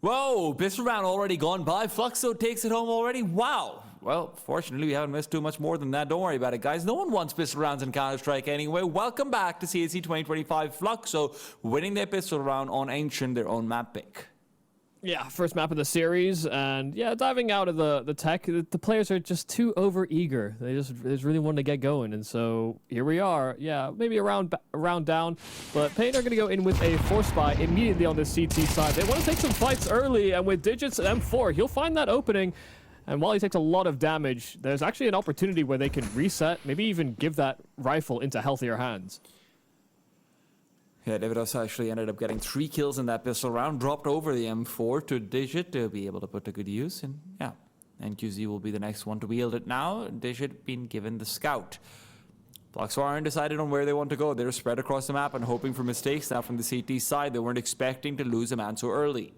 Whoa, pistol round already gone by. Fluxo takes it home already. Wow. Well, fortunately, we haven't missed too much more than that. Don't worry about it, guys. No one wants pistol rounds in Counter-Strike anyway. Welcome back to CSC 2025. Fluxo winning their pistol round on Ancient, their own map pick. Yeah, first map of the series, and yeah, diving out of the tech, the players are just too over-eager. They just really want to get going, and so here we are. Yeah, maybe a round down, but paiN are going to go in with a force buy immediately on the CT side. They want to take some fights early, and with Digits at M4, he'll find that opening, and while he takes a lot of damage, there's actually an opportunity where they can reset, maybe even give that rifle into healthier hands. Yeah, Davidos actually ended up getting 3 kills in that pistol round, dropped over the M4 to Digit to be able to put to good use, and yeah, NQZ will be the next one to wield it now. Digit being given the scout. Fluxo aren't decided on where they want to go. They're spread across the map and hoping for mistakes. Now from the CT side, they weren't expecting to lose a man so early.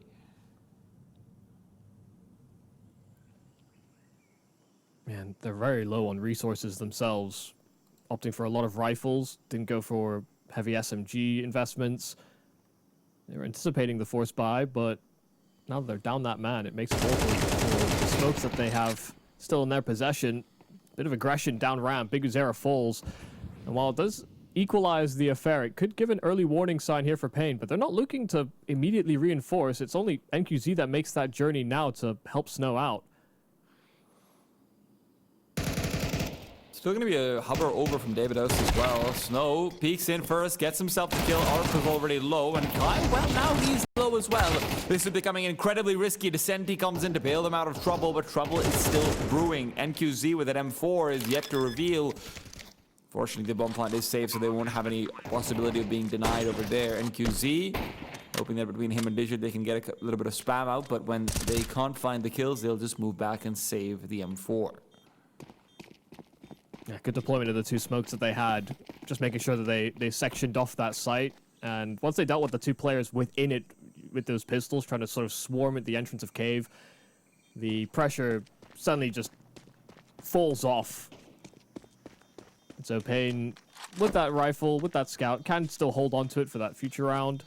Man, they're very low on resources themselves, opting for a lot of rifles, didn't go for heavy SMG investments. They were anticipating the force buy, but now that they're down that man, it makes it awful for the smokes that they have still in their possession. Bit of aggression down ramp, Big Uzera falls. And while it does equalize the affair, it could give an early warning sign here for paiN, but they're not looking to immediately reinforce. It's only NQZ that makes that journey now to help Snow out. Still going to be a hover over from Davidos as well. Snow peeks in first, gets himself the kill. Arp is already low, and Kai, well, now he's low as well. This is becoming incredibly risky. Descenti comes in to bail them out of trouble, but trouble is still brewing. NQZ with an M4 is yet to reveal. Fortunately, the bomb plant is safe, so they won't have any possibility of being denied over there. NQZ, hoping that between him and Digit, they can get a little bit of spam out, but when they can't find the kills, they'll just move back and save the M4. Yeah, good deployment of the 2 smokes that they had. Just making sure that they sectioned off that site. And once they dealt with the 2 players within it, with those pistols, trying to sort of swarm at the entrance of cave, the pressure suddenly just falls off. And so paiN, with that rifle, with that scout, can still hold on to it for that future round.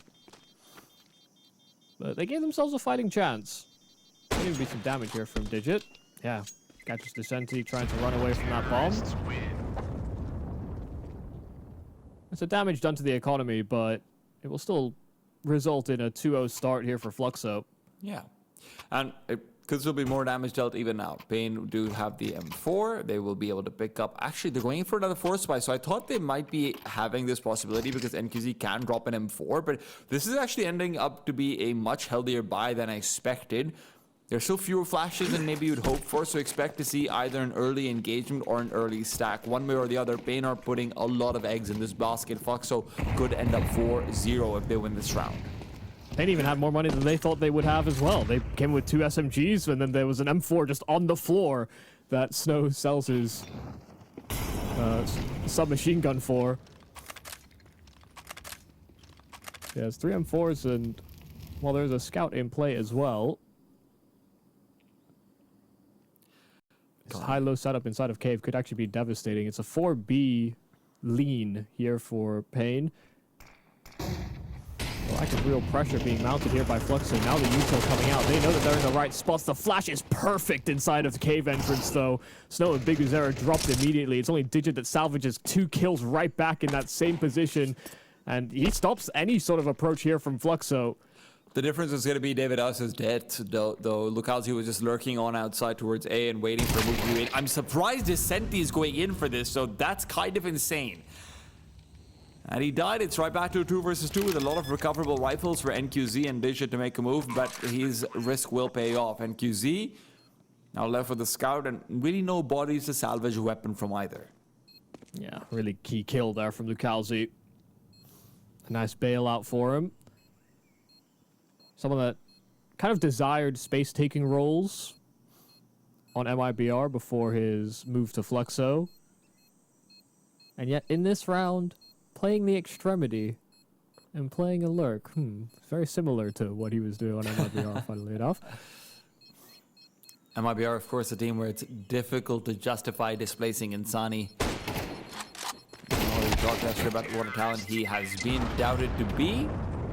But they gave themselves a fighting chance. Maybe be some damage here from Digit. Yeah. Catches Descenti trying to run away from that bomb. It's a damage done to the economy, but it will still result in a 2-0 start here for Fluxo. Yeah, and it could still be more damage dealt even now. paiN do have the M4. They will be able to pick up. Actually, they're going for another force buy, so I thought they might be having this possibility because NQZ can drop an M4, but this is actually ending up to be a much healthier buy than I expected. There's still fewer flashes than maybe you'd hope for, so expect to see either an early engagement or an early stack. One way or the other, paiN are putting a lot of eggs in this basket. Fluxo could end up 4-0 if they win this round. paiN even had more money than they thought they would have as well. They came with 2 SMGs, and then there was an M4 just on the floor that Snow sells his submachine gun for. Yeah, it's 3 M4s, and while there's a scout in play as well, this high-low setup inside of cave could actually be devastating. It's a 4B lean here for paiN. Lack of real pressure being mounted here by Fluxo. Now the util coming out. They know that they're in the right spots. The flash is perfect inside of the cave entrance, though. Snow and Big Uzera dropped immediately. It's only Digit that salvages 2 kills right back in that same position. And he stops any sort of approach here from Fluxo. The difference is going to be Davidos' dead, though Lukalzi was just lurking on outside towards A and waiting for a move to be made. I'm surprised Descenti is going in for this, so that's kind of insane. And he died. It's right back to a 2 versus 2 with a lot of recoverable rifles for NQZ and Digit to make a move, but his risk will pay off. NQZ now left with the scout and really no bodies to salvage a weapon from either. Yeah, really key kill there from Lukalzi. A nice bailout for him. Someone that kind of desired space-taking roles on MIBR before his move to Fluxo. And yet, in this round, playing the extremity and playing a lurk. Very similar to what he was doing on MIBR, funnily enough. MIBR, of course, a team where it's difficult to justify displacing Insani. All these broadcasters about what a talent he has been doubted to be.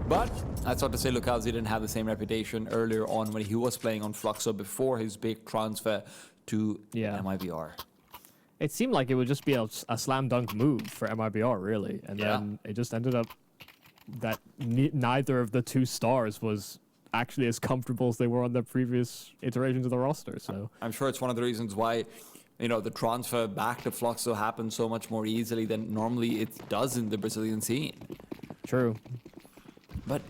But that's not to say Lucazi didn't have the same reputation earlier on when he was playing on Fluxo before his big transfer to MIBR. It seemed like it would just be a slam dunk move for MIBR, really. And then it just ended up that neither of the two stars was actually as comfortable as they were on the previous iterations of the roster. So I'm sure it's one of the reasons why, you know, the transfer back to Fluxo happened so much more easily than normally it does in the Brazilian scene. True. But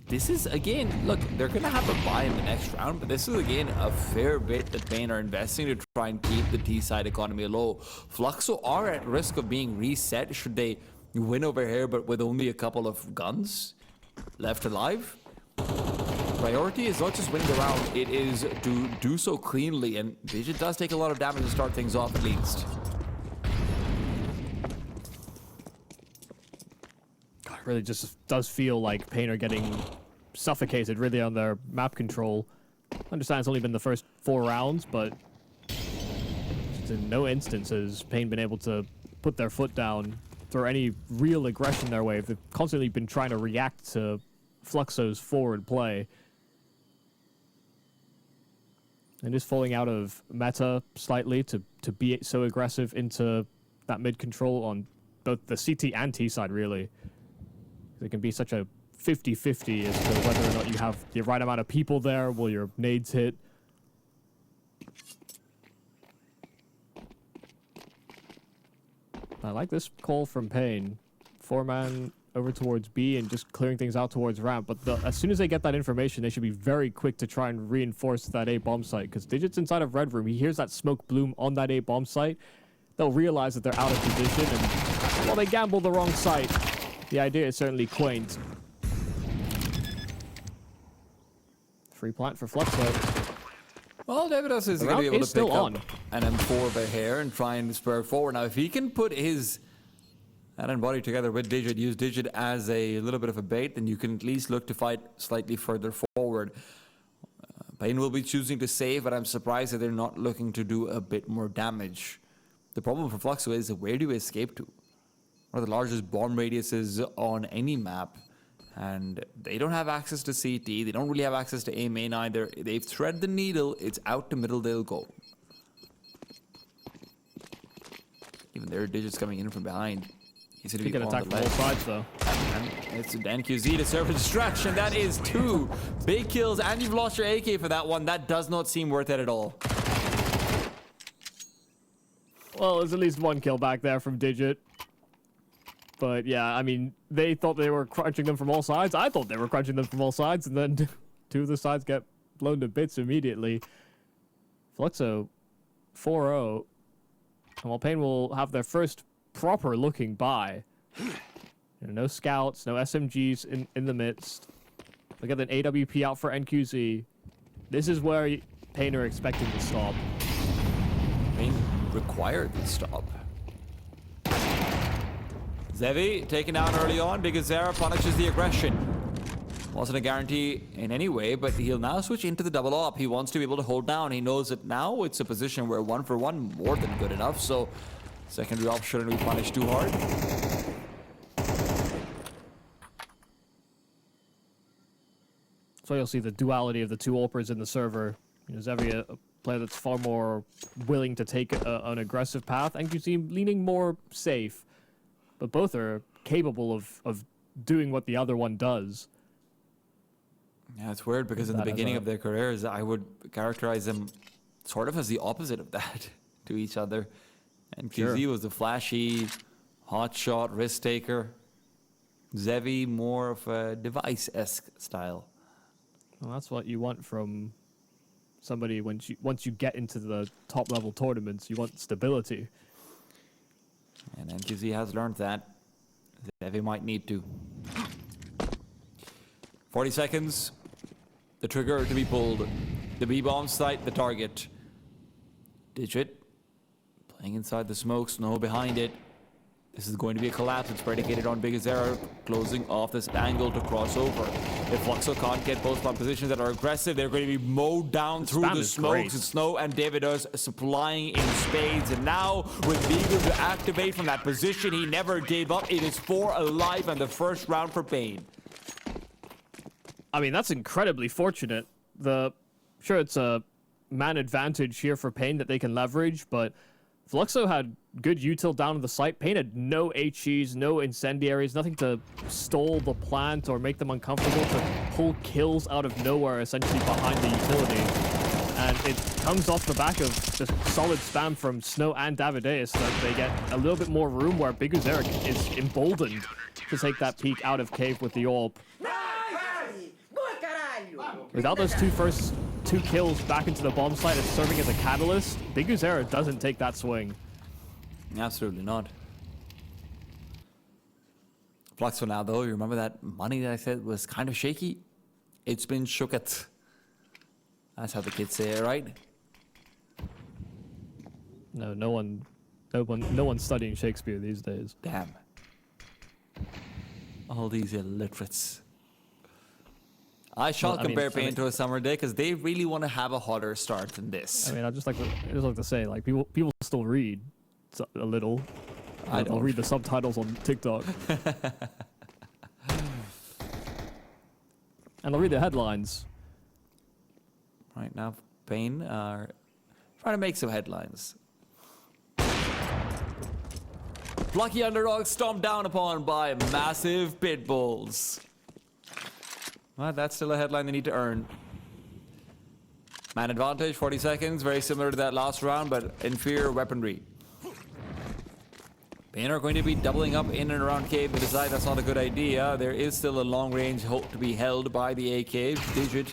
this is, again, look, they're going to have a buy in the next round, but this is, again, a fair bit that paiN are investing to try and keep the T-side economy low. Fluxo are at risk of being reset should they win over here, but with only a couple of guns left alive. Priority is not just winning the round, it is to do so cleanly, and Digit does take a lot of damage to start things off at least. God, it really just does feel like paiN are getting suffocated really on their map control. I understand it's only been the first 4 rounds, but just in no instance has paiN been able to put their foot down, throw any real aggression their way. They've constantly been trying to react to Fluxo's forward play. And just falling out of meta slightly to be so aggressive into that mid control on both the CT and T side, really. It can be such a 50-50 as to whether or not you have the right amount of people there, will your nades hit. I like this call from paiN. 4-man over towards B and just clearing things out towards ramp. But as soon as they get that information, they should be very quick to try and reinforce that A bomb site. Because Digit's inside of Red Room. He hears that smoke bloom on that A bomb site. They'll realize that they're out of position. And while they gamble the wrong site, the idea is certainly quaint. Free plant for Fluxo. Well, Davidos is going to be able to pick up an M4 over here and try and spur forward. Now, if he can put his head and body together with Digit, use Digit as a little bit of a bait, then you can at least look to fight slightly further forward. paiN will be choosing to save, but I'm surprised that they're not looking to do a bit more damage. The problem for Fluxo is, where do you escape to? One of the largest bomb radiuses on any map, and they don't have access to CT, they don't really have access to A main either. They've threaded the needle, it's out to middle they'll go. Even their Digits coming in from behind. He's going to be attack from both sides, though. And it's NQZ to serve a distraction. That is 2 big kills, and you've lost your AK for that one. That does not seem worth it at all. Well, there's at least 1 kill back there from Digit. But yeah, I mean, they thought they were crunching them from all sides. I thought they were crunching them from all sides, and then 2 of the sides get blown to bits immediately. Fluxo 4-0. And while paiN will have their first proper looking buy. No scouts, no SMGs in the midst. Look at an AWP out for NQZ. This is where paiN are expecting to stop. paiN required the stop. Zevi taken down early on. Bigazera punishes the aggression. Wasn't a guarantee in any way, but he'll now switch into the double op. He wants to be able to hold down. He knows that now it's a position where 1-for-1 more than good enough, so secondary op shouldn't be punished too hard. So you'll see the duality of the 2 AWPers in the server. Zevi, a player that's far more willing to take an aggressive path, and you see him leaning more safe. But both are capable of doing what the other one does. Yeah, it's weird because in the beginning of their careers, I would characterize them sort of as the opposite of that to each other. And QZ was the flashy, hotshot, risk taker. Zevi more of a device-esque style. Well, that's what you want from somebody once you get into the top level tournaments. You want stability. And NQZ has learned that. Zevi might need to. 40 seconds. The trigger to be pulled. The B-bomb site, the target. Digit playing inside the smoke, Snow behind it. This is going to be a collapse. It's predicated on Bigazera closing off this angle to cross over. If Fluxo can't get post-bomb positions that are aggressive, they're going to be mowed down through the smokes. And Snow and Davidos supplying in spades. And now with Beagle to activate from that position, he never gave up. It is 4 alive in the first round for paiN. I mean, that's incredibly fortunate. Sure, it's a man advantage here for paiN that they can leverage, but Fluxo had good util down to the site. paiN had no HEs, no incendiaries, nothing to stall the plant or make them uncomfortable to pull kills out of nowhere, essentially behind the utility. And it comes off the back of just solid spam from Snow and Davideus that they get a little bit more room where Biguzeric is emboldened to take that peek out of cave with the AWP. Without those first two kills back into the bomb site and serving as a catalyst, Biguzeric doesn't take that swing. Absolutely not. Fluxo now, though, you remember that money that I said was kind of shaky? It's been shooketh. That's how the kids say it, right? No one's studying Shakespeare these days. Damn. All these illiterates. I shall compare paiN to a summer day because they really want to have a hotter start than this. I mean, I just like to say, like, people still read a little. I'll read the subtitles on TikTok. And I'll read the headlines. Right now, paiN are trying to make some headlines. Lucky underdogs stomped down upon by massive pit bulls. Well, that's still a headline they need to earn. Man advantage, 40 seconds, very similar to that last round, but inferior weaponry. paiN are going to be doubling up in and around cave. They decide that's not a good idea. There is still a long range hope to be held by the AK. Digit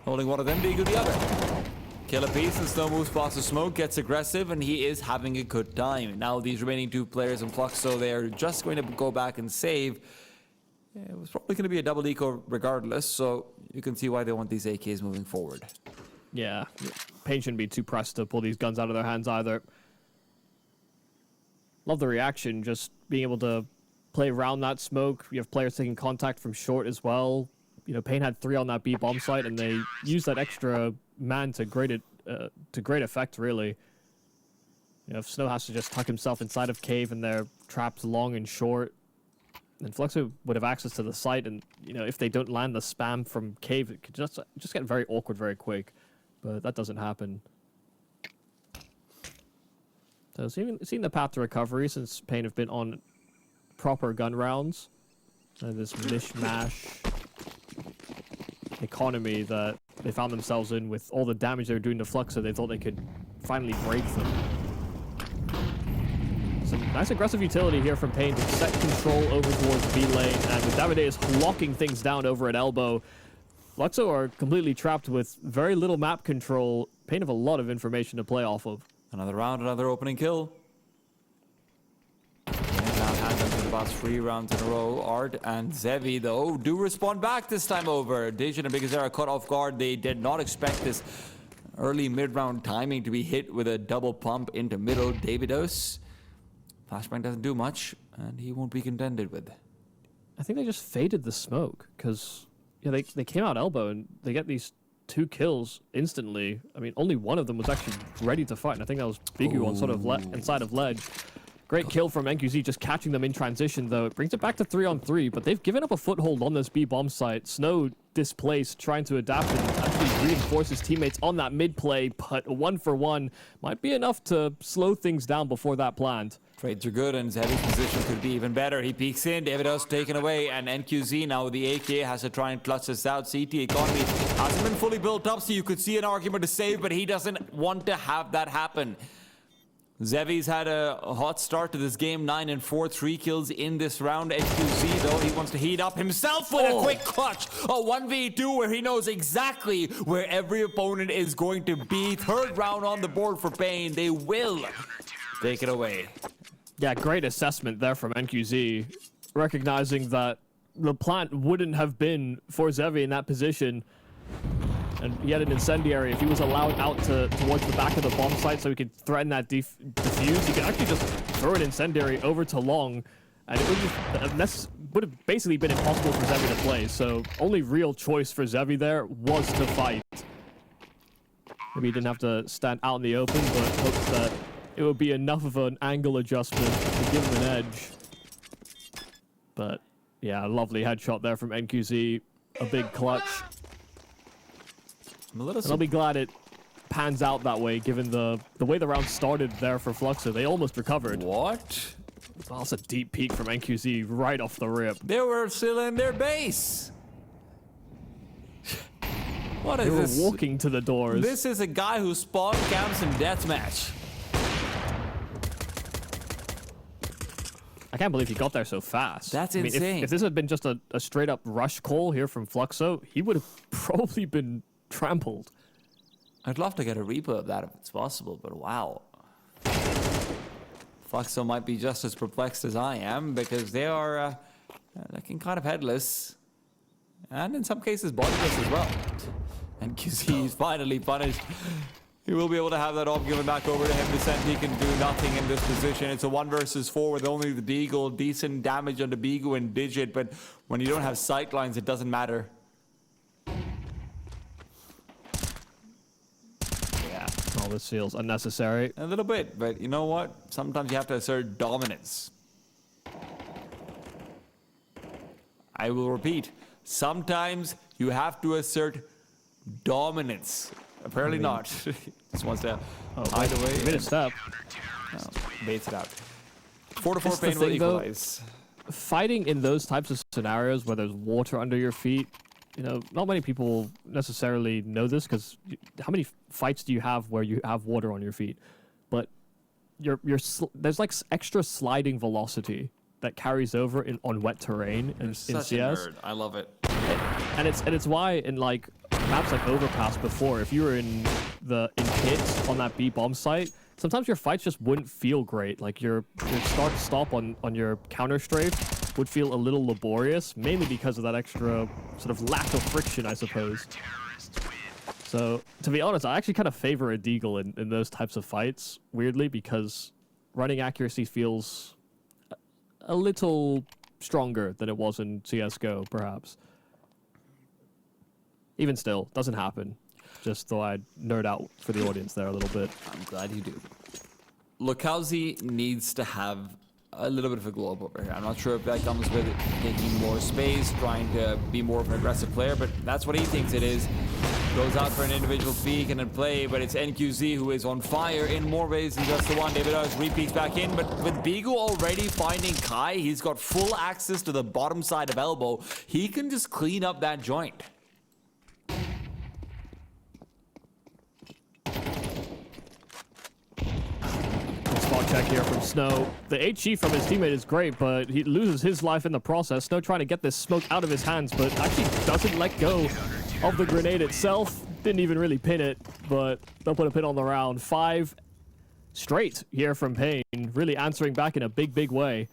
holding one of them, Digu the other. Kill a piece and Snow moves past the smoke, gets aggressive, and he is having a good time. Now these remaining two players in Fluxo, they are just going to go back and save. It was probably going to be a double eco regardless, so you can see why they want these AKs moving forward. Yeah, paiN shouldn't be too pressed to pull these guns out of their hands either. Love the reaction, just being able to play around that smoke. You have players taking contact from short as well. You know, paiN had 3 on that B bomb site, and they used that extra man to great effect, really. You know, if Snow has to just tuck himself inside of cave and they're trapped long and short, then Fluxo would have access to the site, and you know, if they don't land the spam from cave, it could just get very awkward very quick. But that doesn't happen. So seeing the path to recovery since paiN have been on proper gun rounds, and this mishmash economy that they found themselves in with all the damage they were doing to Fluxo, they thought they could finally break them. Some nice aggressive utility here from paiN to set control over towards B lane, and with Davideus locking things down over at elbow, Fluxo are completely trapped with very little map control. paiN have a lot of information to play off of. Another round, another opening kill. And now hand them for about 3 rounds in a row. Art and Zevi, though, do respond back this time over. Digit and Biguzeric caught off guard. They did not expect this early mid-round timing to be hit with a double pump into middle. Davideus. Flashbang doesn't do much, and he won't be contended with. I think they just faded the smoke, because yeah, they came out elbow, and they get these 2 kills instantly. I mean, only one of them was actually ready to fight, and I think that was Bigu on sort of inside of ledge. Great kill from NQZ, just catching them in transition, though. It brings it back to 3-on-3, but they've given up a foothold on this B bomb site. Snow displaced, trying to adapt and actually reinforce his teammates on that mid play, but 1-for-1 might be enough to slow things down before that plant. Trades are good, and Zevi's position could be even better. He peeks in, Davideus taken away, and NQZ now with the AK has to try and clutch this out. CT economy hasn't been fully built up, so you could see an argument to save, but he doesn't want to have that happen. Zevi's had a hot start to this game, 9-4, 3 kills in this round. NQZ, though, he wants to heat up himself with a quick clutch. A 1v2 where he knows exactly where every opponent is going to be. 3rd round on the board for paiN. They will take it away. Yeah, great assessment there from NQZ, recognizing that the plant wouldn't have been for Zevi in that position. And he had an incendiary. If he was allowed out towards the back of the bomb site so he could threaten that defuse, he could actually just throw an incendiary over to long, and it would have basically been impossible for Zevi to play. So only real choice for Zevi there was to fight. Maybe he didn't have to stand out in the open, but hopes that it would be enough of an angle adjustment to give him an edge. But yeah, a lovely headshot there from NQZ. a big clutch. I'm a little And I'll be glad it pans out that way, given the way the round started there for Fluxo. They almost recovered. What? Oh, that's a deep peek from NQZ right off the rip. They were still in their base. What is this? They were walking to the doors. This is a guy who spawn camps in deathmatch. I can't believe he got there so fast. That's I mean, insane. If this had been just a straight up rush call here from Fluxo, he would have probably been trampled. I'd love to get a replay of that if it's possible, but wow. Fluxo might be just as perplexed as I am because they are looking kind of headless. And in some cases, bodiless as well. And QZ is finally punished. He will be able to have that op given back over to him. Descent, he can do nothing in this position. It's a 1 versus 4 with only the Beagle. Decent damage on the Beagle and Digit, but when you don't have sight lines, it doesn't matter. Yeah, all this feels unnecessary. A little bit, but you know what? Sometimes you have to assert dominance. I will repeat. Sometimes you have to assert dominance. Apparently not. Just wants to hide away. Made a step. Baits it out. 4-4 It's the paiN will thing, though. equalize. Fighting in those types of scenarios where there's water under your feet, you know, not many people necessarily know this because how many fights do you have where you have water on your feet? But there's like extra sliding velocity that carries over on wet terrain in Such CS. a nerd. I love it. And it's why in like maps like Overpass before, if you were in pit on that B bomb site, sometimes your fights just wouldn't feel great. Like your start stop on your counter strafe would feel a little laborious, mainly because of that extra sort of lack of friction, I suppose. So to be honest, I actually kind of favor a Deagle in those types of fights, weirdly, because running accuracy feels a little stronger than it was in CSGO, perhaps. Even still, doesn't happen. Just thought I'd nerd out for the audience there a little bit. I'm glad you do. Lokauzi needs to have a little bit of a glow up over here. I'm not sure if that comes with taking more space, trying to be more of an aggressive player, but that's what he thinks it is. Goes out for an individual peek and then play, but it's NQZ who is on fire in more ways than just the one. David Oz repeats back in, but with Bigu already finding Kai, he's got full access to the bottom side of elbow. He can just clean up that joint. Spot check here from Snow. The HE from his teammate is great, but he loses his life in the process. Snow trying to get this smoke out of his hands, but actually doesn't let go of the grenade itself. Didn't even really pin it, but they'll put a pin on the round. 5 straight here from paiN, really answering back in a big way.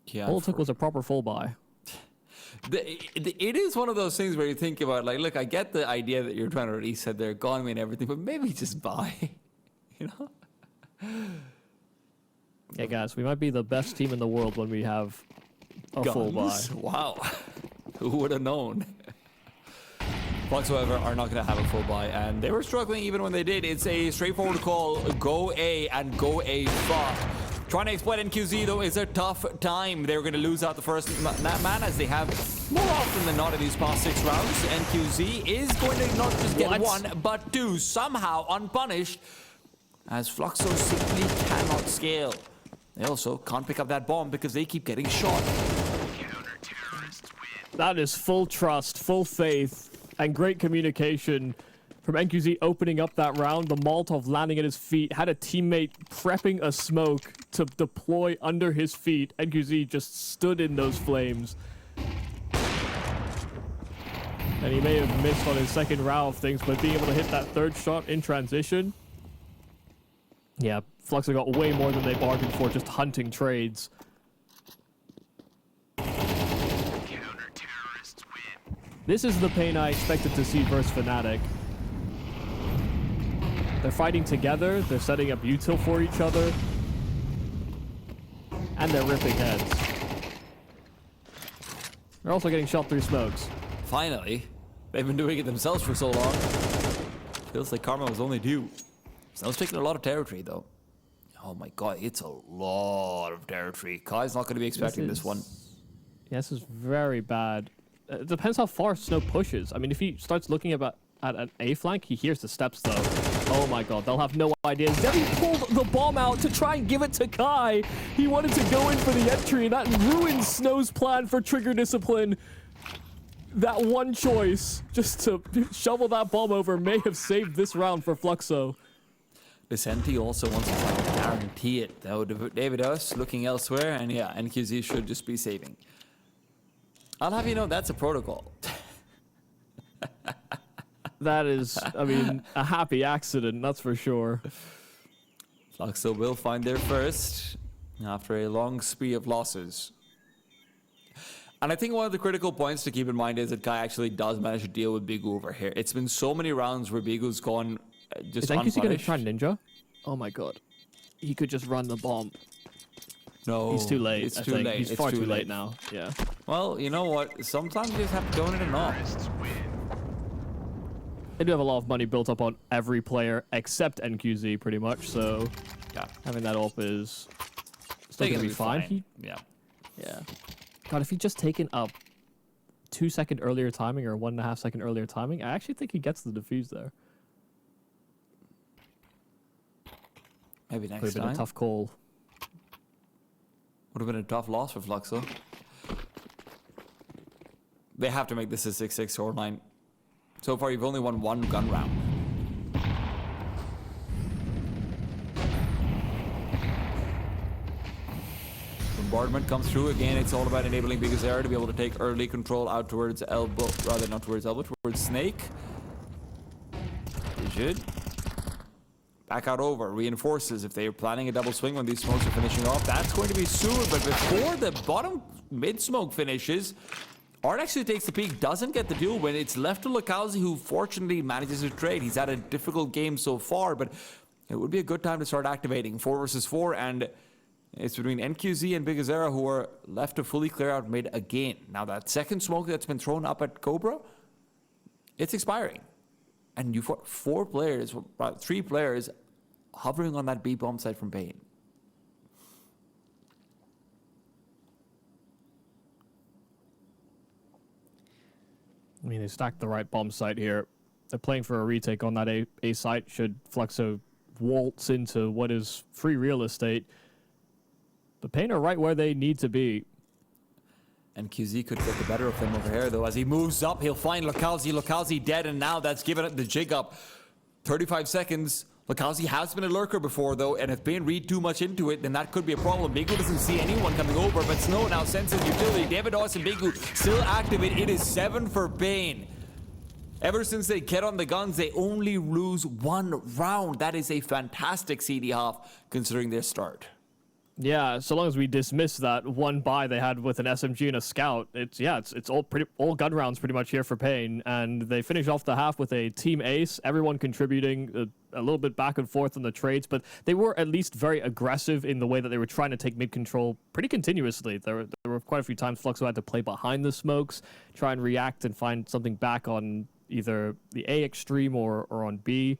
Yeah, All it took was a proper full buy. It is one of those things where you think about, like, look, I get the idea that you're trying to reset their economy and everything, but maybe just buy, you know? Yeah, guys, we might be the best team in the world when we have a full buy. Guns? Wow. Who would have known? Fluxo, however, are not going to have a full buy, and they were struggling even when they did. It's a straightforward call, go A and go A FUT. Trying to exploit NQZ, though, is a tough time. They're going to lose out the first man, as they have more often than not in these past 6 rounds. NQZ is going to not just get 1, but 2, somehow unpunished, as Fluxo simply cannot scale. They also can't pick up that bomb because they keep getting shot. That is full trust, full faith, and great communication from NQZ opening up that round. The Molotov landing at his feet, had a teammate prepping a smoke to deploy under his feet. NQZ just stood in those flames. And he may have missed on his second round of things, but being able to hit that third shot in transition. Yeah, Fluxo got way more than they bargained for, just hunting trades. This is the paiN I expected to see versus Fnatic. They're fighting together, they're setting up util for each other, and they're ripping heads. They're also getting shot through smokes. Finally. They've been doing it themselves for so long. Feels like karma was only due. Snow's taking a lot of territory, though. Oh my god, it's a lot of territory. Kai's not going to be expecting this one. Yeah, this is very bad. It depends how far Snow pushes. I mean, if he starts looking at an A flank, he hears the steps though. Oh my god, they'll have no idea. Debbie pulled the bomb out to try and give it to Kai. He wanted to go in for the entry, and that ruined Snow's plan for trigger discipline. That one choice, just to shovel that bomb over, may have saved this round for Fluxo. Vicente also wants to try to guarantee it, though. Davidos looking elsewhere, and yeah, NQZ should just be saving. I'll have you know, that's a protocol. That is, I mean, a happy accident, that's for sure. Fluxo will find their first after a long spree of losses. And I think one of the critical points to keep in mind is that Kai actually does manage to deal with Bigu over here. It's been so many rounds where Bigu's gone just unpunished. Is NQC going to try Ninja? Oh my god. He could just run the bomb. No. He's too late. It's too late. He's far too late now. Yeah. Well, you know what? Sometimes you just have to go in it or not. They do have a lot of money built up on every player except NQZ, pretty much. So Yeah. having that up is still going to be fine. Yeah. Yeah. God, if he'd just taken a 2-second earlier timing or 1.5 second earlier timing, I actually think he gets the defuse there. Maybe next Would have been time. a tough call. Would have been a tough loss for Fluxo. They have to make this a 6-6 scoreline. So far, you've only won one gun round. Bombardment comes through. Again, it's all about enabling Bigazera to be able to take early control out towards elbow. Rather, not towards elbow, towards Snake. They should. Back out over. Reinforces if they are planning a double swing when these smokes are finishing off. That's going to be soon, but before the bottom mid-smoke finishes, Art actually takes the peak, doesn't get the duel win. It's left to Lakazi, who fortunately manages to trade. He's had a difficult game so far, but it would be a good time to start activating 4 versus 4, and it's between NQZ and Bigazera who are left to fully clear out mid again. Now that second smoke that's been thrown up at Cobra, it's expiring. And you've got 3 players hovering on that B bomb site from paiN. I mean, they stacked the right bomb site here. They're playing for a retake on that A site should Fluxo waltz into what is free real estate. The paiN are right where they need to be. And QZ could get the better of him over here, though. As he moves up, he'll find Lakazi. Lakazi dead, and now that's given it the jig up. 35 seconds. Lakazi has been a lurker before, though, and if paiN read too much into it, then that could be a problem. Bigu doesn't see anyone coming over, but Snow now senses utility. Davidos and Bigu still active. It is 7 for paiN. Ever since they get on the guns, they only lose 1 round. That is a fantastic CD half, considering their start. Yeah, so long as we dismiss that one buy they had with an SMG and a scout, it's all gun rounds pretty much here for paiN, and they finish off the half with a team ace, everyone contributing a little bit back and forth on the trades, but they were at least very aggressive in the way that they were trying to take mid control pretty continuously. There were quite a few times Fluxo had to play behind the smokes, try and react and find something back on either the A extreme or on B,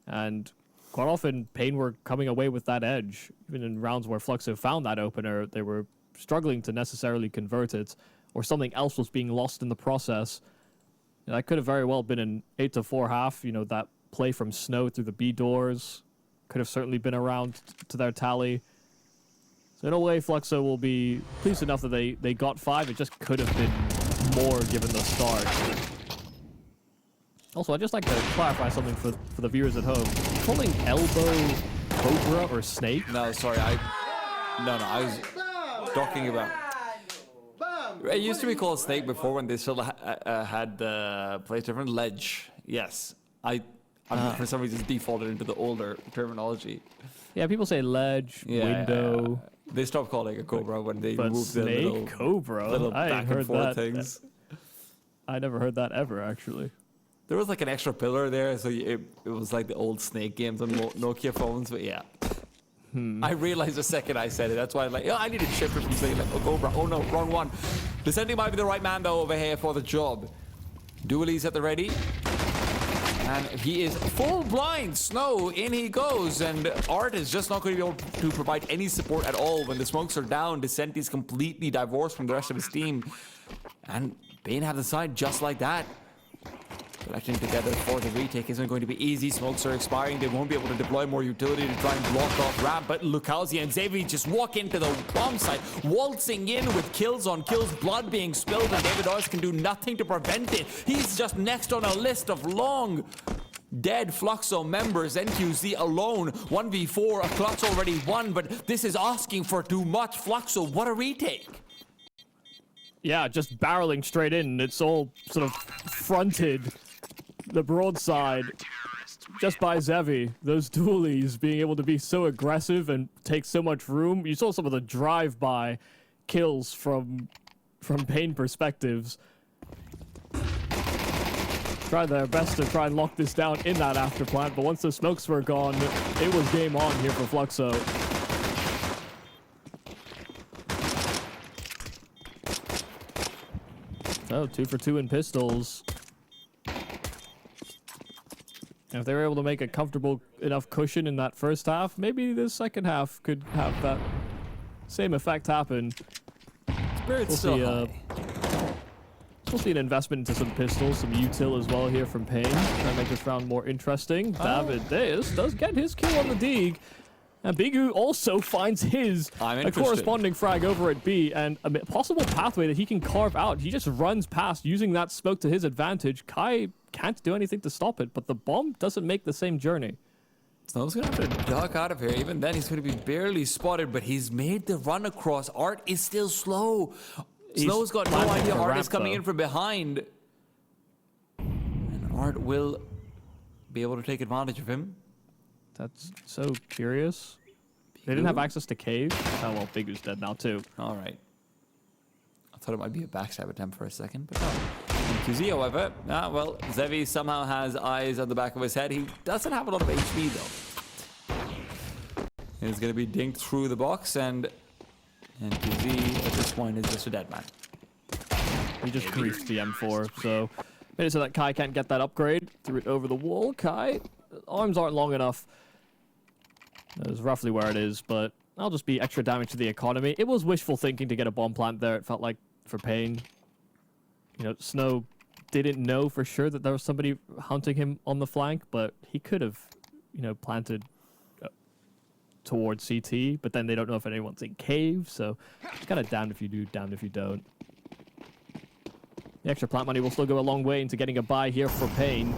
and quite often, paiN were coming away with that edge. Even in rounds where Fluxo found that opener, they were struggling to necessarily convert it, or something else was being lost in the process. And that could have very well been an 8-4 half. You know, that play from Snow through the B doors could have certainly been around to their tally. So in a way, Fluxo will be pleased enough that they got 5. It just could have been more given the start. Also, I'd just like to clarify something for the viewers at home. Calling elbow Cobra or Snake? No, sorry, I was talking about... It used to be called Snake before when they still had the place different. Ledge, yes. I for some reason defaulted into the older terminology. Yeah, people say ledge, window. Yeah. They stopped calling it Cobra when they moved Snake, the little Cobra. back and forth things. I never heard that ever, actually. There was like an extra pillar there, so it was like the old Snake games on Nokia phones, but yeah. I realized the second I said it. That's why I'm like, I need to shift from saying like, Cobra. Oh no, wrong one. Vicente might be the right man though over here for the job. Dualies at the ready. And he is full blind. Snow, in he goes. And Art is just not going to be able to provide any support at all. When the smokes are down, Descent is completely divorced from the rest of his team. And paiN have the side just like that. Collecting together for the retake isn't going to be easy. Smokes are expiring. They won't be able to deploy more utility to try and block off ramp. But Lucalzi and Xavi just walk into the bomb site, waltzing in with kills on kills, blood being spilled, and David can do nothing to prevent it. He's just next on a list of long dead Fluxo members. NQZ alone, 1v4. A clock's already won, but this is asking for too much. Fluxo, what a retake. Yeah, just barreling straight in. It's all sort of fronted the broadside just by Xavi. Those dualies being able to be so aggressive and take so much room. You saw some of the drive-by kills from paiN perspectives. Tried their best to try and lock this down in that afterplant, but once the smokes were gone, it was game on here for Fluxo. Oh, 2 for 2 in pistols. And if they were able to make a comfortable enough cushion in that first half, maybe the second half could have that same effect happen. Spirit's still high. We'll see an investment into some pistols, some util as well here from paiN. Trying to make this round more interesting. David Deus does get his kill on the Deeg. And Bigu also finds his a corresponding frag over at B, and a possible pathway that he can carve out. He just runs past using that smoke to his advantage. Kai can't do anything to stop it, but the bomb doesn't make the same journey. Snow's gonna have to duck out of here. Even then, he's gonna be barely spotted, but he's made the run across. Art is still slow. Snow's got no idea Art is coming in from behind. And Art will be able to take advantage of him. That's so curious. They didn't have access to cave. Oh, well, Bigu's dead now, too. All right. I thought it might be a backstab attempt for a second, but no. QZ, however, well, Xavi somehow has eyes on the back of his head. He doesn't have a lot of HP, though. He's going to be dinked through the box, and QZ, at this point, is just a dead man. He just griefed the M4, so made it so that Kai can't get that upgrade. Threw it over the wall. Kai, arms aren't long enough. That is roughly where it is, but I'll just be extra damage to the economy. It was wishful thinking to get a bomb plant there, it felt like, for paiN. You know, Snow didn't know for sure that there was somebody hunting him on the flank, but he could have, you know, planted towards CT, but then they don't know if anyone's in cave, so it's kind of damned if you do, damned if you don't. The extra plant money will still go a long way into getting a buy here for paiN.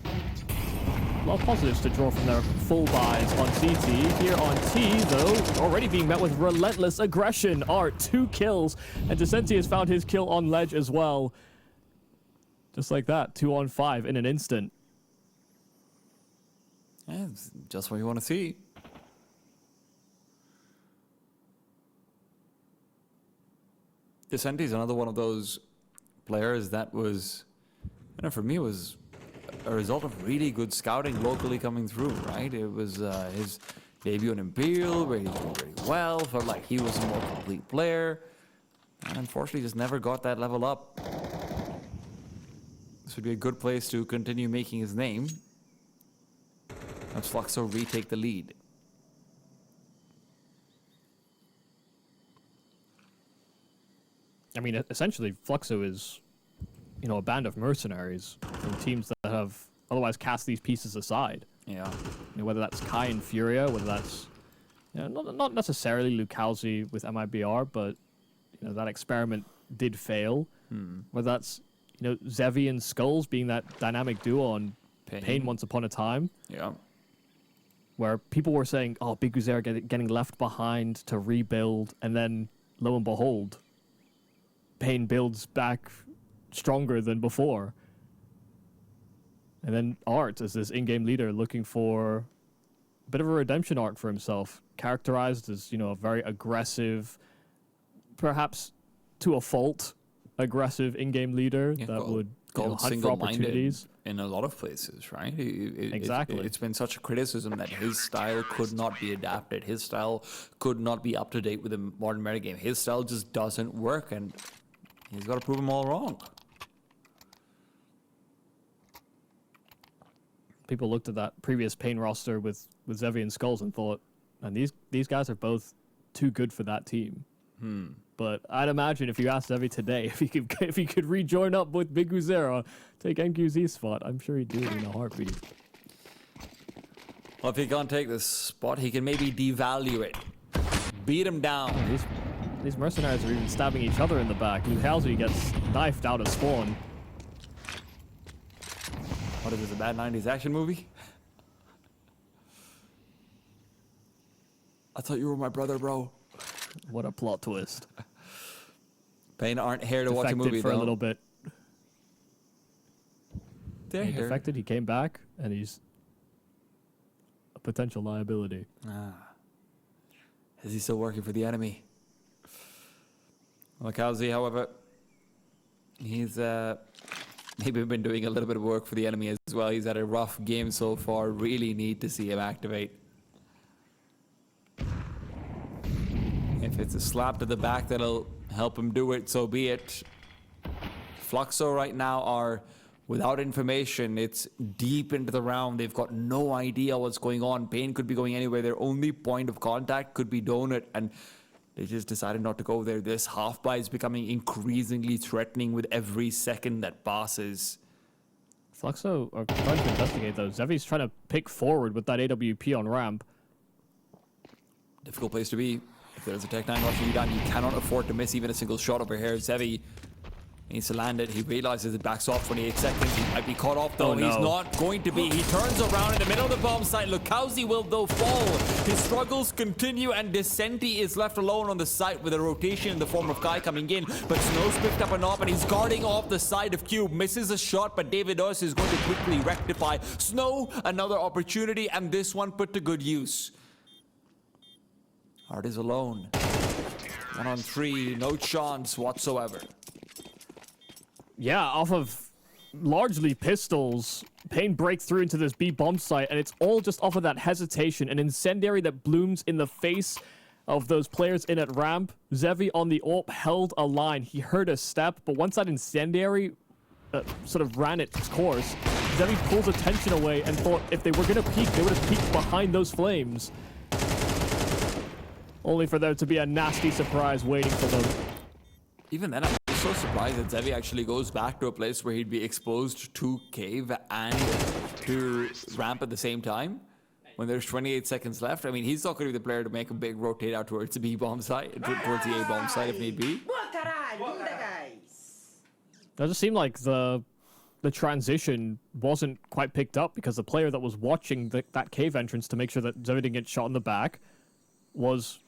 A lot of positives to draw from their full buys on CT. Here on T, though, already being met with relentless aggression. Art, 2 kills, and Descenti has found his kill on ledge as well. Just like that, 2 on 5 in an instant. Yeah, it's just what you want to see. Descenti is another one of those players that was, you know, for me, was a result of really good scouting locally coming through, right? It was his debut in Imperial, where he did really well, felt like he was a more complete player, and unfortunately just never got that level up. This would be a good place to continue making his name. Let's Fluxo retake the lead. I mean, essentially, Fluxo is, you know, a band of mercenaries from teams that have otherwise cast these pieces aside. Yeah. You know, whether that's Kai and Furia, whether that's, you know, not necessarily Lucalzi with MIBR, but, you know, that experiment did fail. Whether that's, you know, Xavi and Skulls being that dynamic duo on paiN once upon a time. Yeah. Where people were saying, oh, Big Uzer getting left behind to rebuild, and then, lo and behold, paiN builds back stronger than before. And then Art as this in-game leader looking for a bit of a redemption arc for himself, characterized as, you know, a very aggressive, perhaps to a fault, aggressive in-game leader that would, you know, hunt for opportunities. In a lot of places, right? Exactly. It's been such a criticism that his style could not be adapted. His style could not be up to date with the modern metagame. His style just doesn't work, and he's got to prove them all wrong. people looked at that previous paiN roster with Zevi and Skulls and thought, and these guys are both too good for that team. But I'd imagine if you asked Zevi today if he could rejoin up with Big Uzera, take NQZ's spot, I'm sure he'd do it in a heartbeat. Well, if he can't take this spot, he can maybe devalue it. Beat him down. These mercenaries are even stabbing each other in the back. Luhalsey gets knifed out of spawn. What is this, a bad 90s action movie? I thought you were my brother, bro. What a plot twist. paiN aren't here to watch a movie, for though. a little bit. They're He here. defected, he came back, and he's a potential liability. Is he still working for the enemy? Luhalsey, however, he's maybe been doing a little bit of work for the enemy as well. He's had a rough game so far. Really need to see him activate. If it's a slap to the back that'll help him do it, so be it. Fluxo right now are without information. It's deep into the round. They've got no idea what's going on. paiN could be going anywhere. Their only point of contact could be Donut, and they just decided not to go there. This half-buy is becoming increasingly threatening with every second that passes. Fluxo are trying to investigate though. Zevi's trying to pick forward with that AWP on ramp. Difficult place to be. If there's a Tech 9 rushing you down, you cannot afford to miss even a single shot over here. Zevi needs to land it. He realizes it backs off 28 seconds. He might be caught off though. Oh, no. He's not going to be. He turns around in the middle of the bomb site. Luhalsey will though fall. His struggles continue and Descenti is left alone on the site with a rotation in the form of Kai coming in. But Snow's picked up an op and he's guarding off the side of Cube. Misses a shot, but Davidos is going to quickly rectify. Snow, another opportunity, and this one put to good use. Hart is alone. 1 on 3, no chance whatsoever. Yeah, off of largely pistols, paiN break through into this B bomb site, and it's all just off of that hesitation. An incendiary that blooms in the face of those players in at ramp. Zevi on the AWP held a line. He heard a step, but once that incendiary sort of ran its course, Zevi pulls attention away and thought if they were going to peek, they would have peeked behind those flames. Only for there to be a nasty surprise waiting for them. Even then, I'm so surprised that Zevi actually goes back to a place where he'd be exposed to cave and to ramp at the same time when there's 28 seconds left. I mean, he's not going to be the player to make a big rotate out towards the B bomb site, towards the A bomb site if need be. It just seemed like the transition wasn't quite picked up because the player that was watching that cave entrance to make sure that Zevi didn't get shot in the back was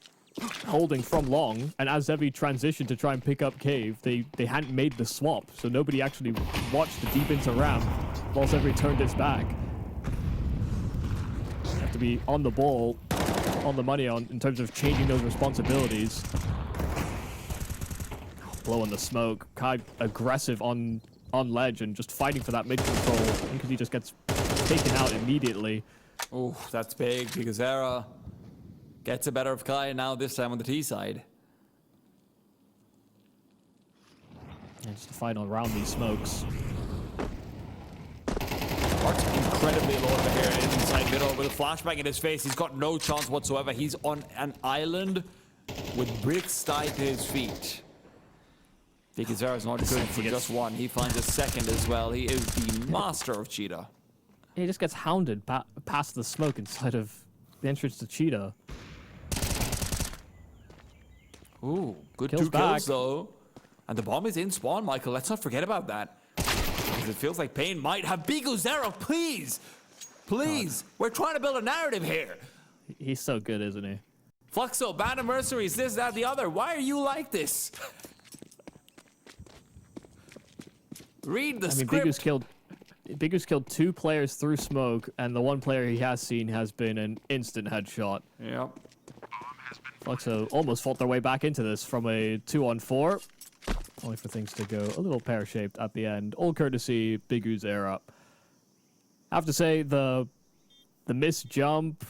holding from long, and as Zevi transitioned to try and pick up cave, they hadn't made the swap, so nobody actually watched the deep into ramp while Zevi turned his back. You have to be on the ball, on the money in terms of changing those responsibilities. Blowing the smoke. Kai aggressive on ledge and just fighting for that mid control because he just gets taken out immediately. Oh, that's big because Era gets the better of Kai now, this time on the T side. And just to fight around these smokes. Hart's incredibly low over here inside middle with a flashbang in his face. He's got no chance whatsoever. He's on an island with bricks tied to his feet. Because Zera's not good for just one. He finds a second as well. He is the master of Cheetah. He just gets hounded past the smoke inside of the entrance to Cheetah. Ooh, good Kills two back. kills though. And the bomb is in spawn, Michael. Let's not forget about that. Because it feels like paiN might have Bigo Zero, please! Please! God. We're trying to build a narrative here. He's so good, isn't he? Fluxo, Band of Mercenaries, this, that, the other. Why are you like this? Read the script. Bigu's killed 2 players through smoke, and the one player he has seen has been an instant headshot. Yep. Fluxo almost fought their way back into this from a 2-on-4, only for things to go a little pear-shaped at the end. All courtesy Bigu's era. I have to say, the missed jump,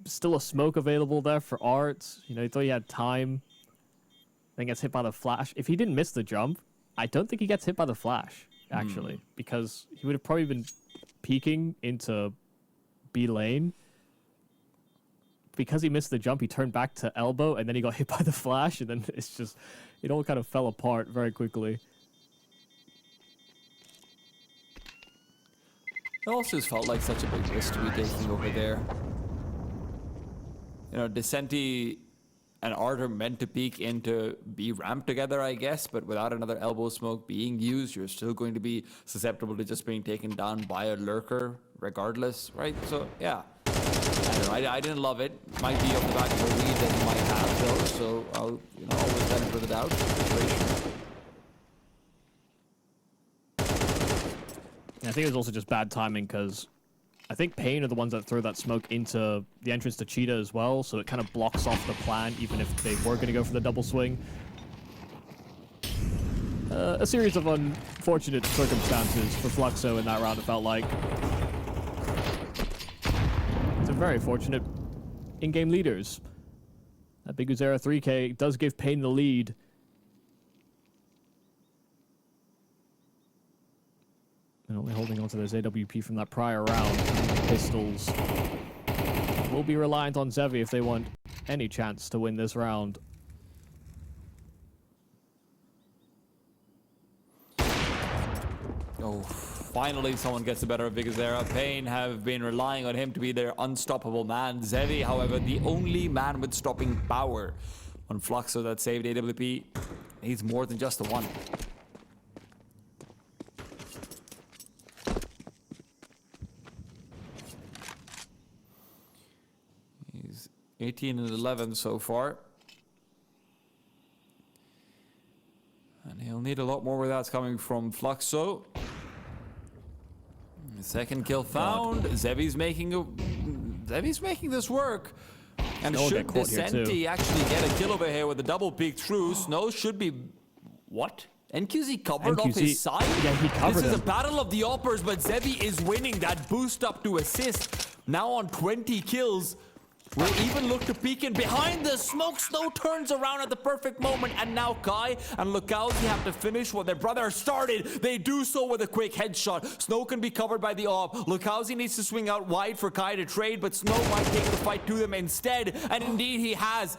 still a smoke available there for Art. You know, he thought he had time. Then gets hit by the flash. If he didn't miss the jump, I don't think he gets hit by the flash. actually, because he would have probably been peeking into B lane. Because he missed the jump, he turned back to elbow, and then he got hit by the flash, and then it's just, it all kind of fell apart very quickly. It also just felt like such a big risk to be taking over there. You know, Descenti and Art are meant to peek into B ramp together, I guess, but without another elbow smoke being used, you're still going to be susceptible to just being taken down by a lurker regardless, right? So, yeah. I don't know, I didn't love it. Might be off the back of a read that he might have, though, so I'll, you know, always benefit of the doubt situation. I think it was also just bad timing because I think paiN are the ones that throw that smoke into the entrance to Cheetah as well, so it kind of blocks off the plan even if they were going to go for the double swing. A series of unfortunate circumstances for Fluxo in that round, it felt like. Some very fortunate in-game leaders. That big Uzera 3K does give paiN the lead. And only holding on to those AWP from that prior round. Pistols will be reliant on Zevi if they want any chance to win this round. Oh, finally someone gets the better of Vigazera. paiN have been relying on him to be their unstoppable man. Zevi, however, the only man with stopping power on Fluxo that saved AWP, needs more than just the one. He's 18 and 11 so far. And he'll need a lot more where that's coming from Fluxo. Second kill found. Zevi's making this work. And should Descenti actually get a kill over here with a double peek through, Snow should be... What? NQZ covered off his side? Yeah, he covered This is him. a battle of the uppers, but Zevi is winning that boost up to assist. Now on 20 kills. Will even look to peek in behind the smoke. Snow turns around at the perfect moment, and now Kai and Lukowski have to finish what their brother started. They do so with a quick headshot. Snow can be covered by the op. Lukowski needs to swing out wide for Kai to trade, but Snow might take the fight to them instead, and indeed he has.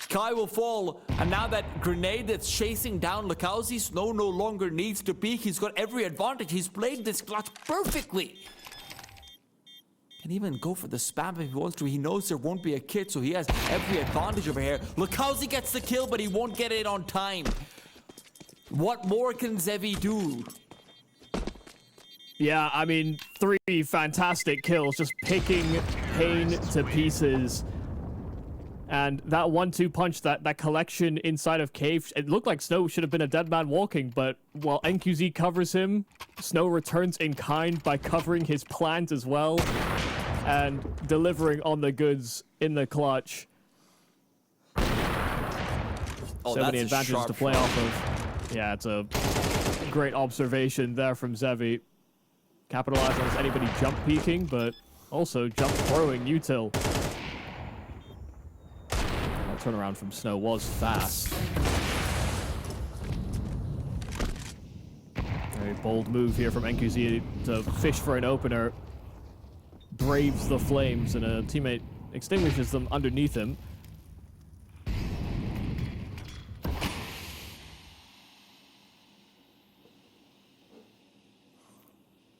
Kai will fall, and now that grenade that's chasing down Lukowski, Snow no longer needs to peek. He's got every advantage. He's played this clutch perfectly. Can even go for the spam if he wants to. He knows there won't be a kit, so he has every advantage over here. Lukowski gets the kill, but he won't get it on time. What more can Zevi do? Yeah, I mean, 3 fantastic kills, just picking paiN to pieces. And that 1-2 punch, that collection inside of Cave, it looked like Snow should have been a dead man walking, but while NQZ covers him, Snow returns in kind by covering his plant as well and delivering on the goods in the clutch. Oh, So many advantages to play off of. Yeah, it's a great observation there from Zevi. Capitalize on anybody jump peeking, but also jump throwing util. That turnaround from Snow was fast. Very bold move here from NQZ to fish for an opener. Braves the flames, and a teammate extinguishes them underneath him.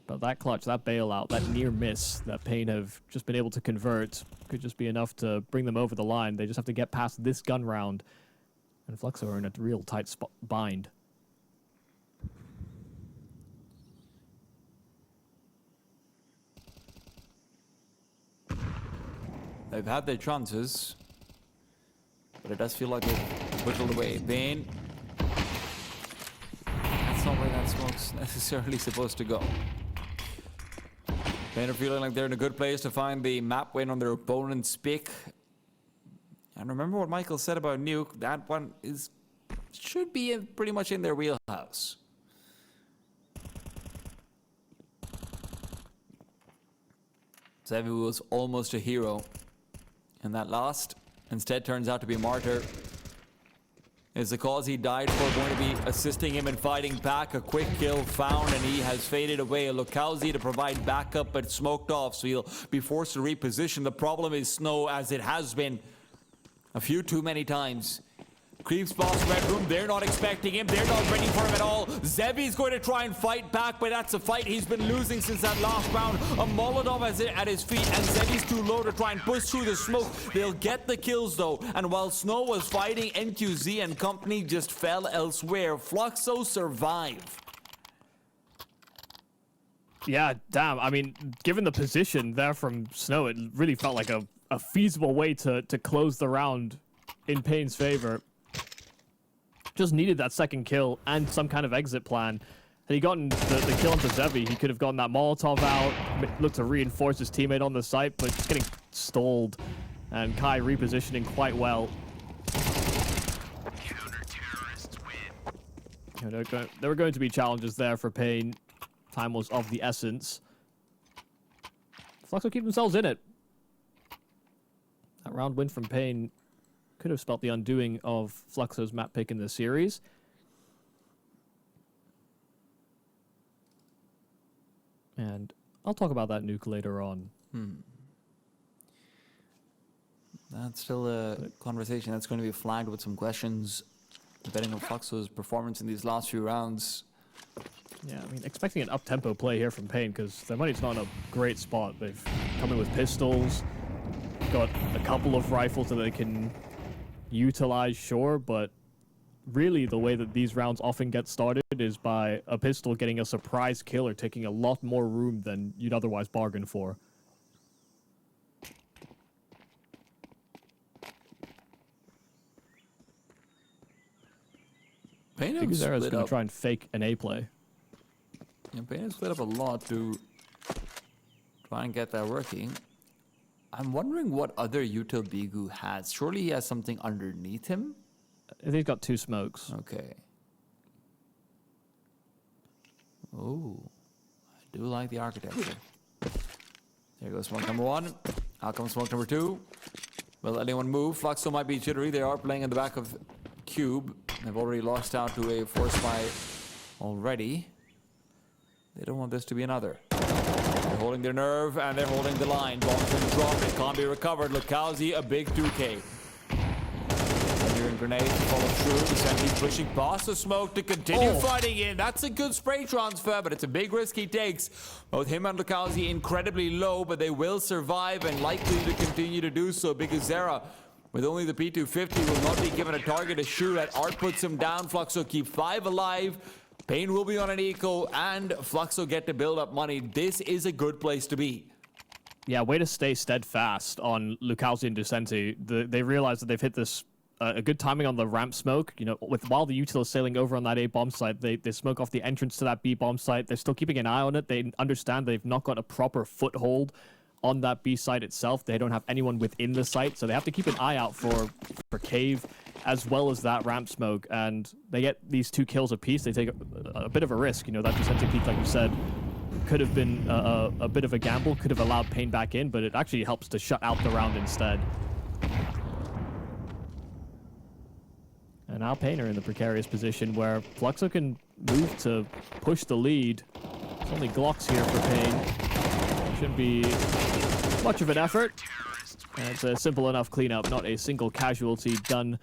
But that clutch, that bailout, that near miss that paiN have just been able to convert could just be enough to bring them over the line. They just have to get past this gun round. And Fluxo are in a real tight bind. They've had their chances, but it does feel like they've whittled away. paiN. That's not where that smoke's necessarily supposed to go. paiN are feeling like they're in a good place to find the map win on their opponent's pick. And remember what Michael said about Nuke, that one should be pretty much in their wheelhouse. Zevi was almost a hero. And that last instead turns out to be Martyr. Is the cause he died for going to be assisting him in fighting back? A quick kill found, and he has faded away. Lukowski to provide backup, but smoked off, so he'll be forced to reposition. The problem is Snow, as it has been a few too many times. Creeps boss red room, they're not expecting him, they're not ready for him at all. Zevi's going to try and fight back, but that's a fight he's been losing since that last round. A Molotov at his feet, and Zevi's too low to try and push through the smoke. They'll get the kills though, and while Snow was fighting, NQZ and company just fell elsewhere. Fluxo survive. Yeah, damn. I mean, given the position there from Snow, it really felt like a feasible way to close the round in paiN's favor. Just needed that second kill and some kind of exit plan. Had he gotten the kill onto Zevi, he could have gotten that Molotov out, looked to reinforce his teammate on the site, but just getting stalled. And Kai repositioning quite well. You know, there were going to be challenges there for paiN. Time was of the essence. Fluxo keep themselves in it. That round win from paiN could have spelt the undoing of Fluxo's map pick in the series. And I'll talk about that nuke later on. That's still a conversation that's going to be flagged with some questions, depending on Fluxo's performance in these last few rounds. Yeah, I mean, expecting an up-tempo play here from paiN, because their money's not in a great spot. They've come in with pistols, got a couple of rifles that they can utilize, sure, but really the way that these rounds often get started is by a pistol getting a surprise kill or taking a lot more room than you'd otherwise bargain for. paiN I think Zera's going to try and fake an A play. Yeah, paiN has split up a lot to try and get that working. I'm wondering what other util Bigu has. Surely he has something underneath him? I think he's got two smokes. Okay. Oh, I do like the architecture. There goes smoke number one. Out comes smoke number two. Will anyone move? Fluxo might be jittery. They are playing in the back of Cube. They've already lost out to a force spy already. They don't want this to be another. They're holding their nerve, and they're holding the line. Bomb's been dropped, it can't be recovered. Lukowski, a big 2K. Enduring grenade to follow through. Senti's pushing past the smoke to continue fighting in. That's a good spray transfer, but it's a big risk he takes. Both him and Lukowski incredibly low, but they will survive and likely to continue to do so because Zera, with only the P250, will not be given a target to shoot at. Art puts him down. Fluxo keep 5 alive. paiN will be on an eco, and Fluxo get to build up money. This is a good place to be. Yeah, way to stay steadfast on Lukowski and Ducenti. They realize that they've hit this a good timing on the ramp smoke. You know, while the util is sailing over on that A bomb site, they smoke off the entrance to that B bomb site. They're still keeping an eye on it. They understand they've not got a proper foothold on that B site itself. They don't have anyone within the site, so they have to keep an eye out for cave as well as that ramp smoke, and they get these 2 kills apiece. They take a bit of a risk. You know, that Ducenti peak, like you said, could have been a bit of a gamble, could have allowed paiN back in, but it actually helps to shut out the round instead. And now paiN are in the precarious position where Fluxo can move to push the lead. It's only Glocks here for paiN. Shouldn't be much of an effort. And it's a simple enough cleanup, not a single casualty done.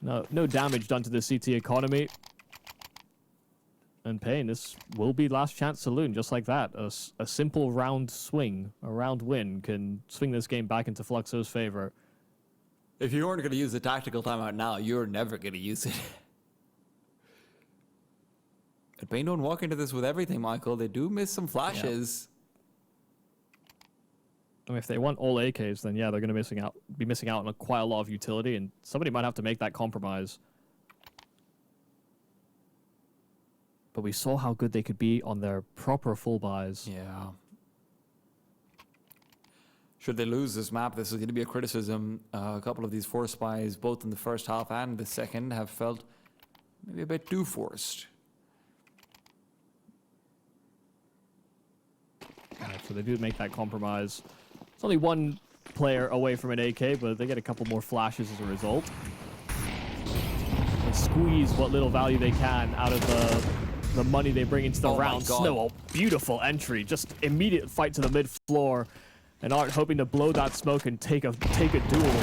No damage done to the CT economy. And paiN, this will be last chance saloon, just like that. A simple round swing, a round win can swing this game back into Fluxo's favor. If you weren't going to use the tactical timeout now, you're never going to use it. But paiN don't walk into this with everything, Michael. They do miss some flashes. Yeah. I mean, if they want all AKs, then yeah, they're going to be missing out on quite a lot of utility, and somebody might have to make that compromise. But we saw how good they could be on their proper full buys. Yeah. Should they lose this map, this is going to be a criticism. A couple of these force spies, both in the first half and the second, have felt maybe a bit too forced. So they do make that compromise. It's only one player away from an AK, but they get a couple more flashes as a result. and squeeze what little value they can out of the money they bring into the round. Snow, a beautiful entry, just immediate fight to the mid floor, and Art hoping to blow that smoke and take a duel.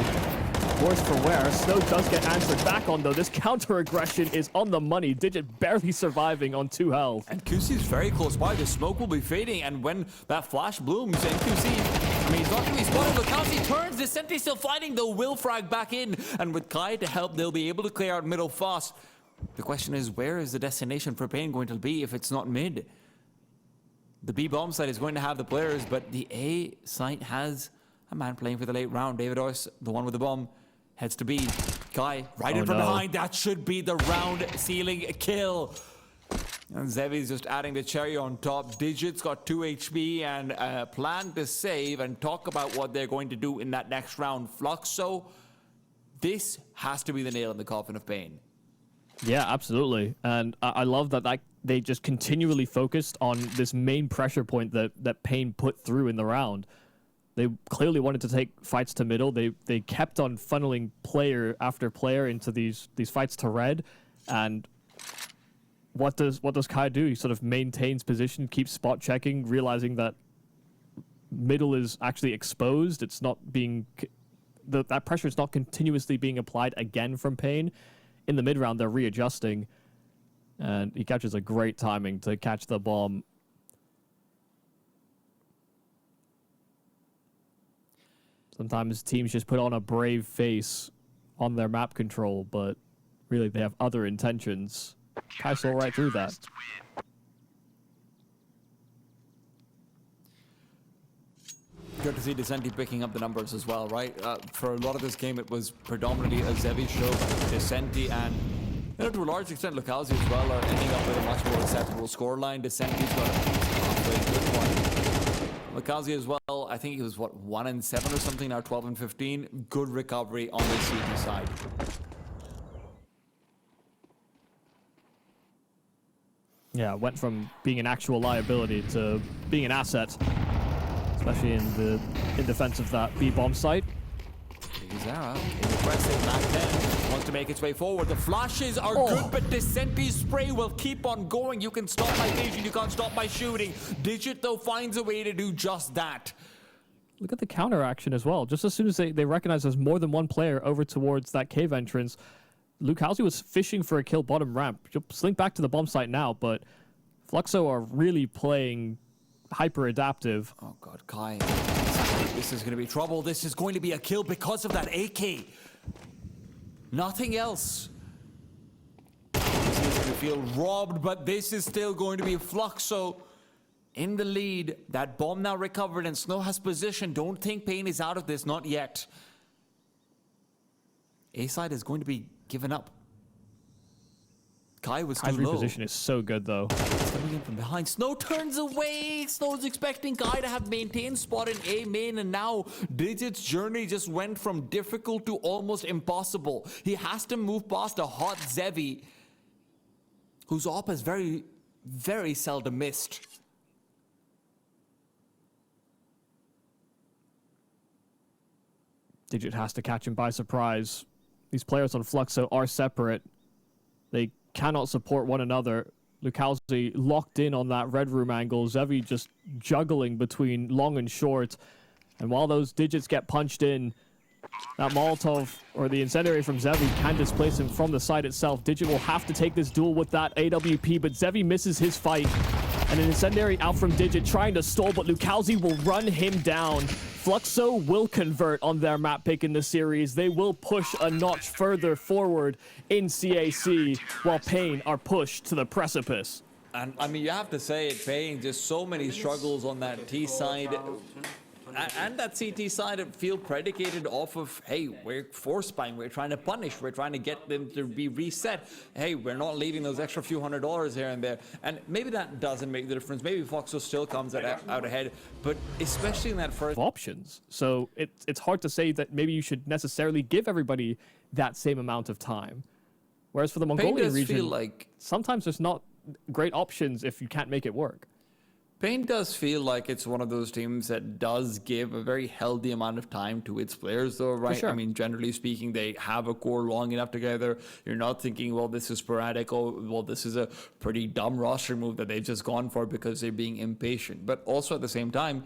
Worse for wear. Snow does get answered back on, though. This counter-aggression is on the money. Digit barely surviving on 2 health. And QC's very close by. The smoke will be fading, and when that flash blooms, and QC, I mean, he's not going to be spotted, but Kelsey turns. The Sentry still fighting, though. Will frag back in, and with Kai to help, they'll be able to clear out middle fast. The question is, where is the destination for paiN going to be if it's not mid? The B bomb side is going to have the players, but the A site has a man playing for the late round. Davidos, the one with the bomb, heads to B. Kai, right in from behind. That should be the round sealing kill. And Zevi's just adding the cherry on top. Digit's got 2 HP and a plan to save and talk about what they're going to do in that next round. Fluxo, this has to be the nail in the coffin of paiN. Yeah, absolutely. And I love that they just continually focused on this main pressure point that paiN put through in the round. They clearly wanted to take fights to middle. They kept on funneling player after player into these fights to red. And what does Kai do? He sort of maintains position, keeps spot checking, realizing that middle is actually exposed. It's not being that pressure is not continuously being applied again from paiN. In the mid round, they're readjusting, and he catches a great timing to catch the bomb. Sometimes teams just put on a brave face on their map control, but really they have other intentions. Kai saw right through that. Good to see Descenti picking up the numbers as well, right? For a lot of this game, it was predominantly a Zevi show. Descenti and, to a large extent, Lucalzi as well are ending up with a much more acceptable scoreline. Descenti's got a good one. Lucalzi as well, I think he was, 1-7 or something, now 12-15. Good recovery on the CT side. Yeah, went from being an actual liability to being an asset. Especially in defense of that B-bomb site. Zara, aggressive back then, wants to make its way forward. The flashes are good, but Descenti's spray will keep on going. You can stop my vision, you can't stop my shooting. Digit, though, finds a way to do just that. Look at the counter action as well. Just as soon as they recognize there's more than one player over towards that cave entrance, Lucalzi was fishing for a kill bottom ramp. You'll slink back to the bomb site now, but Fluxo are really playing hyper adaptive. Oh god, Kai. This is going to be trouble. This is going to be a kill because of that AK. Nothing else. This is going to feel robbed, but this is still going to be Fluxo in the lead. That bomb now recovered and Snow has position. Don't think paiN is out of this, not yet. A side is going to be given up. Kai was too low. Reposition is so good, though. Coming in from behind. Snow turns away. Snow's expecting Kai to have maintained spot in A main, and now Digit's journey just went from difficult to almost impossible. He has to move past a hot Zevi, whose op has very, very seldom missed. Digit has to catch him by surprise. These players on Fluxo are separate. They cannot support one another. Lucalzi locked in on that red room angle. Zevi just juggling between long and short. And while those Digits get punched in, that Molotov or the incendiary from Zevi can displace him from the side itself. Digit will have to take this duel with that AWP, but Zevi misses his fight. And an incendiary out from Digit trying to stall, but Lucalzi will run him down. Fluxo will convert on their map pick in the series. They will push a notch further forward in CAC, while paiN are pushed to the precipice. And I mean, you have to say it, paiN, just so many struggles on that T side. And that CT side feel predicated off of, hey, we're force buying, we're trying to punish, we're trying to get them to be reset. Hey, we're not leaving those extra few $100s here and there. And maybe that doesn't make the difference. Maybe Fluxo still comes out ahead, but especially in that first options. So it's hard to say that maybe you should necessarily give everybody that same amount of time. Whereas for the Mongolian region, feel like sometimes there's not great options if you can't make it work. paiN does feel like it's one of those teams that does give a very healthy amount of time to its players, though, right? sure. I mean, generally speaking, they have a core long enough together. You're not thinking, well, this is sporadic. Oh, well, this is a pretty dumb roster move that they've just gone for because they're being impatient. But also at the same time,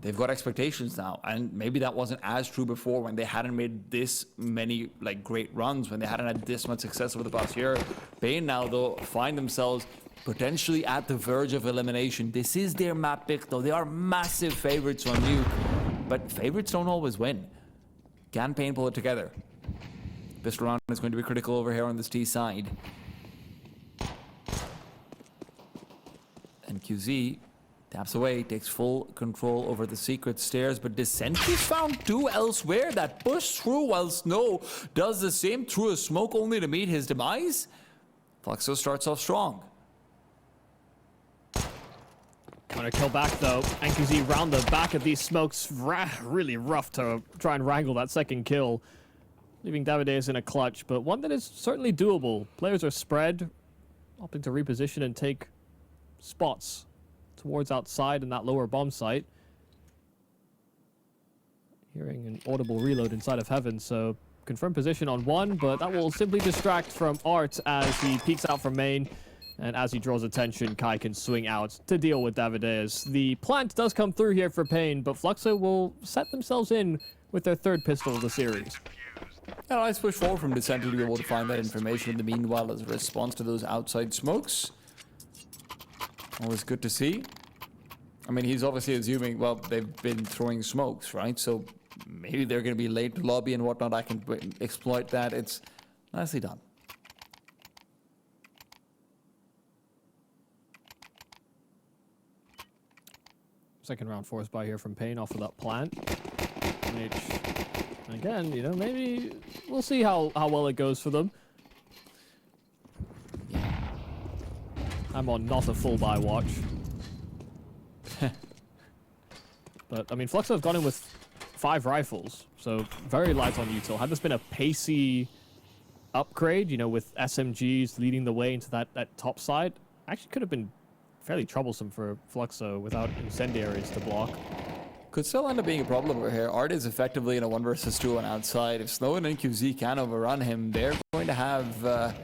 they've got expectations now, and maybe that wasn't as true before when they hadn't made this many like great runs, when they hadn't had this much success over the past year. paiN now, though, find themselves potentially at the verge of elimination. This is their map pick, though. They are massive favorites on Nuke, but favorites don't always win. Can paiN pull it together? This round is going to be critical over here on this T side. And QZ taps away, takes full control over the secret stairs, but Descent is found too elsewhere. That push through while Snow does the same through a smoke only to meet his demise. Fluxo starts off strong. Gonna kill back though. NQZ round the back of these smokes. Really rough to try and wrangle that second kill. Leaving Davideus in a clutch, but one that is certainly doable. Players are spread, opting to reposition and take spots towards outside in that lower bomb site. Hearing an audible reload inside of Heaven, so confirmed position on one, but that will simply distract from Art as he peeks out from main. And as he draws attention, Kai can swing out to deal with Davideus. The plant does come through here for paiN, but Fluxo will set themselves in with their third pistol of the series. A nice push forward from Descent to be able to find that information in the meanwhile as a response to those outside smokes. Always good to see. I mean, he's obviously assuming, well, they've been throwing smokes, right? So maybe they're going to be late to lobby and whatnot. I can exploit that. It's nicely done. Second round force by here from paiN off of that plant. Which, again, you know, maybe we'll see how well it goes for them. I'm on not a full buy watch. But, I mean, Fluxo have gone in with 5 rifles, so very light on util. Had this been a pacey upgrade, you know, with SMGs leading the way into that top side, actually could have been fairly troublesome for Fluxo without incendiaries to block. Could still end up being a problem over here. Art is effectively in a 1 versus 2 on outside. If Snow and NQZ can overrun him, they're going to have a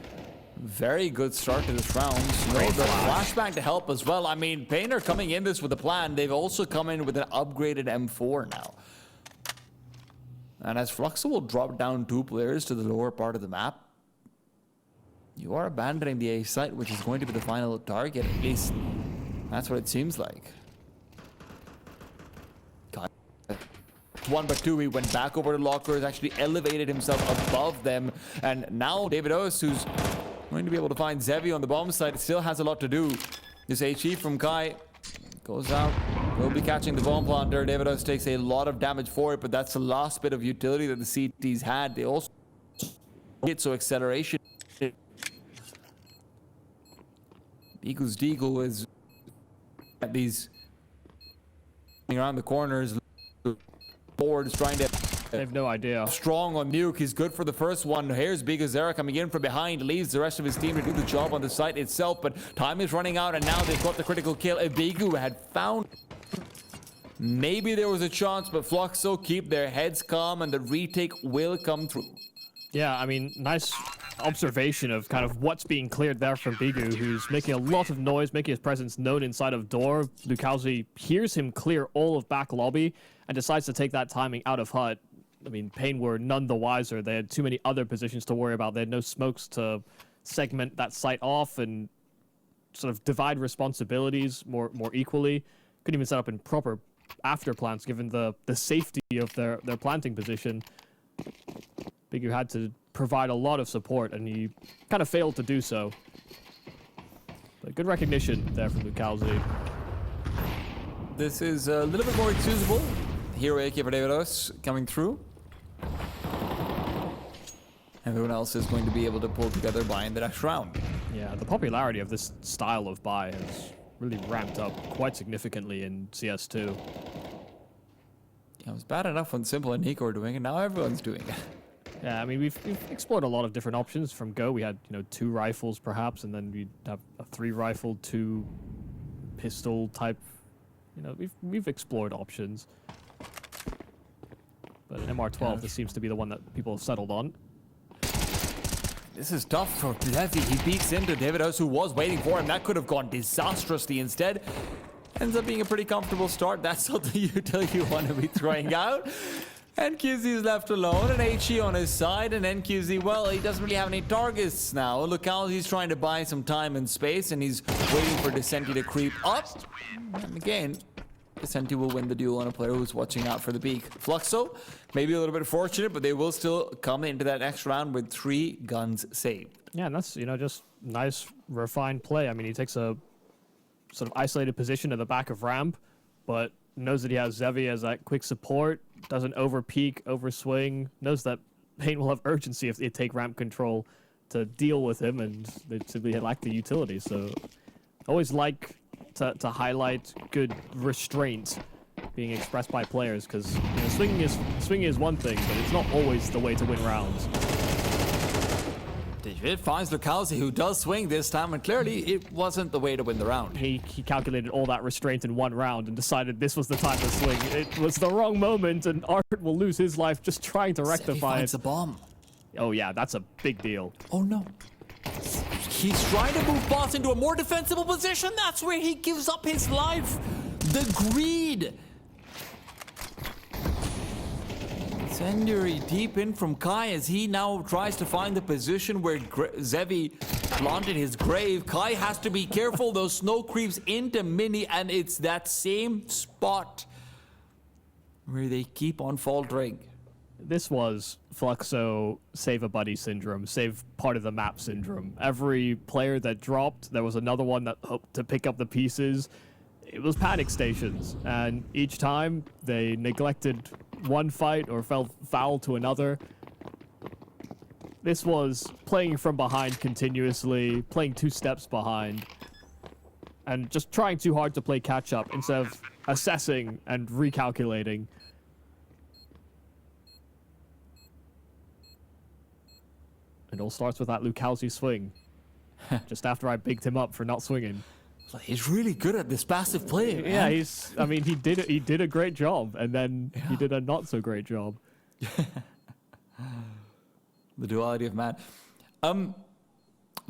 very good start to this round. Snow, the flashbang to help as well. I mean, paiN are coming in this with a plan. They've also come in with an upgraded M4 now. And as Fluxo will drop down 2 players to the lower part of the map, you are abandoning the A site, which is going to be the final target. At least that's what it seems like. God. 1 but 2, he went back over to lockers, actually elevated himself above them. And now Davideus, who's going to be able to find Zevi on the bomb site, still has a lot to do. This HE from Kai goes out. Will be catching the bomb planter. Davideus takes a lot of damage for it, but that's the last bit of utility that the CTs had. They also get so acceleration. Eagles Deagle is at these around the corners. Boards trying to. They have no idea. Strong on Nuke. He's good for the first one. Here's Bigazera coming in from behind. Leaves the rest of his team to do the job on the site itself. But time is running out, and now they've got the critical kill. Ibigu had found. Maybe there was a chance, but Fluxo keep their heads calm, and the retake will come through. Yeah, I mean, nice observation of kind of what's being cleared there from Bigu, who's making a lot of noise, making his presence known inside of door. Lukowski hears him clear all of back lobby and decides to take that timing out of HUT. I mean, paiN were none the wiser. They had too many other positions to worry about. They had no smokes to segment that site off and sort of divide responsibilities more equally. Couldn't even set up in proper after plants given the safety of their planting position. Bigu had to provide a lot of support, and he kind of failed to do so. But good recognition there from Lukowski. This is a little bit more excusable. Hero AK for Davideus coming through. Everyone else is going to be able to pull together buy in the next round. Yeah, the popularity of this style of buy has really ramped up quite significantly in CS2. Yeah, it was bad enough when Simple and Nico were doing it. Now everyone's doing it. Yeah, I mean, we've explored a lot of different options from Go. We had, 2 rifles perhaps, and then we'd have a 3 rifle, 2 pistol type you know, we've explored options. But an MR12, this seems to be the one that people have settled on. This is tough for Levy. He peeks into Davidos, who was waiting for him. That could have gone disastrously instead. Ends up being a pretty comfortable start. That's something you want to be throwing out. NQZ is left alone, and HE on his side, and NQZ, well, he doesn't really have any targets now. Look how he's trying to buy some time and space, and he's waiting for Descenti to creep up. And again, Descenti will win the duel on a player who's watching out for the peak. Fluxo, maybe a little bit fortunate, but they will still come into that next round with 3 guns saved. Yeah, and that's, you know, just nice, refined play. I mean, he takes a sort of isolated position at the back of ramp, but knows that he has Zevi as that quick support, doesn't over-peak, over-swing, knows that paiN will have urgency if they take ramp control to deal with him, and they simply lack the utility. So always like to highlight good restraint being expressed by players, because, you know, swinging is one thing, but it's not always the way to win rounds. It finds Lukowski, who does swing this time, and clearly it wasn't the way to win the round. He calculated all that restraint in one round and decided this was the time to swing. It was the wrong moment, and Art will lose his life just trying to rectify it. It's a bomb. Oh yeah, that's a big deal. Oh no. He's trying to move boss into a more defensible position. That's where he gives up his life. The greed. Incendiary deep in from Kai as he now tries to find the position where Zevi planted his grave. Kai has to be careful. Those snow creeps into Mini, and it's that same spot where they keep on faltering. This was Fluxo save a buddy syndrome, save part of the map syndrome. Every player that dropped, there was another one that hoped to pick up the pieces. It was panic stations, and each time they neglected one fight or fell foul to another. This was playing from behind continuously, playing 2 steps behind, and just trying too hard to play catch up instead of assessing and recalculating. It all starts with that Lukowski swing, just after I bigged him up for not swinging. He's really good at this passive play, man. Yeah, I mean, he did a great job, and then he did a not so great job. The duality of man.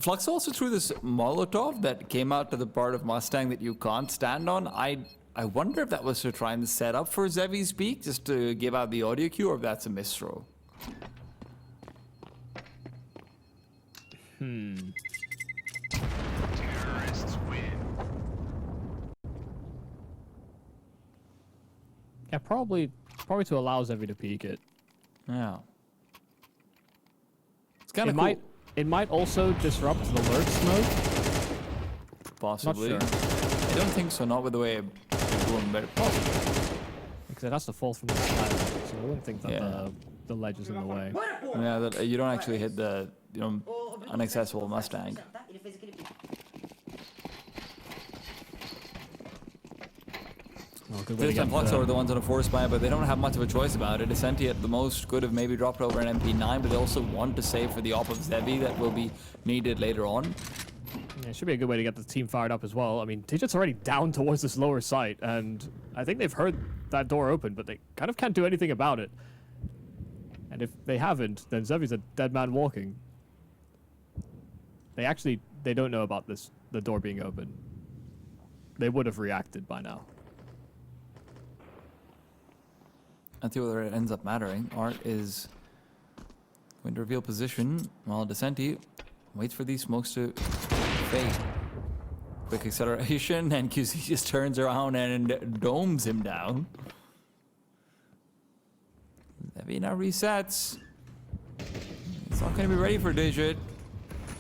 Flux also threw this Molotov that came out to the part of Mustang that you can't stand on. I wonder if that was to try and set up for Zevi's peak, just to give out the audio cue, or if that's a misthrow. Yeah, probably to allow Zevi to peek it. Yeah. It's kind of cool. It might also disrupt the lurk smoke. Possibly. Not sure. I don't think so, not with the way it's going, but possibly. Because it has to fall from the sky, so I wouldn't think that the ledge is in the way. Yeah, that you don't actually hit the, you know, inaccessible Mustang. This time Fluxo are the ones on a force buy, but they don't have much of a choice about it. Descenti at the most could have maybe dropped over an MP9, but they also want to save for the op of Zevi that will be needed later on. Yeah, it should be a good way to get the team fired up as well. I mean, Digit's already down towards this lower site, and I think they've heard that door open, but they kind of can't do anything about it. And if they haven't, then Zevi's a dead man walking. They don't know about the door being open. They would have reacted by now. I think whether it ends up mattering. Art is going to reveal position while Descenti waits for these smokes to fade. Quick acceleration, and QC just turns around and domes him down. Zevi now resets. He's not going to be ready for Digit.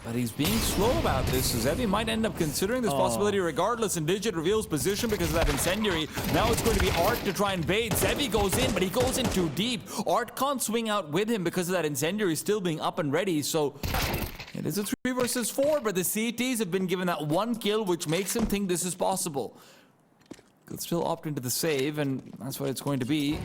But he's being slow about this, so Zevi might end up considering this possibility regardless, and Digit reveals position because of that incendiary. Now it's going to be Art to try and bait. Zevi goes in, but he goes in too deep. Art can't swing out with him because of that incendiary still being up and ready, so it is a 3 versus 4, but the CTs have been given that 1 kill, which makes him think this is possible. Could still opt into the save, and that's what it's going to be.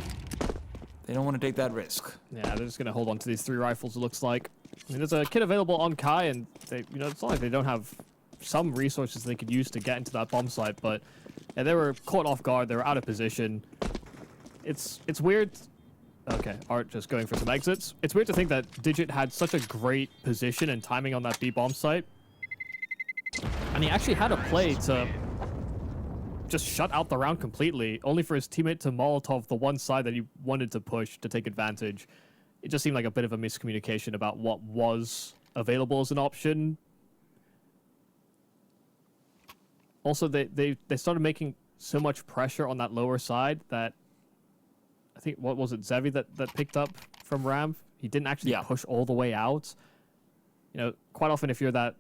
They don't want to take that risk. Yeah, they're just going to hold on to these 3 rifles, it looks like. I mean, there's a kit available on Kai, and they, you know, it's not like they don't have some resources they could use to get into that bomb site, but And they were caught off guard. They were out of position. It's weird. Okay, Art just going for some exits. It's weird to think that Digit had such a great position and timing on that B bomb site. And he actually had a play to just shut out the round completely, only for his teammate to Molotov the one side that he wanted to push to take advantage. It just seemed like a bit of a miscommunication about what was available as an option. Also, they started making so much pressure on that lower side that I think, what was it, Zevi that picked up from Ramp? He didn't actually push all the way out. You know, quite often if you're that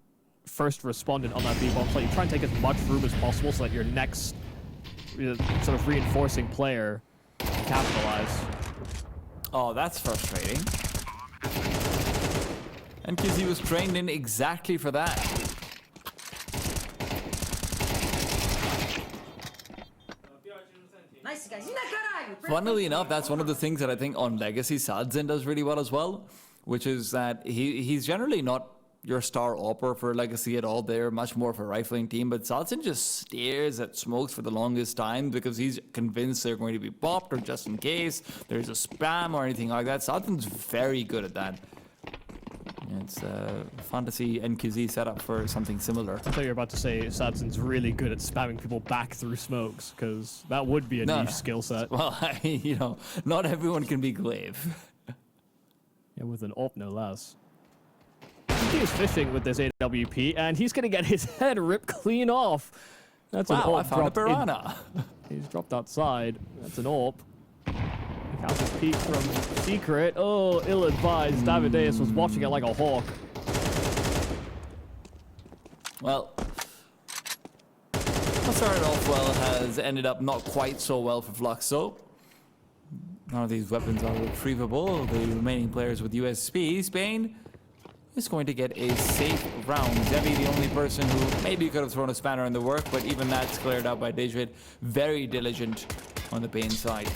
first respondent on that B-bomb site, you try and take as much room as possible so that your next sort of reinforcing player can capitalize. Oh, that's frustrating. And because he was trained in exactly for that. Funnily enough, that's one of the things that I think on Legacy Sadzin does really well as well, which is that he's generally not your star opera for Legacy at all. They're much more of a rifling team, but Sadzin just stares at smokes for the longest time because he's convinced they're going to be popped, or just in case there's a spam or anything like that. Sadzin's very good at that. It's fun to see NQZ set up for something similar. I thought you were about to say Sadzin's really good at spamming people back through smokes, because that would be a niche skill set. Well, you know, not everyone can be Glaive. Yeah, with an AWP no less. He is fishing with this AWP, and he's going to get his head ripped clean off. That's an AWP. I found a piranha. He's dropped outside. That's an AWP. Counter peek from Secret. Oh, ill-advised. Davideus was watching it like a hawk. Well, what started off well has ended up not quite so well for Fluxo. None of these weapons are retrievable. The remaining players with USP. Spain is going to get a safe round. Zevi, the only person who maybe could have thrown a spanner in the work, but even that's cleared out by Digit. Very diligent on the paiN side.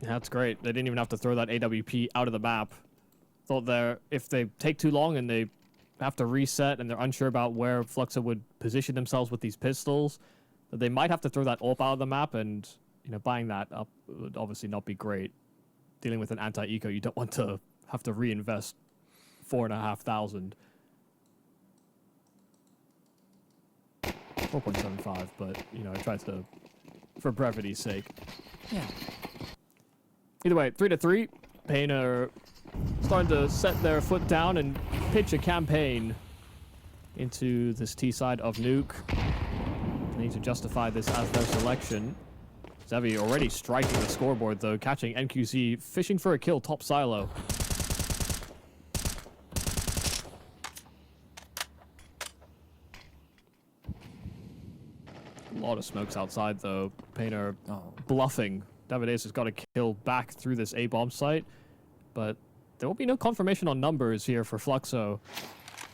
That's great. They didn't even have to throw that AWP out of the map. Thought if they take too long and they have to reset and they're unsure about where Fluxo would position themselves with these pistols, that they might have to throw that AWP out of the map, and you know, buying that up would obviously not be great. Dealing with an anti-eco, you don't want to have to reinvest 4,500. 4.75, but you know, I tried to, for brevity's sake. Yeah. Either way, 3-3. paiN are starting to set their foot down and pitch a campaign into this T side of Nuke. They need to justify this as their selection. Zevi already striking the scoreboard, though, catching NQZ fishing for a kill top silo. A lot of smokes outside, though. paiN are bluffing. Davideus has got a kill back through this A-bomb site, but there will be no confirmation on numbers here for Fluxo,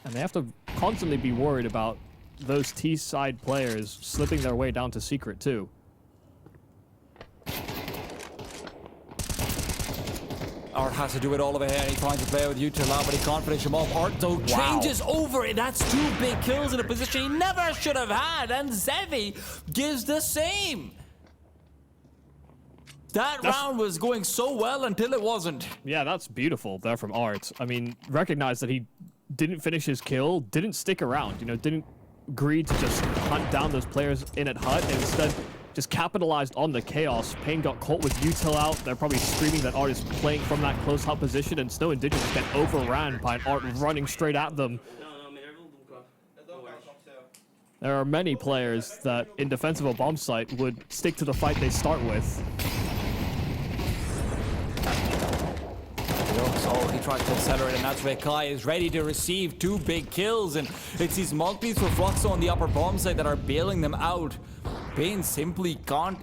and they have to constantly be worried about those T-side players slipping their way down to Secret, too. Art has to do it all over here. He finds a player with TYLOO, but he can't finish him off. Art, though, changes over it. That's 2 big kills in a position he never should have had, and Zevi gives the same. That round was going so well until it wasn't. Yeah, that's beautiful there from Art. I mean, recognize that he didn't finish his kill, didn't stick around, you know, didn't agree to just hunt down those players in at HUT, and instead just capitalized on the chaos. paiN got caught with util out. They're probably screaming that Art is playing from that close HUT position, and Snow and Digit just get overran by Art running straight at them. There are many players that, in defense of a bomb site, would stick to the fight they start with. So he tried to accelerate, and that's where Kai is ready to receive 2 big kills, and it's these multis for Fluxo on the upper bomb side that are bailing them out. paiN simply can't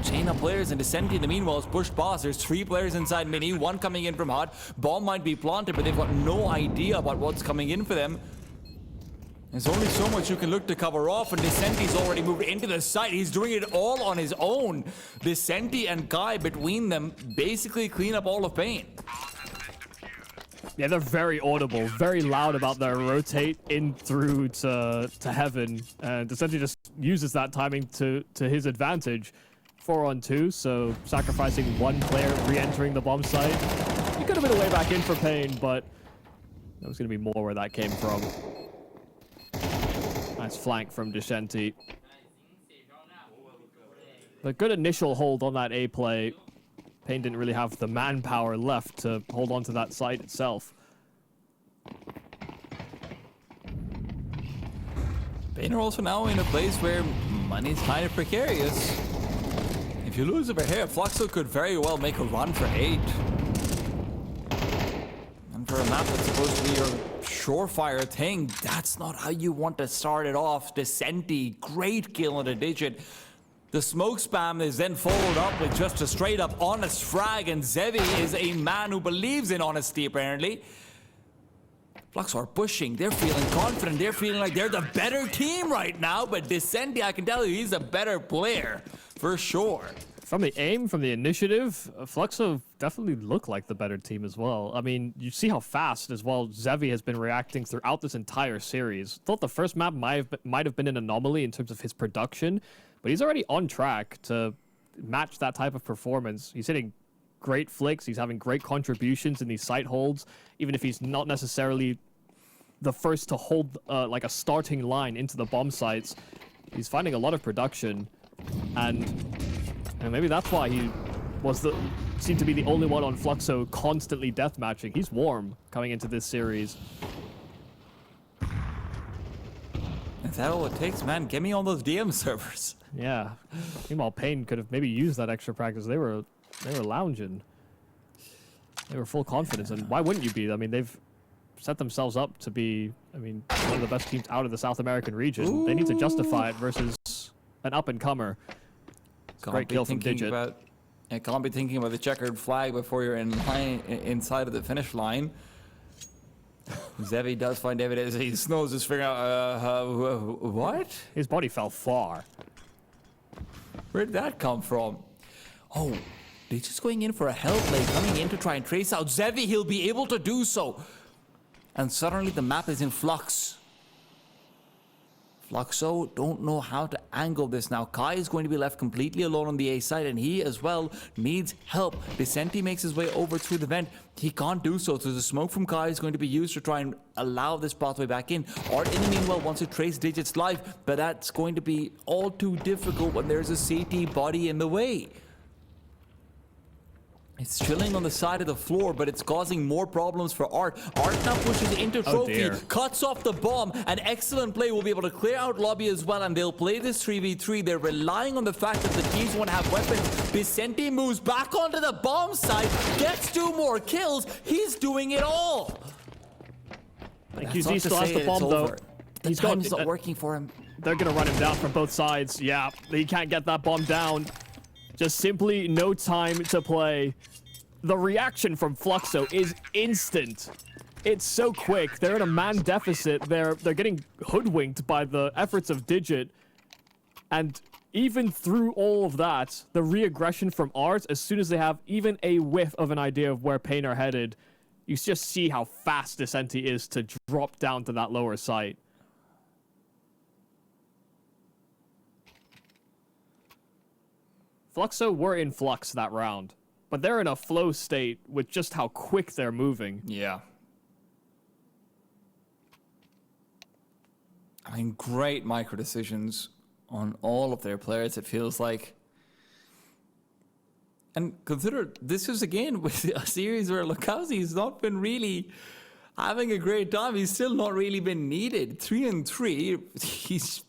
chain up players, and Descenti in the meanwhile is pushed past. There's 3 players inside Mini, 1 coming in from HUT. Bomb might be planted, but they've got no idea about what's coming in for them. There's only so much you can look to cover off, and Descenti's already moved into the site. He's doing it all on his own. Descenti and Kai between them basically clean up all of paiN. Yeah, they're very audible, very loud about their rotate in through to heaven, and essentially just uses that timing to his advantage. 4-on-2, so sacrificing one player, re-entering the bomb site. He could have been a way back in for paiN, but there was going to be more where that came from. Nice flank from Deshenti. But good initial hold on that A play. paiN didn't really have the manpower left to hold on to that site itself. paiN are also now in a place where money's kind of precarious. If you lose over here, Fluxo could very well make a run for 8. And for a map that's supposed to be your surefire thing, that's not how you want to start it off. Deshenti, great kill on a digit. The smoke spam is then followed up with just a straight up honest frag, and Zevi is a man who believes in honesty apparently. Fluxo are pushing, they're feeling confident, they're feeling like they're the better team right now, but Deshenti, I can tell you, he's a better player, for sure. From the aim, from the initiative, Fluxo definitely look like the better team as well. I mean, you see how fast as well Zevi has been reacting throughout this entire series. Thought the first map might have been an anomaly in terms of his production, but he's already on track to match that type of performance. He's hitting great flicks, he's having great contributions in these site holds, even if he's not necessarily the first to hold like a starting line into the bomb sites. He's finding a lot of production, and maybe that's why he seemed to be the only one on Fluxo constantly deathmatching. He's warm coming into this series. Is that all it takes, man? Get me on those DM servers. Yeah. Meanwhile, paiN could have maybe used that extra practice. They were lounging. They were full confidence, and why wouldn't you be? I mean, they've set themselves up to be, I mean, one of the best teams out of the South American region. Ooh. They need to justify it versus an up-and-comer. Great kill from Digit. I can't be thinking about the checkered flag before you're in line, inside of the finish line. Zevi does find evidence. His nose is figuring out, what? His body fell far. Where did that come from? Oh, they're just going in for a hell play, coming in to try and trace out Zevi. He'll be able to do so. And suddenly the map is in flux. Fluxo don't know how to angle this now. Kai is going to be left completely alone on the A side, and he as well needs help. Deshenti makes his way over through the vent. He can't do so, so the smoke from Kai is going to be used to try and allow this pathway back in. Art in the meanwhile wants to trace Digit's life, but that's going to be all too difficult when there's a CT body in the way. It's chilling on the side of the floor, but it's causing more problems for Art. Art now pushes into Trophy, cuts off the bomb. An excellent play will be able to clear out lobby as well, and they'll play this 3v3. They're relying on the fact that the teams won't have weapons. Deshenti moves back onto the bomb site, gets 2 more kills. He's doing it all. QZ still has the bomb, though. He's not working for him. They're going to run him down from both sides. Yeah, he can't get that bomb down. Just simply no time to play. The reaction from Fluxo is instant. It's so quick. They're in a man deficit. They're getting hoodwinked by the efforts of Digit. And even through all of that, the re-aggression from Art, as soon as they have even a whiff of an idea of where paiN are headed, you just see how fast Deshenti is to drop down to that lower site. Fluxo were in flux that round, but they're in a flow state with just how quick they're moving. Yeah. I mean, great micro decisions on all of their players, it feels like. And consider, this is again with a series where Lukowski's not been really having a great time. He's still not really been needed. 3-3, he's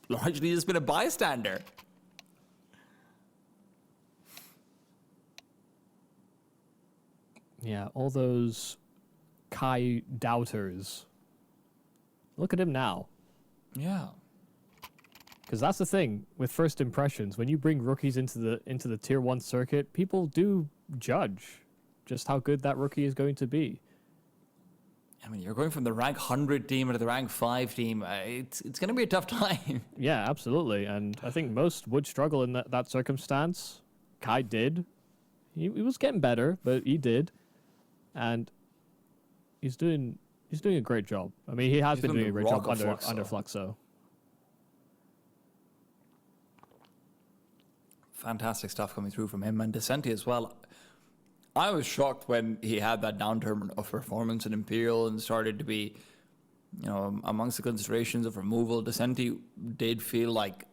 largely just been a bystander. Yeah, all those Kai doubters. Look at him now. Yeah. Because that's the thing with first impressions. When you bring rookies into the tier 1 circuit, people do judge just how good that rookie is going to be. I mean, you're going from the rank 100 team into the rank 5 team. It's going to be a tough time. Yeah, absolutely. And I think most would struggle in that circumstance. Kai did. He was getting better, but he did. And he's doing a great job. I mean, he has been doing a great job under Fluxo. Fantastic stuff coming through from him and Decenti as well. I was shocked when he had that downturn of performance in Imperial and started to be, amongst the considerations of removal. Decenti did feel like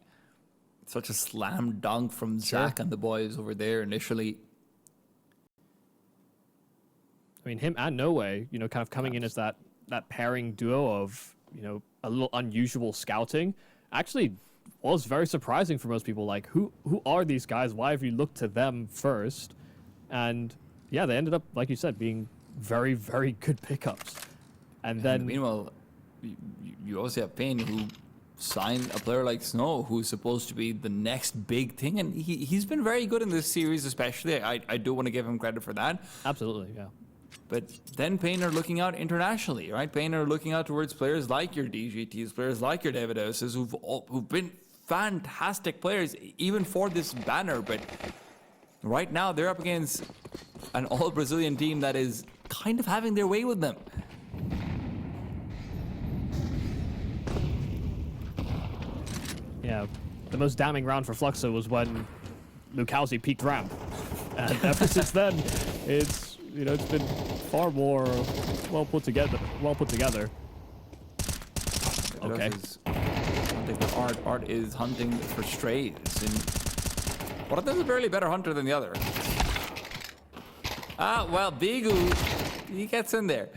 such a slam dunk from Zach and the boys over there initially. I mean, him and No Way, kind of coming in as that pairing duo of, a little unusual scouting, actually was very surprising for most people. Like, who are these guys? Why have you looked to them first? And yeah, they ended up, like you said, being very, very good pickups. And then meanwhile, you also have paiN, who signed a player like Snow, who's supposed to be the next big thing, and he's been very good in this series, especially. I do want to give him credit for that. Absolutely, yeah. But then paiN are looking out internationally, right? paiN are looking out towards players like your DGTs, players like your Davidoses, who've been fantastic players, even for this banner. But right now, they're up against an all-Brazilian team that is kind of having their way with them. Yeah, the most damning round for Fluxo was when Lukowski peaked ramp. And ever since then, it's been far more well put together. Okay. Art is hunting for strays, and one of them is a barely better hunter than the other. Well, Bigu, he gets in there.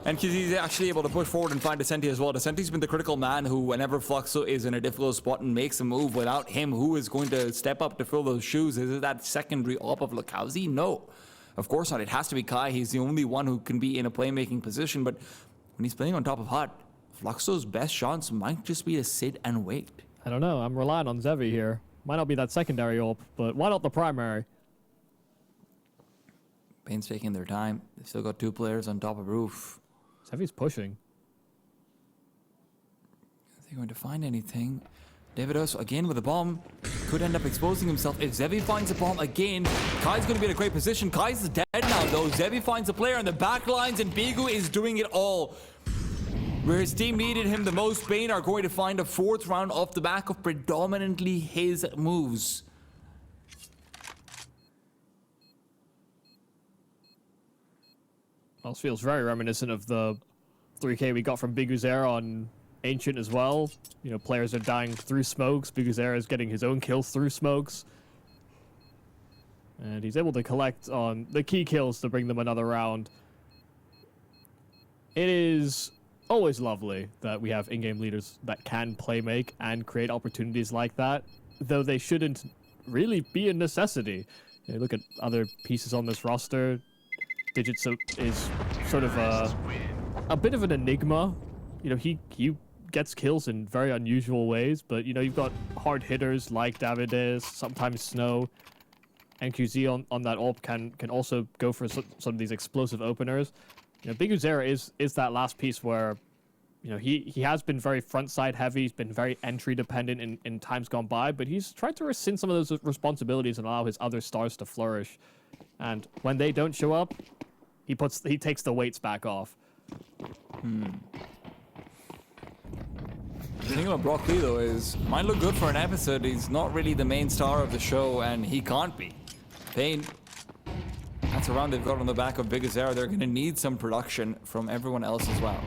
And he's actually able to push forward and find Decenti as well. Decenti's been the critical man who, whenever Fluxo is in a difficult spot and makes a move, without him, who is going to step up to fill those shoes? Is it that secondary op of Lukowski? No. Of course not. It has to be Kai. He's the only one who can be in a playmaking position. But when he's playing on top of HUT, Fluxo's best chance might just be to sit and wait. I don't know. I'm relying on Zevi here. Might not be that secondary op, but why not the primary? paiN's taking their time. They've still got two players on top of roof. Zevi's pushing. Are they going to find anything? Davidos again with a bomb. Could end up exposing himself. If Zevi finds a bomb again, Kai's going to be in a great position. Kai's dead now though. Zevi finds a player on the back lines and Bigu is doing it all. Where his team needed him the most, paiN are going to find a fourth round off the back of predominantly his moves. Well, this feels very reminiscent of the 3K we got from Biguzer on Ancient as well. You know, players are dying through smokes. Biguzer is getting his own kills through smokes. And he's able to collect on the key kills to bring them another round. It is always lovely that we have in-game leaders that can play make and create opportunities like that, though they shouldn't really be a necessity. You know, look at other pieces on this roster. Digits is sort of a bit of an enigma. You know, he gets kills in very unusual ways, but you know, you've got hard hitters like Davides, sometimes Snow, and QZ on that AWP can also go for some of these explosive openers. You know, Biguzer is that last piece where, you know, he has been very front side heavy, he's been very entry dependent in times gone by, but he's tried to rescind some of those responsibilities and allow his other stars to flourish. And when they don't show up, he takes the weights back off. The thing about Brock Lee, though, is might look good for an episode. He's not really the main star of the show, and he can't be. paiN, that's a round they've got on the back of Biguzer. They're going to need some production from everyone else as well.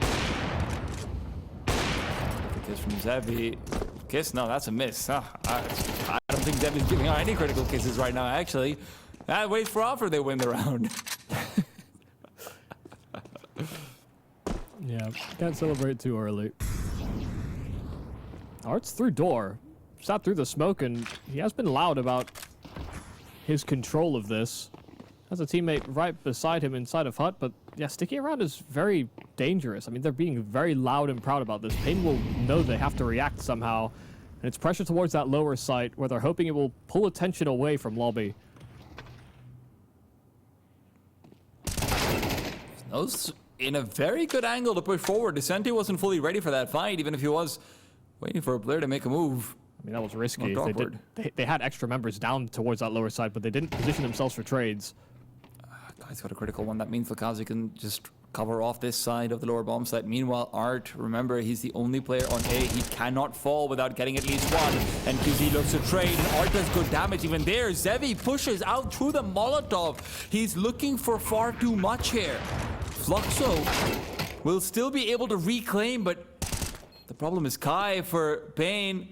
Kiss from Zevi. Kiss? No, that's a miss. I don't think Zevi's giving out any critical kisses right now, actually. Wait for offer, they win the round. Yeah, can't celebrate too early. Art's through door. Shot through the smoke, and he has been loud about his control of this. Has a teammate right beside him inside of HUT, but yeah, sticking around is very dangerous. I mean, they're being very loud and proud about this. paiN will know they have to react somehow, and it's pressure towards that lower site where they're hoping it will pull attention away from lobby. Those in a very good angle to push forward. Decenti wasn't fully ready for that fight, even if he was waiting for a player to make a move. I mean, that was risky. They had extra members down towards that lower side, but they didn't position themselves for trades. Guy's got a critical one. That means Lukazi can just cover off this side of the lower bomb site. Meanwhile, Art, remember, he's the only player on A. He cannot fall without getting at least one. And QZ looks to trade. And Art does good damage even there. Zevi pushes out through the Molotov. He's looking for far too much here. Fluxo will still be able to reclaim, but the problem is Kai for paiN.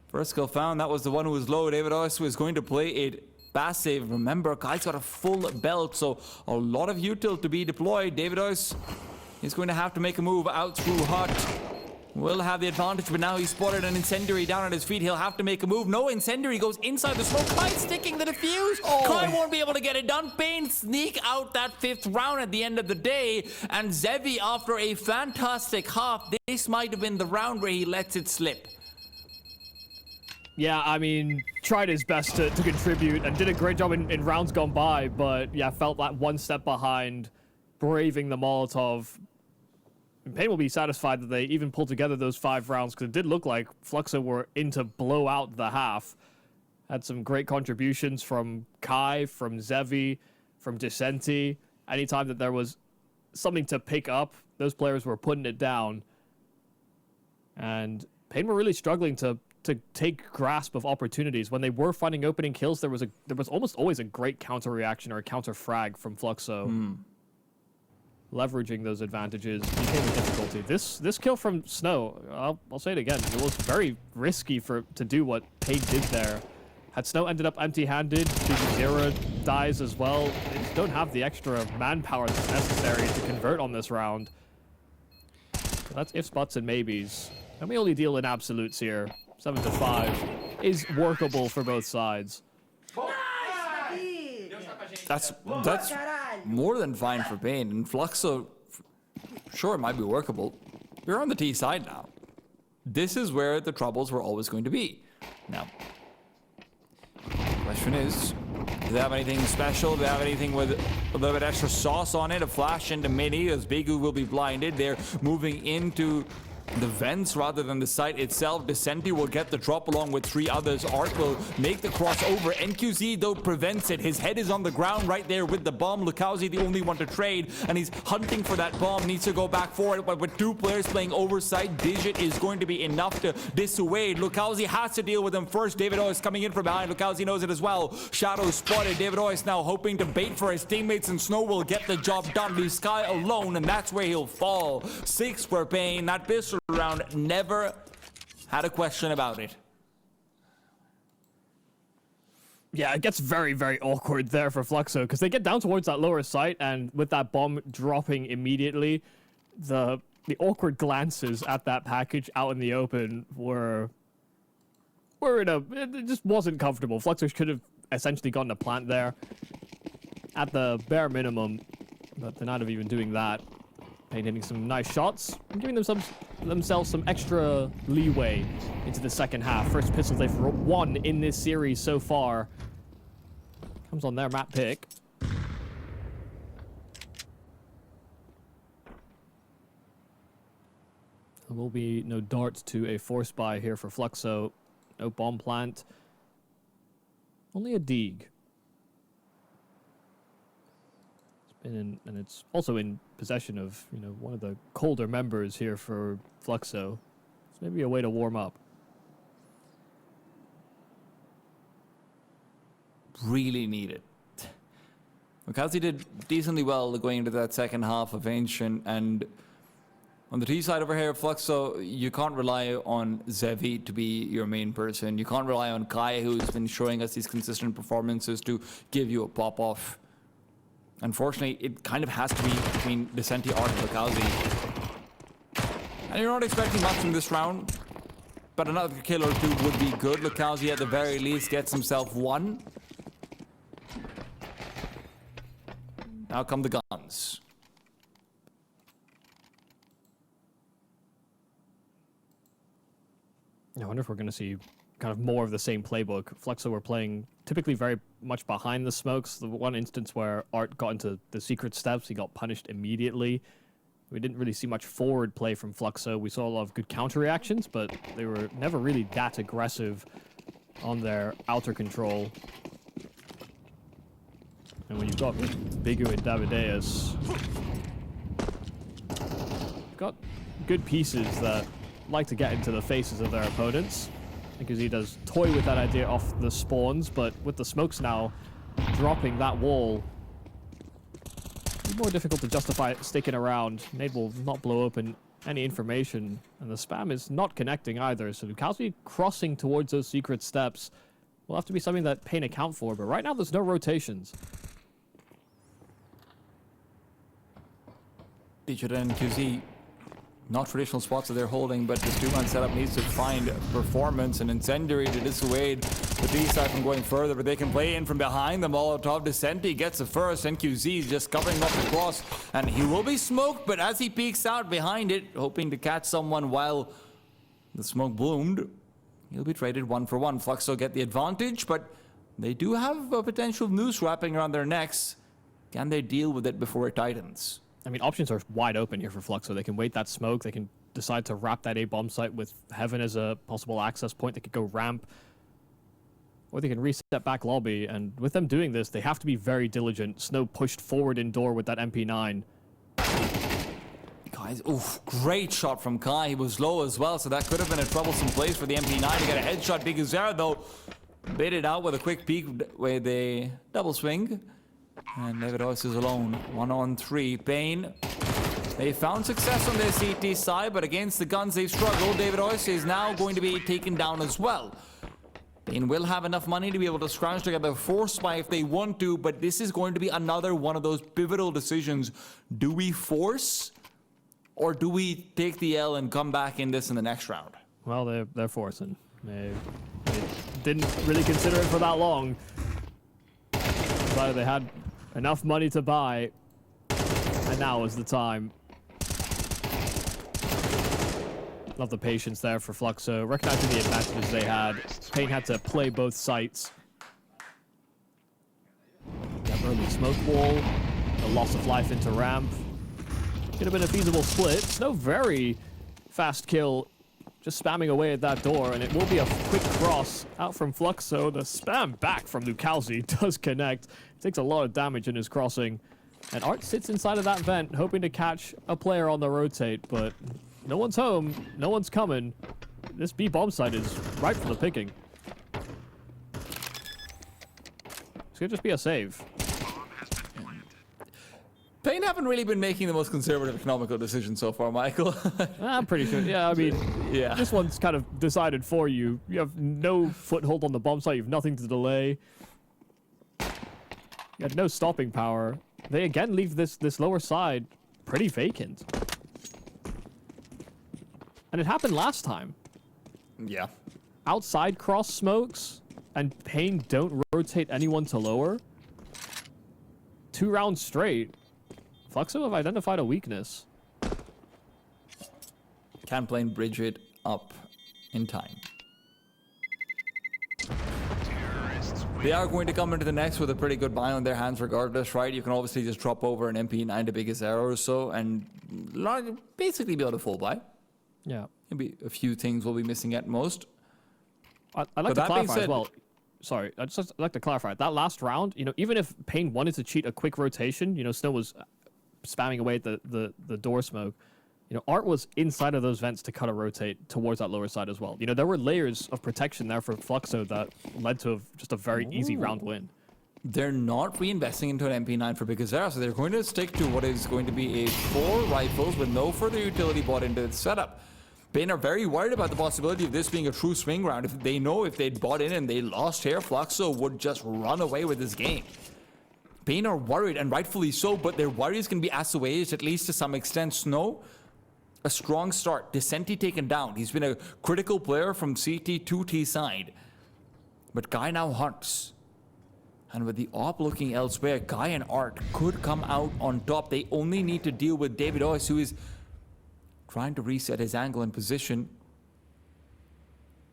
First kill found. That was the one who was low. Davidos was going to play it passive. Remember, Kai's got a full belt, so a lot of util to be deployed. Davidos is going to have to make a move out through Hut. Will have the advantage, but now he's spotted an incendiary down at his feet. He'll have to make a move. No incendiary goes inside the smoke. Kai sticking the defuse. Kai won't be able to get it done. paiN sneak out that 5th round at the end of the day. And Zevi, after a fantastic half, this might have been the round where he lets it slip. Yeah, I mean, tried his best to contribute and did a great job in rounds gone by, but yeah, felt that one step behind, braving the Molotov. And paiN will be satisfied that they even pulled together those 5 rounds, because it did look like Fluxo were in to blow out the half. Had some great contributions from Kai, from Zevi, from Decenti. Anytime that there was something to pick up, those players were putting it down. And paiN were really struggling to take grasp of opportunities. When they were finding opening kills, there was almost always a great counter reaction or a counter frag from Fluxo. Leveraging those advantages became a difficulty. This kill from Snow, I'll say it again, it was very risky to do what paiN did there. Had Snow ended up empty-handed, Zero dies as well. They just don't have the extra manpower that's necessary to convert on this round. So that's ifs, buts, and maybes. And we only deal in absolutes here. 7-5 is workable for both sides. That's more than fine for paiN. And Fluxo, sure, it might be workable. You're on the T side now. This is where the troubles were always going to be. Now, the question is, do they have anything special? Do they have anything with a little bit extra sauce on it? A flash into mini, as Bigu will be blinded. They're moving into the vents rather than the site itself. Decenti will get the drop along with 3 others. Art will make the crossover. NQZ, though, prevents it. His head is on the ground right there with the bomb. Lukazi, the only one to trade, and he's hunting for that bomb. Needs to go back for it, but with 2 players playing oversight, Digit is going to be enough to dissuade. Lukazi has to deal with him first. Davido is coming in from behind. Lukazi knows it as well. Shadow spotted. Davido is now hoping to bait for his teammates, and Snow will get the job done. Leaves Sky alone, and that's where he'll fall. 6 for paiN. That pistol round, never had a question about it. Yeah, it gets very, very awkward there for Fluxo, because they get down towards that lower site, and with that bomb dropping immediately, the awkward glances at that package out in the open were it just wasn't comfortable. Fluxo could have essentially gotten a plant there at the bare minimum, but they're not even doing that. paiN hitting some nice shots and giving themselves some extra leeway into the second half. First pistol they've won in this series so far. Comes on their map pick. There will be no darts to a force buy here for Fluxo. No bomb plant. Only a Deeg. And it's also in possession of, one of the colder members here for Fluxo. It's maybe a way to warm up. Really need it. Lukazi did decently well going into that second half of Ancient, and on the T side over here, Fluxo, you can't rely on Zevi to be your main person. You can't rely on Kai, who's been showing us these consistent performances, to give you a pop-off. Unfortunately, it kind of has to be between Decenti, Art, and Lukazi. And you're not expecting much from this round, but another kill or 2 would be good. Lukazi, at the very least, gets himself 1. Now come the guns. I wonder if we're going to see kind of more of the same playbook. Fluxo were playing typically very much behind the smokes. The one instance where Art got into the secret steps, he got punished immediately. We didn't really see much forward play from Fluxo. We saw a lot of good counter reactions, but they were never really that aggressive on their outer control. And when you've got Bigu and Davideus, got good pieces that like to get into the faces of their opponents, because he does toy with that idea off the spawns, but with the smokes now dropping that wall, it's more difficult to justify sticking around. Nade will not blow open any information, and the spam is not connecting either, so Lucazi crossing towards those secret steps will have to be something that paiN account for, but right now there's no rotations. Digital and QZ, not traditional spots that they're holding, but this two-man setup needs to find performance and incendiary to dissuade the B side from going further, but they can play in from behind them. All top Descenti gets the first, and QZ is just covering up the cross, and he will be smoked, but as he peeks out behind it, hoping to catch someone while the smoke bloomed, he'll be traded 1-for-1. Fluxo get the advantage, but they do have a potential noose wrapping around their necks. Can they deal with it before it tightens? I mean, options are wide open here for Fluxo. They can wait that smoke. They can decide to wrap that A bomb site with Heaven as a possible access point. They could go ramp, or they can reset back lobby. And with them doing this, they have to be very diligent. Snow pushed forward indoor with that MP9. Guys, oof, great shot from Kai. He was low as well, so that could have been a troublesome place for the MP9 to get a headshot. Big Azera, though, bait it out with a quick peek with a double swing. And Davideus is alone. 1-on-3. paiN. They found success on their CT side, but against the guns they struggled. Davideus is now going to be taken down as well. paiN will have enough money to be able to scrounge together a force spy if they want to, but this is going to be another one of those pivotal decisions. Do we force, or do we take the L and come back in this in the next round? Well, they're forcing. They didn't really consider it for that long. Decided they had enough money to buy, and now is the time. Love the patience there for Fluxo, recognizing the advantages they had. paiN had to play both sites. That early smoke wall, the loss of life into ramp. Could have been a feasible split. Snow very fast kill, just spamming away at that door, and it will be a quick cross out from Fluxo. The spam back from Lucazi does connect. Takes a lot of damage in his crossing. And Art sits inside of that vent, hoping to catch a player on the rotate, but no one's home, no one's coming. This B bomb site is ripe for the picking. It's gonna just be a save. paiN haven't really been making the most conservative economical decisions so far, Michael. I'm pretty sure. Yeah, I mean, yeah. This one's kind of decided for you. You have no foothold on the bomb site. You have nothing to delay. You had no stopping power. They again leave this lower side pretty vacant. And it happened last time. Yeah. Outside cross smokes, and paiN don't rotate anyone to lower. 2 rounds straight. Fluxo have identified a weakness. Can paiN bridge it up in time? They are going to come into the next with a pretty good buy on their hands regardless, right? You can obviously just drop over an MP9 to biggest error or so and basically be able to full buy. Yeah. Maybe a few things will be missing at most. I'd like to clarify as well. Sorry, I'd just like to clarify. That last round, you know, even if paiN wanted to cheat a quick rotation, you know, Snow was spamming away at the door smoke. You know, Art was inside of those vents to cut a rotate towards that lower side as well. You know, there were layers of protection there for Fluxo that led to just a very easy round win. They're not reinvesting into an MP9 for Bigazera, so they're going to stick to what is going to be a 4 rifles with no further utility bought into the setup. paiN are very worried about the possibility of this being a true swing round. If they know if they'd bought in and they lost here, Fluxo would just run away with this game. paiN are worried, and rightfully so, but their worries can be assuaged, at least to some extent. Snow, a strong start. Descenti taken down. He's been a critical player from CT to T side. But Guy now hunts. And with the op looking elsewhere, Guy and Art could come out on top. They only need to deal with Davideus, who is trying to reset his angle and position.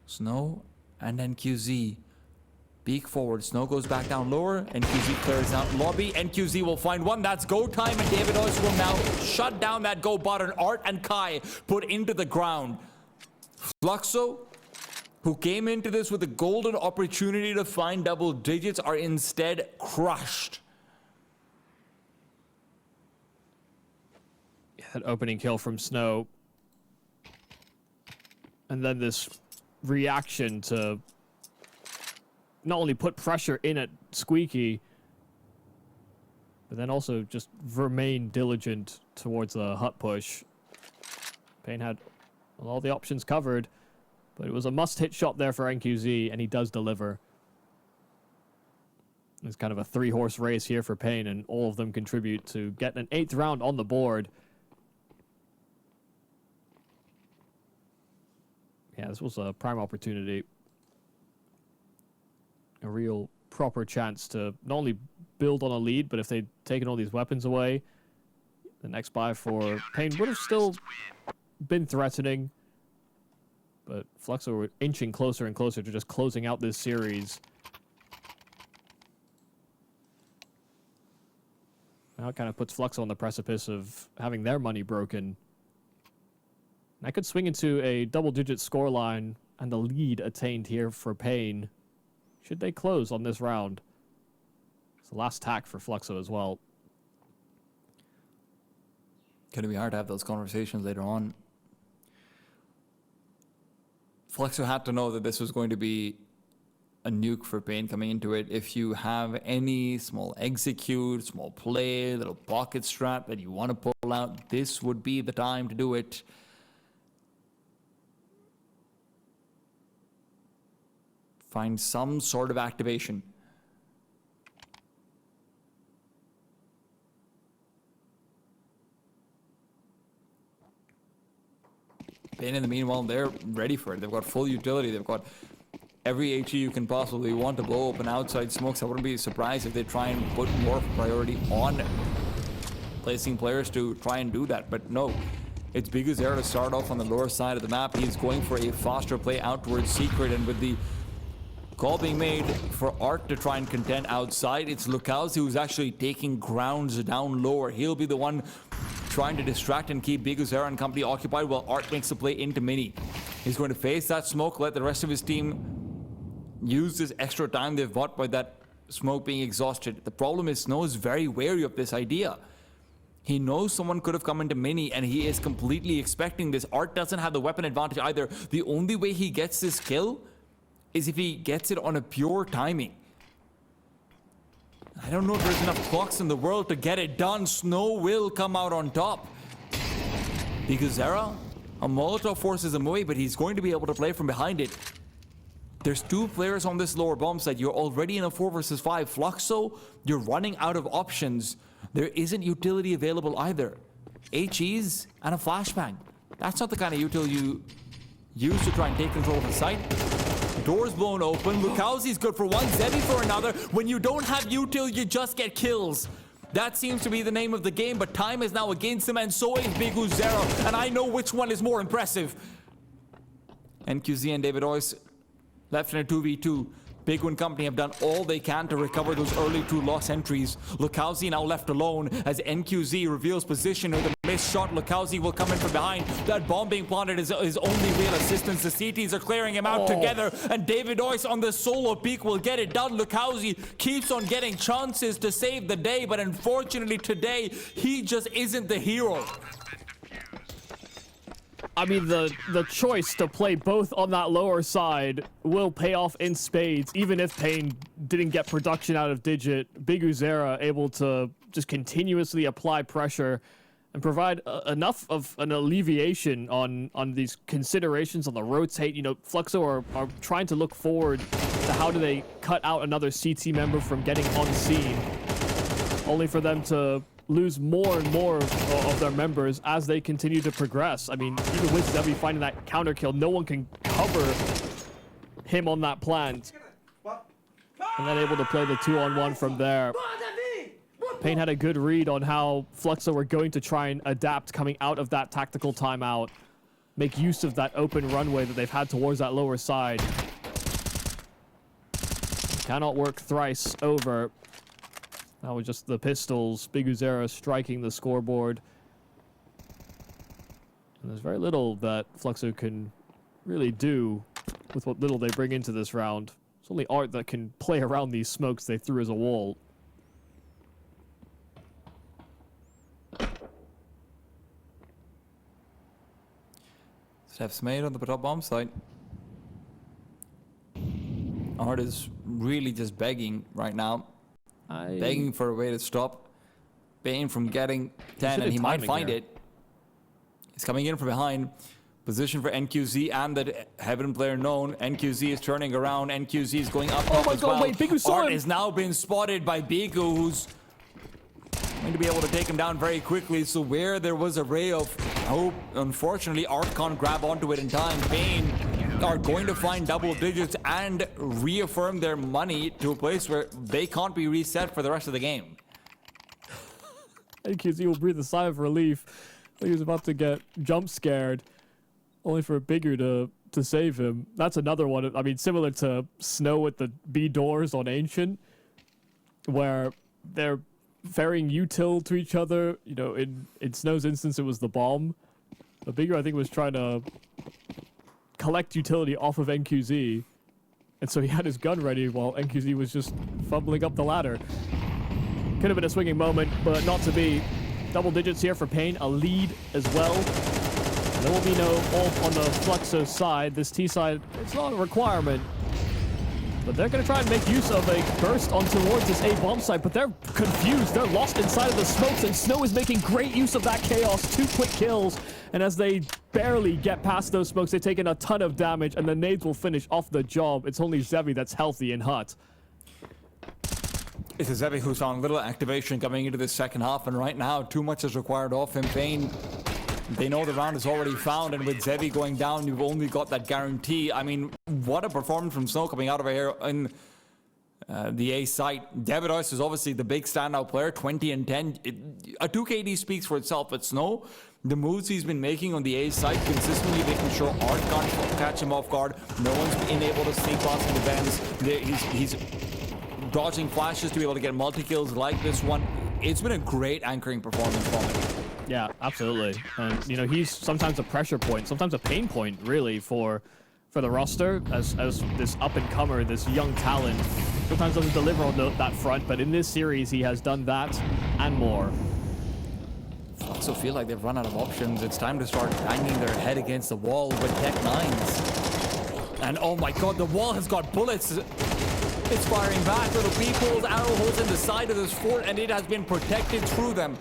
Snow and then QZ. Peek forward. Snow goes back down lower, and QZ clears out lobby, and QZ will find one. That's go time, and Davideus will now shut down that go button. Art and Kai put into the ground. Fluxo, who came into this with a golden opportunity to find double digits, are instead crushed. That opening kill from Snow. And then this reaction to not only put pressure in at Squeaky, but then also just remain diligent towards the hut push. paiN had all the options covered, but it was a must-hit shot there for NQZ, and he does deliver. It's kind of a three-horse race here for paiN, and all of them contribute to getting an 8th round on the board. Yeah, this was a prime opportunity. A real proper chance to not only build on a lead, but if they'd taken all these weapons away, the next buy for paiN would have still been threatening. But Fluxo were inching closer and closer to just closing out this series. Now it kind of puts Fluxo on the precipice of having their money broken. That could swing into a double-digit scoreline and the lead attained here for paiN. Should they close on this round? It's the last tack for Fluxo as well. Gonna be hard to have those conversations later on. Fluxo had to know that this was going to be a nuke for paiN coming into it. If you have any small execute, small play, little pocket strat that you want to pull out, this would be the time to do it. Find some sort of activation. paiN, in the meanwhile, they're ready for it. They've got full utility. They've got every HE you can possibly want to blow open outside smokes. I wouldn't be surprised if they try and put more priority on placing players to try and do that. But no, it's Biguzera to start off on the lower side of the map. He's going for a faster play out towards Secret, and with the call being made for Art to try and contend outside, it's Lukowski who's actually taking grounds down lower. He'll be the one trying to distract and keep Biguzera and company occupied while Art makes the play into Mini. He's going to face that smoke, let the rest of his team use this extra time they've bought by that smoke being exhausted. The problem is Snow is very wary of this idea. He knows someone could have come into Mini, and he is completely expecting this. Art doesn't have the weapon advantage either. The only way he gets this kill is if he gets it on a pure timing. I don't know if there's enough clocks in the world to get it done. Snow will come out on top. Biguzera, a Molotov forces him away, but he's going to be able to play from behind it. There's two players on this lower bomb site. You're already in a 4 versus 5. Fluxo, you're running out of options. There isn't utility available either. HEs and a flashbang. That's not the kind of utility you use to try and take control of the site. Doors blown open. Lukowski's good for one, Zebi for another. When you don't have util, you just get kills. That seems to be the name of the game, but time is now against him, and so is Biguzera, and I know which one is more impressive. NQZ and David Oyce left in a 2v2. Big Win Company have done all they can to recover those early 2 loss entries. Lukowski now left alone as NQZ reveals position with a missed shot. Lukowski will come in from behind. That bomb being planted is his only real assistance. The CTs are clearing him out together, and David Oyce on the solo peak will get it done. Lukowski keeps on getting chances to save the day, but unfortunately today, he just isn't the hero. I mean, the choice to play both on that lower side will pay off in spades, even if paiN didn't get production out of Digit. Biguzera able to just continuously apply pressure and provide enough of an alleviation on these considerations on the rotate. You know, Fluxo are trying to look forward to how do they cut out another CT member from getting unseen, only for them to lose more and more of their members as they continue to progress. I mean, even with Zebi finding that counter kill, no one can cover him on that plant. And then able to play the 2-on-1 from there. paiN had a good read on how Fluxo were going to try and adapt coming out of that tactical timeout. Make use of that open runway that they've had towards that lower side. Cannot work thrice over. That was just the pistols. Biguzera striking the scoreboard. And there's very little that Fluxo can really do with what little they bring into this round. It's only Art that can play around these smokes they threw as a wall. Steps made on the top bomb site. Art is really just begging right now. Begging for a way to stop paiN from getting 10, and he might find it. He's coming in from behind. Position for NQZ and the Heaven player known. NQZ is turning around. NQZ is going up Oh my as god, well. wait, Bigu saw Art him! has now been spotted by Bigu, who's going to be able to take him down very quickly. So where there was a ray of hope, unfortunately, Art can't grab onto it in time. paiN are going to find double digits and reaffirm their money to a place where they can't be reset for the rest of the game. NQZ will breathe a sigh of relief. He was about to get jump scared, only for Bigu to save him. That's another one. I mean, similar to Snow with the B doors on Ancient, where they're ferrying util to each other. You know, in Snow's instance, it was the bomb. But Bigu, I think, was trying to collect utility off of NQZ. And so he had his gun ready while NQZ was just fumbling up the ladder. Could have been a swinging moment, but not to be. Double digits here for paiN, a lead as well. There will be no ult on the Fluxo side. This T side, it's not a requirement. But they're going to try and make use of a burst on towards this A bomb site, but they're confused. They're lost inside of the smokes, and Snow is making great use of that chaos. 2 quick kills, and as they barely get past those smokes, they've taken a ton of damage, and the nades will finish off the job. It's only Zevi that's healthy in HUT. It's a Zevi who's found little activation coming into the second half, and right now, too much is required of him. paiN, they know the round is already found, and with Zevi going down, you've only got that guarantee. I mean, what a performance from Snow coming out of here in the A site. Davidois is obviously the big standout player, 20 and 10. A 2KD speaks for itself, but Snow, the moves he's been making on the A site, consistently making sure Art can't catch him off guard. No one's been able to sneak past the defense. He's dodging flashes to be able to get multi-kills like this one. It's been a great anchoring performance from him. Yeah, absolutely. And, you know, he's sometimes a pressure point, sometimes a pain point, really, for the roster as this up-and-comer, this young talent. Sometimes doesn't deliver on that front, but in this series, he has done that and more. I also feel like they've run out of options. It's time to start banging their head against the wall with Tech 9s. And oh my god, the wall has got bullets. It's firing back. Little peepholes, arrow holes in the side of this fort, and it has been protected through them.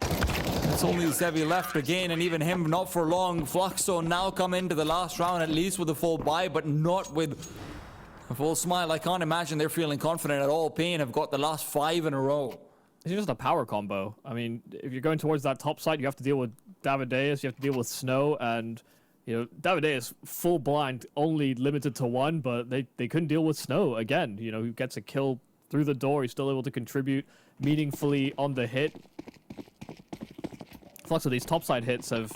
It's only Zevi left again, and even him not for long. Fluxo now come into the last round, at least with a full buy, but not with a full smile. I can't imagine they're feeling confident at all. paiN have got the last 5 in a row. It's just a power combo. I mean, if you're going towards that top side, you have to deal with Davideus, you have to deal with Snow, and you know, Davideus full blind, only limited to 1, but they couldn't deal with Snow again. You know, who gets a kill through the door, he's still able to contribute meaningfully on the hit. Fluxo, these topside hits have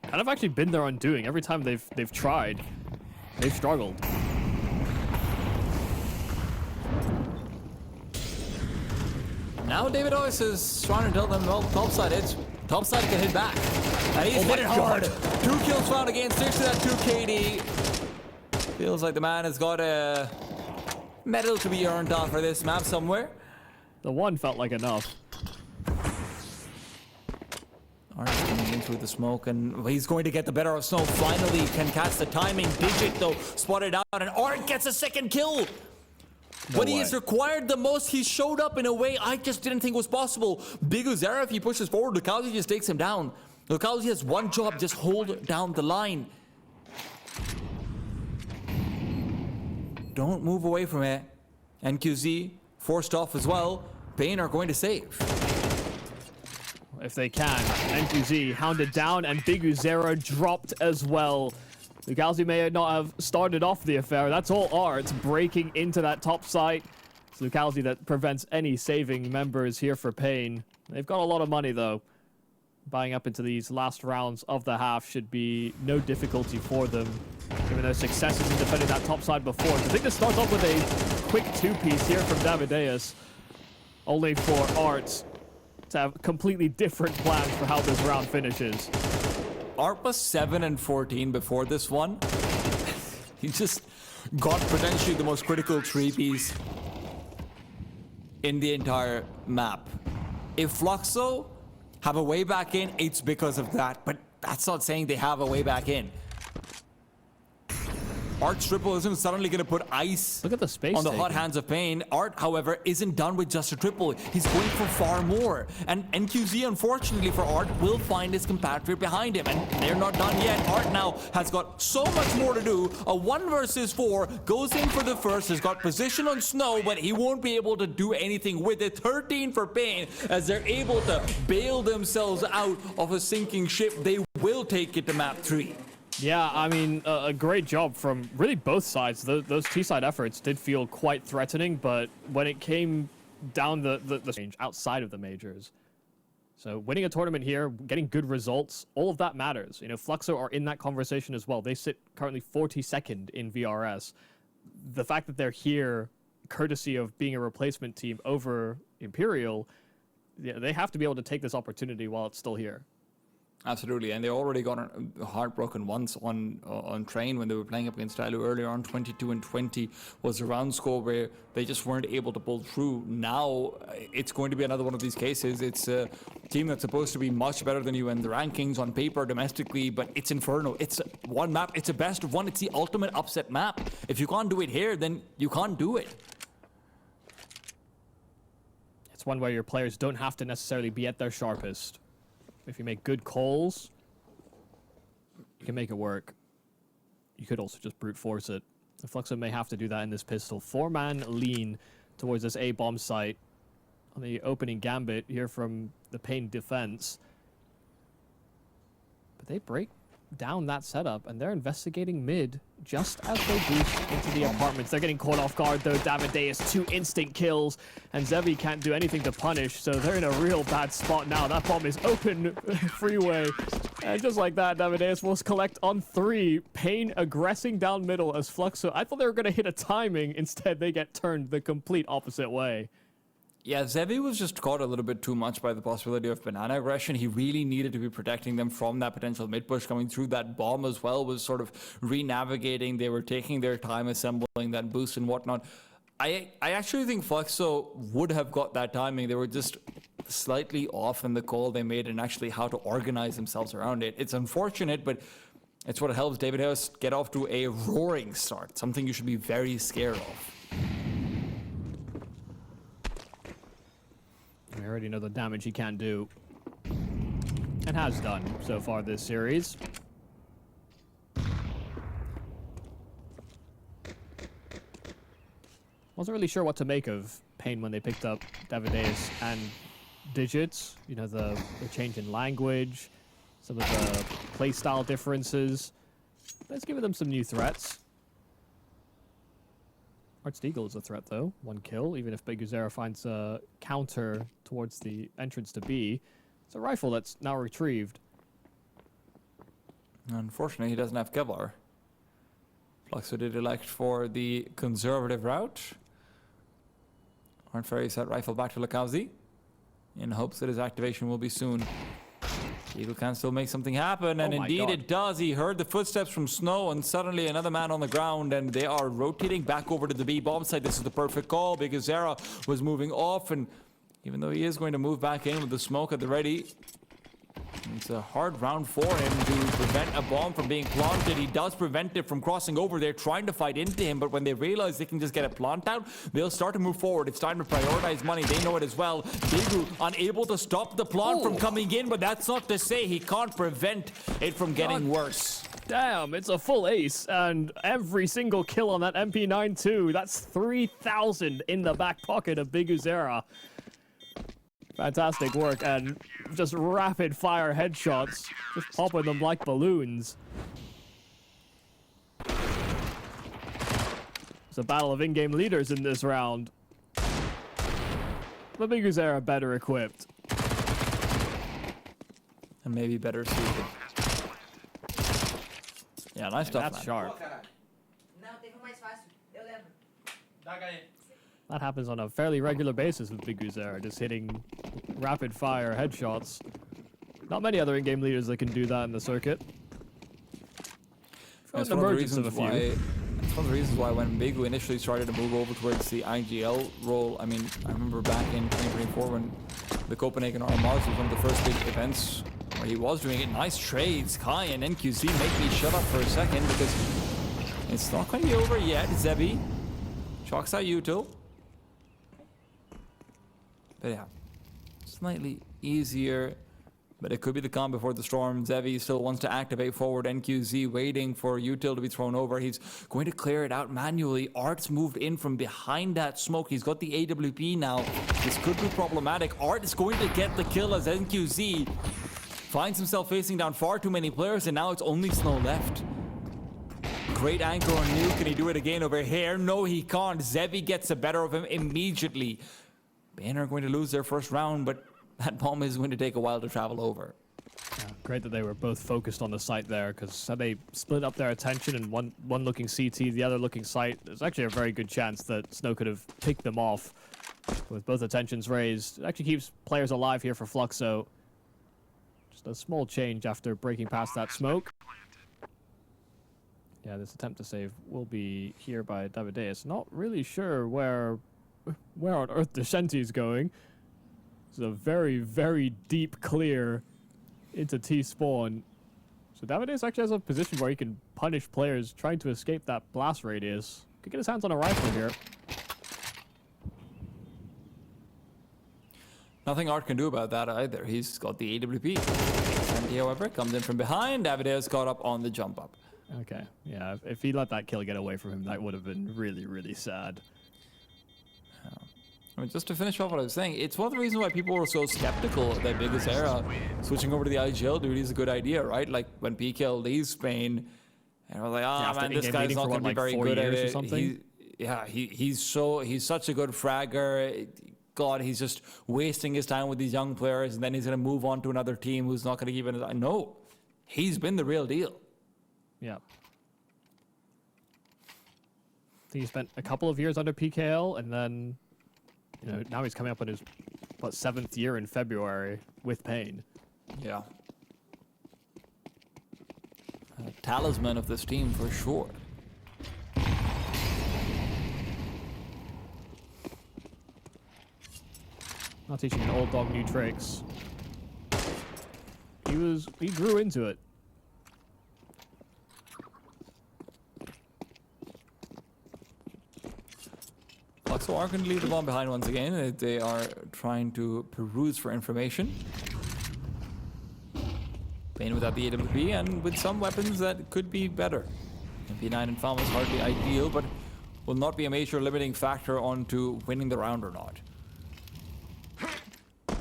kind of actually been their undoing. Every time they've tried, they've struggled. Now Davidois is trying to tell them, well, topside hits. Topside can hit back. And he's hit it hard. 2 kills found again, 6 to that 2 KD. Feels like the man has got a medal to be earned on for this map somewhere. The 1 felt like enough. Art's coming in through the smoke, and he's going to get the better of Snow. Finally can catch the timing. Digit, though, spotted out, and Art gets a 2nd kill. When he is required the most, he showed up in a way I just didn't think was possible. Big Uzera, if he pushes forward, Lukowski just takes him down. Lukowski has one job, just hold down the line. Don't move away from it. NQZ forced off as well. paiN are going to save. If they can. NQZ hounded down, and Big Uzera dropped as well. Lukowski may not have started off the affair. That's all Art breaking into that top site. It's Lukowski that prevents any saving members here for paiN. They've got a lot of money, though. Buying up into these last rounds of the half should be no difficulty for them, given their successes in defending that top side before. I think this starts off with a quick 2-piece here from Davideus, only for Art to have completely different plans for how this round finishes. Art was 7 and 14 before this one. He just got potentially the most critical 3-piece in the entire map. If Fluxo have a way back in, it's because of that, but that's not saying they have a way back in. Art's triple isn't suddenly going to put ice Look at the space on the hot taken. hands of paiN. Art, however, isn't done with just a triple. He's going for far more. And NQZ, unfortunately for Art, will find his compatriot behind him. And they're not done yet. Art now has got so much more to do. A 1 versus 4, goes in for the first, has got position on Snow, but he won't be able to do anything with it. 13 for paiN, as they're able to bail themselves out of a sinking ship. They will take it to map 3. Yeah, I mean, a great job from really both sides. Those T-side efforts did feel quite threatening, but when it came down the range outside of the majors, so winning a tournament here, getting good results, all of that matters. You know, Fluxo are in that conversation as well. They sit currently 42nd in VRS. The fact that they're here, courtesy of being a replacement team over Imperial, yeah, they have to be able to take this opportunity while it's still here. Absolutely, and they already got heartbroken once on Train when they were playing up against TYLOO earlier on. 22-20 was the round score where they just weren't able to pull through. Now it's going to be another one of these cases. It's a team that's supposed to be much better than you in the rankings on paper domestically, but it's Inferno. It's one map. It's a best of one. It's the ultimate upset map. If you can't do it here, then you can't do it. It's one where your players don't have to necessarily be at their sharpest. If you make good calls, you can make it work. You could also just brute force it. The Fluxo may have to do that in this pistol. 4-man lean towards this A-bomb site on the opening gambit here from the paiN defense. But they break down that setup, and they're investigating mid just as they boost into the apartments. They're getting caught off guard, though. Davideus, 2 instant kills, and Zevi can't do anything to punish, so they're in a real bad spot now. That bomb is open freeway, and just like that, Davideus will collect on 3. paiN aggressing down middle as Fluxo. I thought they were going to hit a timing. Instead, they get turned the complete opposite way. Yeah, Zevi was just caught a little bit too much by the possibility of banana aggression. He really needed to be protecting them from that potential mid push coming through. That bomb as well was sort of re-navigating. They were taking their time assembling that boost and whatnot. I actually think Fluxo would have got that timing. They were just slightly off in the call they made and actually how to organize themselves around it. It's unfortunate, but it's what helps Davideus get off to a roaring start, something you should be very scared of. We already know the damage he can do, and has done so far this series. Wasn't really sure what to make of paiN when they picked up Davideus and Digits. You know, the change in language, some of the playstyle differences. Let's give them some new threats. Archdeagle is a threat, though. 1 kill, even if Beguzera finds a counter towards the entrance to B. It's a rifle that's now retrieved. Unfortunately, he doesn't have Kevlar. Fluxo did elect for the conservative route. Aren't very set rifle back to Lakauzi in hopes that his activation will be soon. Eagle can still make something happen, and indeed it does. He heard the footsteps from Snow, and suddenly another man on the ground, and they are rotating back over to the B bomb site. This is the perfect call because Zera was moving off, and even though he is going to move back in with the smoke at the ready, it's a hard round for him to prevent a bomb from being planted. He does prevent it from crossing over. They're trying to fight into him, but when they realize they can just get a plant out, they'll start to move forward. It's time to prioritize money. They know it as well. Bigu unable to stop the plant from coming in, but that's not to say he can't prevent it from getting worse. Damn, it's a full ace, and every single kill on that MP9 too. That's 3,000 in the back pocket of Beguzera. Fantastic work, and just rapid fire headshots, just popping them like balloons. It's a battle of in-game leaders in this round. The Beguzera better equipped. And maybe better suited. Yeah, nice stuff, That's sharp. That happens on a fairly regular basis with Beguzera, just hitting rapid fire headshots. Not many other in-game leaders that can do that in the circuit. That's one of the reasons why when Bigu initially started to move over towards the IGL role, I mean, I remember back in 2024 when the Copenhagen RMRs was one of the first big events where he was doing it. Nice trades. Kai and NQZ make me shut up for a second because It's not going to be over yet. Zebi chalks out util. But yeah, slightly easier. But it could be the calm before the storm. Zevi still wants to activate forward. NQZ waiting for util to be thrown over. He's going to clear it out manually. Art's moved in from behind that smoke. He's got the AWP now. This could be problematic. Art is going to get the kill as NQZ finds himself facing down far too many players, and now it's only Snow left. Great anchor on Nuke. Can he do it again over here? No, he can't. Zevi gets the better of him immediately. paiN are going to lose their first round, but that bomb is going to take a while to travel over. Yeah, great that they were both focused on the site there, because had they split up their attention and one looking CT, the other looking site, there's actually a very good chance that Snow could have picked them off. With both attentions raised, it actually keeps players alive here for Fluxo. Just a small change after breaking past that smoke. Yeah, this attempt to save will be here by Davideus. Not really sure where on earth the Shenty is going. It's a very, very deep clear into T-spawn. So Davideus actually has a position where he can punish players trying to escape that blast radius. Could get his hands on a rifle here. Nothing Art can do about that either. He's got the AWP. And he, however, comes in from behind. Davideus caught up on the jump up. Okay, yeah, if he let that kill get away from him, that would have been really, really sad. I mean, just to finish off what I was saying, it's one of the reasons why people were so skeptical of that biggest era. Switching over to the IGL duty is a good idea, right? Like when PKL leaves Spain, and we're like, oh yeah, man, this guy's not going to be very good at it. He's such a good fragger. God, he's just wasting his time with these young players, and then he's going to move on to another team who's not going to give it. No, he's been the real deal. Yeah. I think he spent a couple of years under PKL, and then, you know, now he's coming up on his, what, 7th year in February with paiN. Yeah. A talisman of this team for sure. Not teaching an old dog new tricks. He grew into it. Fluxo are going to leave the bomb behind once again. They are trying to peruse for information. paiN without the AWP and with some weapons that could be better. MP9 and FAM is hardly ideal, but will not be a major limiting factor onto winning the round or not.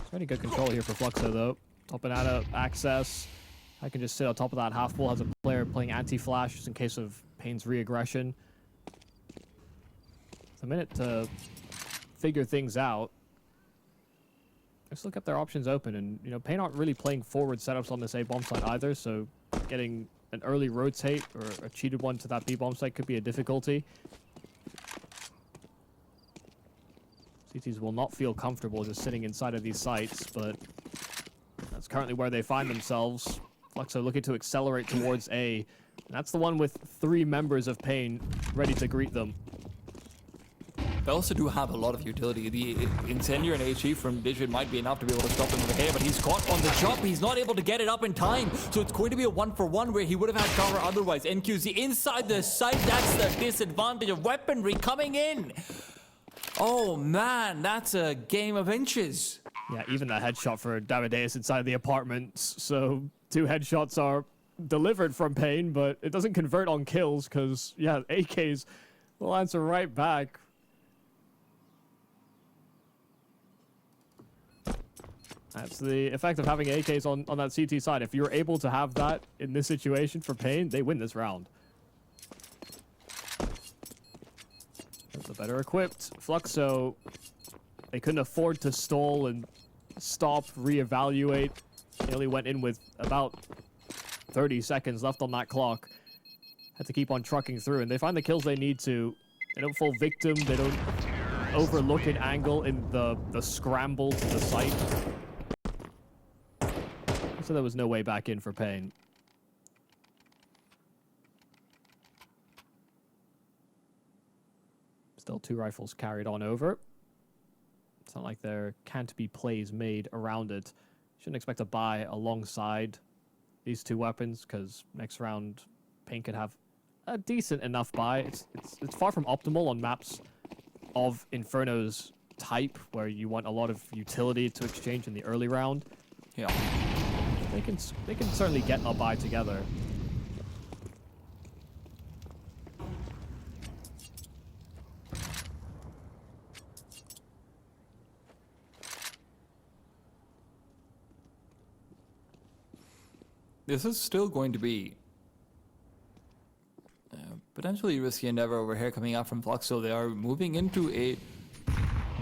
Pretty good control here for Fluxo, though. Top and out of access. I can just sit on top of that half wall as a player playing anti-flash just in case of paiN's re-aggression. It's a minute to figure things out. Let's look at their options open, and you know, paiN aren't really playing forward setups on this A bomb site either, so getting an early rotate or a cheated one to that B bomb site could be a difficulty. CTs will not feel comfortable just sitting inside of these sites, but that's currently where they find themselves. Fluxo looking to accelerate towards A. And that's the one with 3 members of paiN ready to greet them. They also do have a lot of utility. The Incendiary and HE from Digit might be enough to be able to stop him with the hair, but he's caught on the jump. He's not able to get it up in time, so it's going to be a 1-for-1 where he would have had cover otherwise. NQZ inside the site, that's the disadvantage of weaponry coming in. Oh man, that's a game of inches. Yeah, even that headshot for Davideus inside the apartments. So 2 headshots are delivered from paiN, but it doesn't convert on kills because, yeah, AKs will answer right back. That's the effect of having AKs on that CT side. If you're able to have that in this situation for paiN, they win this round. The better equipped Fluxo, they couldn't afford to stall and stop, reevaluate. They only went in with about 30 seconds left on that clock. Had to keep on trucking through, and they find the kills they need to. They don't fall victim, they don't overlook an angle in the scramble to the site. So there was no way back in for paiN. Still 2 rifles carried on over. It's not like there can't be plays made around it. Shouldn't expect to buy alongside these 2 weapons, because next round paiN could have a decent enough buy. It's far from optimal on maps of Inferno's type, where you want a lot of utility to exchange in the early round. Yeah. They can certainly get a buy together. This is still going to be a potentially risky endeavor over here coming out from Fluxo. They are moving into a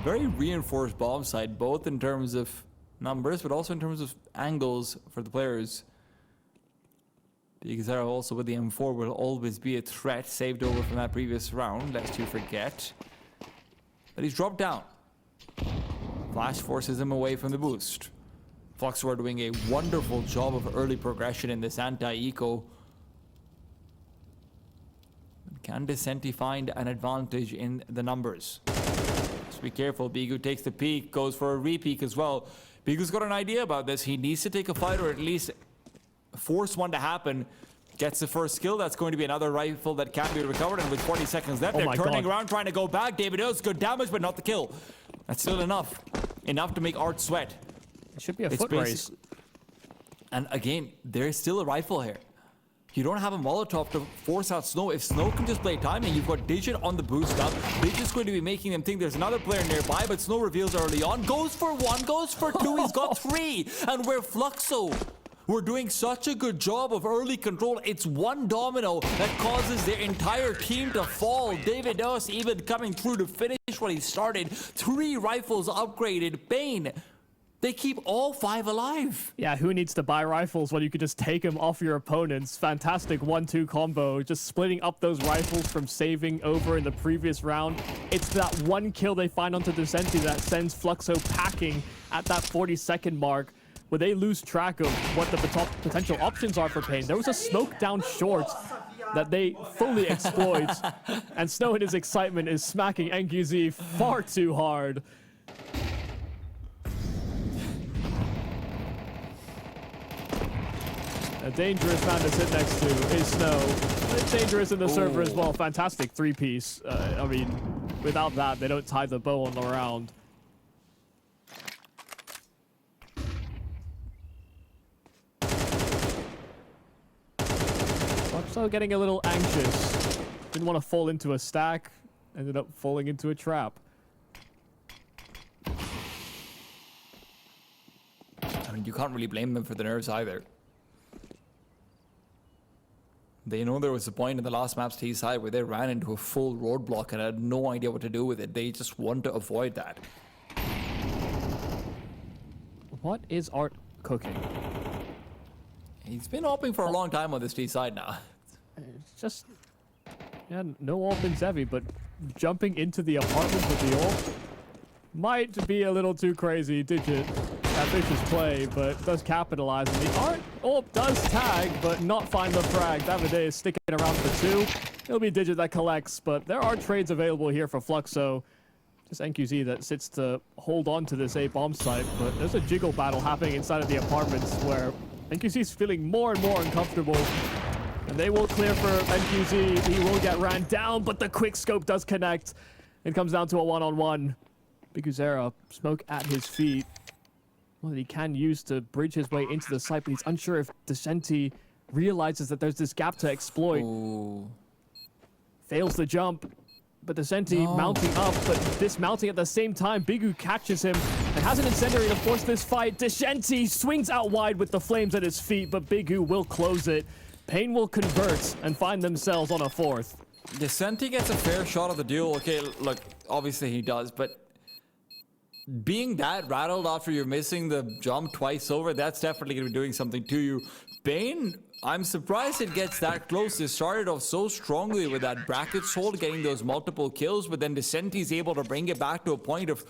very reinforced bomb site, both in terms of numbers, but also in terms of angles for the players. Because they're also with the M4 will always be a threat, saved over from that previous round, lest you forget. But he's dropped down. Flash forces him away from the boost. Fluxo are doing a wonderful job of early progression in this anti-eco. Can Descenti find an advantage in the numbers? Just be careful. Bigu takes the peek, goes for a re-peek as well. Bigu's got an idea about this. He needs to take a fight, or at least force one to happen. Gets the first kill. That's going to be another rifle that can't be recovered. And with 40 seconds left, they're turning around, trying to go back. David does good damage, but not the kill. That's still enough. Enough to make Art sweat. It should be a foot race. And again, there's still a rifle here. You don't have a Molotov to force out Snow. If Snow can just play timing, you've got Digit on the boost up. Digit's going to be making them think there's another player nearby, but Snow reveals early on. Goes for one, goes for two, he's got three. And we're Fluxo. We're doing such a good job of early control. It's one domino that causes their entire team to fall. David Doss even coming through to finish what he started. 3 rifles upgraded. paiN. They keep all 5 alive. Yeah, who needs to buy rifles when you could just take them off your opponents? Fantastic 1-2 combo, just splitting up those rifles from saving over in the previous round. It's that one kill they find onto Descenti that sends Fluxo packing at that 40-second mark, where they lose track of what the potential options are for paiN. There was a smoke down short that they fully exploit, and Snow in his excitement is smacking NQZ far too hard. A dangerous man to sit next to is Snow. Dangerous in the server as well. Fantastic 3-piece. I mean, without that, they don't tie the bow on the round. Fluxo getting a little anxious. Didn't want to fall into a stack. Ended up falling into a trap. I mean, you can't really blame them for the nerves either. They know there was a point in the last map's T side where they ran into a full roadblock and had no idea what to do with it. They just want to avoid that. What is Art cooking? He's been opting for a long time on this T side now. It's just... yeah, no AWP in Zevi, but jumping into the apartment with the AWP might be a little too crazy. Digit, ambitious play, but does capitalize. And the Art AWP does tag, but not find the frag. Davide is sticking around for 2. It'll be Digit that collects, but there are trades available here for Fluxo. Just NQZ that sits to hold on to this A bomb site, but there's a jiggle battle happening inside of the apartments where NQZ is feeling more and more uncomfortable. And they will clear for NQZ. He will get ran down, but the quick scope does connect. It comes down to a one-on-one. Biguzera, smoke at his feet. Well, he can use to bridge his way into the site, but he's unsure if Descenti realizes that there's this gap to exploit. Ooh. Fails the jump, but Descenti mounting up, but dismounting at the same time. Bigu catches him and has an incendiary to force this fight. Descenti swings out wide with the flames at his feet, but Bigu will close it. paiN will convert and find themselves on a 4th. Descenti gets a fair shot at the duel. Okay, look, obviously he does, but being that rattled after you're missing the jump twice over, that's definitely going to be doing something to you. paiN, I'm surprised it gets that close. They started off so strongly with that brackets hold, getting those multiple kills, but then Descenti's able to bring it back to a point of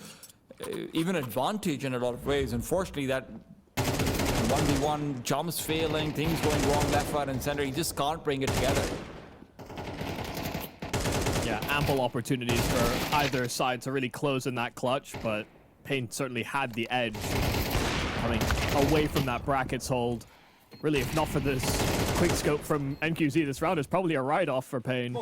even advantage in a lot of ways. Unfortunately, that 1v1 jumps failing, things going wrong left, right, and center. He just can't bring it together. Yeah, ample opportunities for either side to really close in that clutch, but paiN certainly had the edge coming away from that brackets hold. Really, if not for this quick scope from NQZ, this round is probably a write-off for paiN.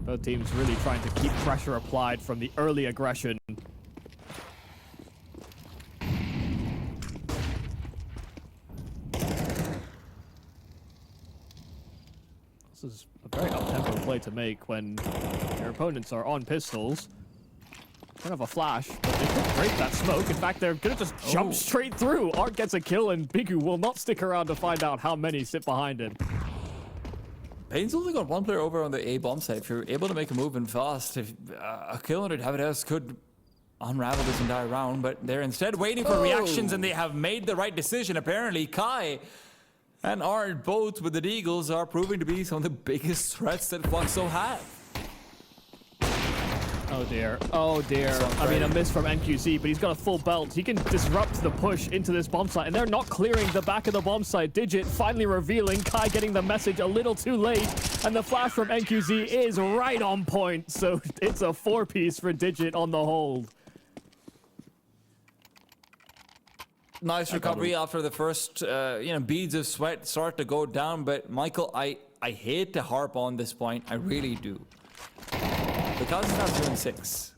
Both teams really trying to keep pressure applied from the early aggression. This is a very up-tempo play to make when your opponents are on pistols. Kind of a flash, but they could break that smoke. In fact, they're gonna just jump straight through. Art gets a kill, and Bigu will not stick around to find out how many sit behind him. paiN's only got one player over on the A bomb side. If you're able to make a move in fast, if a kill under Davidos could unravel this entire round, but they're instead waiting for reactions, and they have made the right decision. Apparently, Kai and Art, both with the Eagles, are proving to be some of the biggest threats that Fluxo have. Oh dear, oh dear. I mean, a miss from NQZ, but he's got a full belt. He can disrupt the push into this bomb site, and they're not clearing the back of the bomb site. Digit finally revealing, Kai getting the message a little too late, and the flash from NQZ is right on point, so it's a 4-piece for Digit on the hold. Nice recovery after the first, beads of sweat start to go down, but Michael, I hate to harp on this point, I really do. Because it's not 2-6,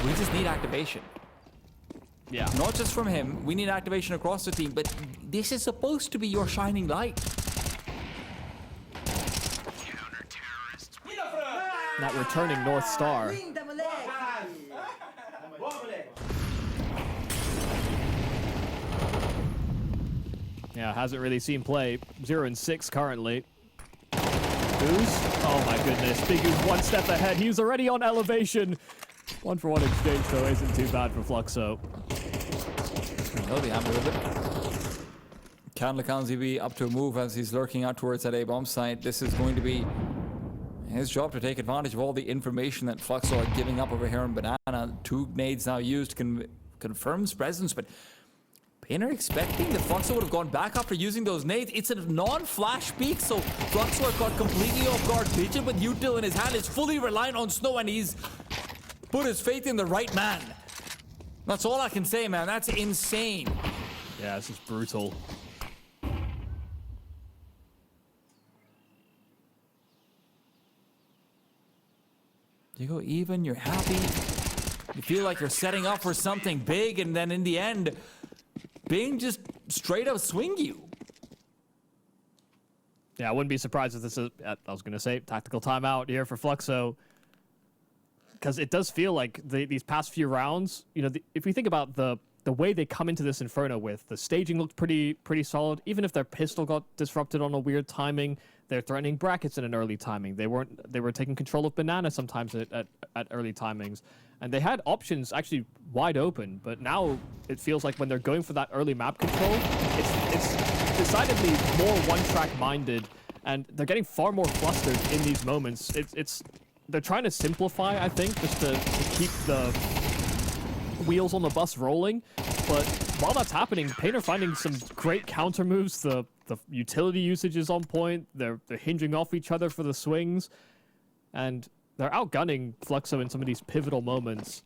we just need activation. Yeah. Not just from him, we need activation across the team, but this is supposed to be your shining light. That returning North Star. Yeah, hasn't really seen play. 0-6 currently. Oh my goodness, Bigu's one step ahead. He's already on elevation. 1-for-1 exchange though isn't too bad for Fluxo. He'll be happy with it. Can Lakanzi be up to a move as he's lurking out towards that A bomb site? This is going to be his job to take advantage of all the information that Fluxo are giving up over here on Banana. 2 nades now used confirms presence, but paiN are expecting that Fluxo would have gone back after using those nades. It's a non-flash peek, so Fluxo got completely off guard. Digit with util in his hand is fully reliant on Snow, and he's put his faith in the right man. That's all I can say, man. That's insane. Yeah, this is brutal. You go even, you're happy. You feel like you're setting up for something big, and then in the end, paiN just straight up swing you. Yeah, I wouldn't be surprised if this is, I was going to say, tactical timeout here for Fluxo. Because it does feel like these past few rounds, if we think about the way they come into this Inferno with, the staging looked pretty solid. Even if their pistol got disrupted on a weird timing, they're threatening brackets in an early timing. They were taking control of Banana sometimes at early timings. And they had options actually wide open, but now it feels like when they're going for that early map control, it's decidedly more one-track minded, and they're getting far more flustered in these moments. They're trying to simplify, I think, just to keep the wheels on the bus rolling. But while that's happening, paiN are finding some great counter moves. The utility usage is on point. They're hinging off each other for the swings, and they're outgunning Fluxo in some of these pivotal moments.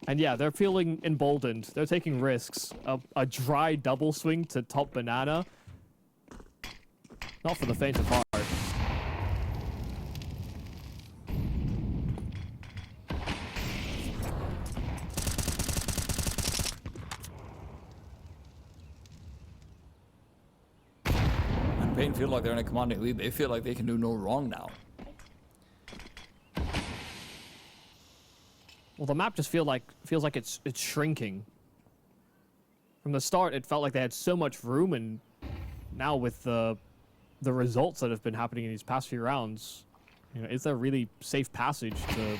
And yeah, they're feeling emboldened. They're taking risks. A dry double swing to top Banana. Not for the faint of heart. And paiN feel like they're in a commanding lead. They feel like they can do no wrong now. Well, the map just feels like it's shrinking. From the start, it felt like they had so much room, and now with the results that have been happening in these past few rounds, is there really safe passage to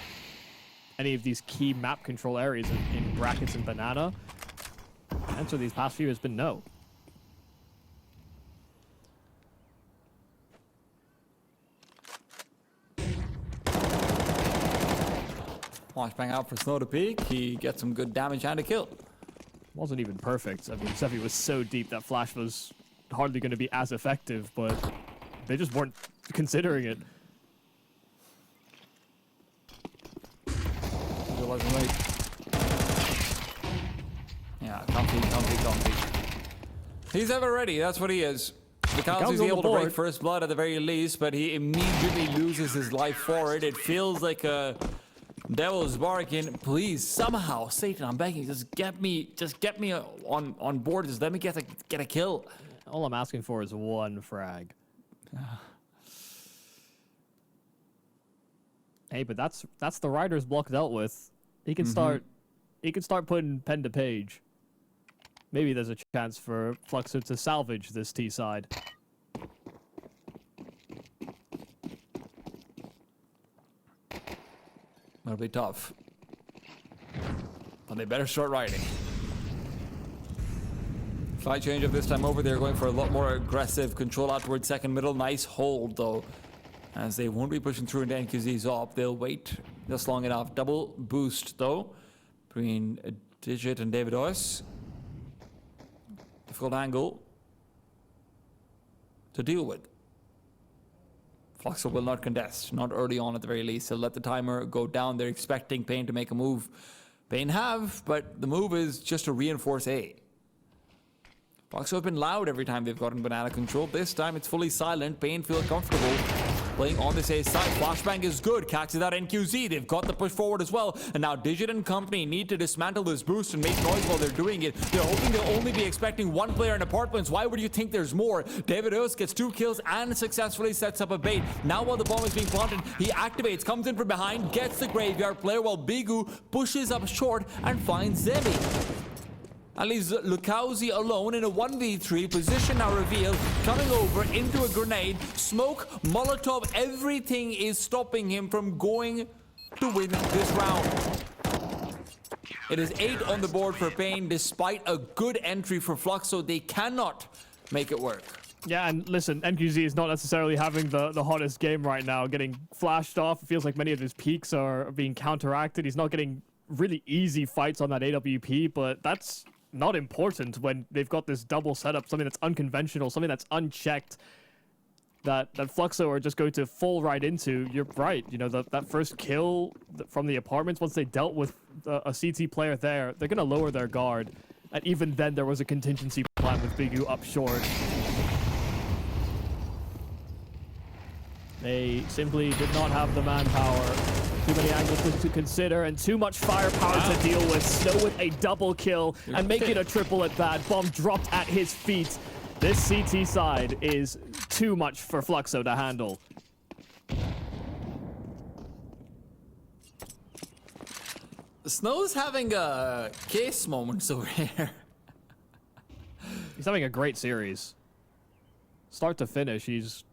any of these key map control areas in brackets and Banana? The answer these past few has been no. Flashbang out for Snow to peek. He gets some good damage and a kill. Wasn't even perfect. I mean, Sevi was so deep that flash was hardly going to be as effective, but they just weren't considering it. I feel wasn't right. Yeah, comfy. He's ever ready, that's what he is. Because he's able to break first blood at the very least, but he immediately loses his life for it. It feels like a devil's bargain. Please, somehow, Satan, I'm begging, just get me on board. Just let me get a kill. All I'm asking for is one frag. Hey, but that's the writer's block dealt with. He can start putting pen to page. Maybe there's a chance for Fluxo to salvage this T side. That'll be tough. But they better start riding. Slight change up this time over. They're going for a lot more aggressive control out towards second middle. Nice hold though, as they won't be pushing through into NQZ's op. They'll wait just long enough. Double boost though between Digit and Davidos. Difficult angle to deal with. Fluxo will not contest, not early on at the very least. They'll let the timer go down. They're expecting paiN to make a move. paiN have, but the move is just to reinforce A. Fluxo have been loud every time they've gotten banana control. This time it's fully silent. paiN feel comfortable playing on this A side. Flashbang is good. CAC is out NQZ. They've got the push forward as well. And now Digit and company need to dismantle this boost and make noise while they're doing it. They're hoping they'll only be expecting one player in apartments. Why would you think there's more? Davidos gets 2 kills and successfully sets up a bait. Now while the bomb is being planted, he activates, comes in from behind, gets the graveyard player while Bigu pushes up short and finds Zemi. And leaves Lukauzi alone in a 1v3. Position now revealed. Coming over into a grenade. Smoke, Molotov, everything is stopping him from going to win this round. It is 8 on the board for paiN. Despite a good entry for Fluxo, they cannot make it work. Yeah, and listen, NQZ is not necessarily having the hottest game right now. Getting flashed off. It feels like many of his peaks are being counteracted. He's not getting really easy fights on that AWP, but that's not important when they've got this double setup, something that's unconventional, something that's unchecked, that Fluxo are just going to fall right into. You're right, you know, that first kill from the apartments, once they dealt with a CT player there, they're going to lower their guard. And even then, there was a contingency plan with Bigu up short. They simply did not have the manpower. Too many angles to consider and too much firepower to deal with. Snow with a double kill and make it a triple at that. Bomb dropped at his feet. This CT side is too much for Fluxo to handle. Snow's having a case moment over here. He's having a great series. Start to finish, he's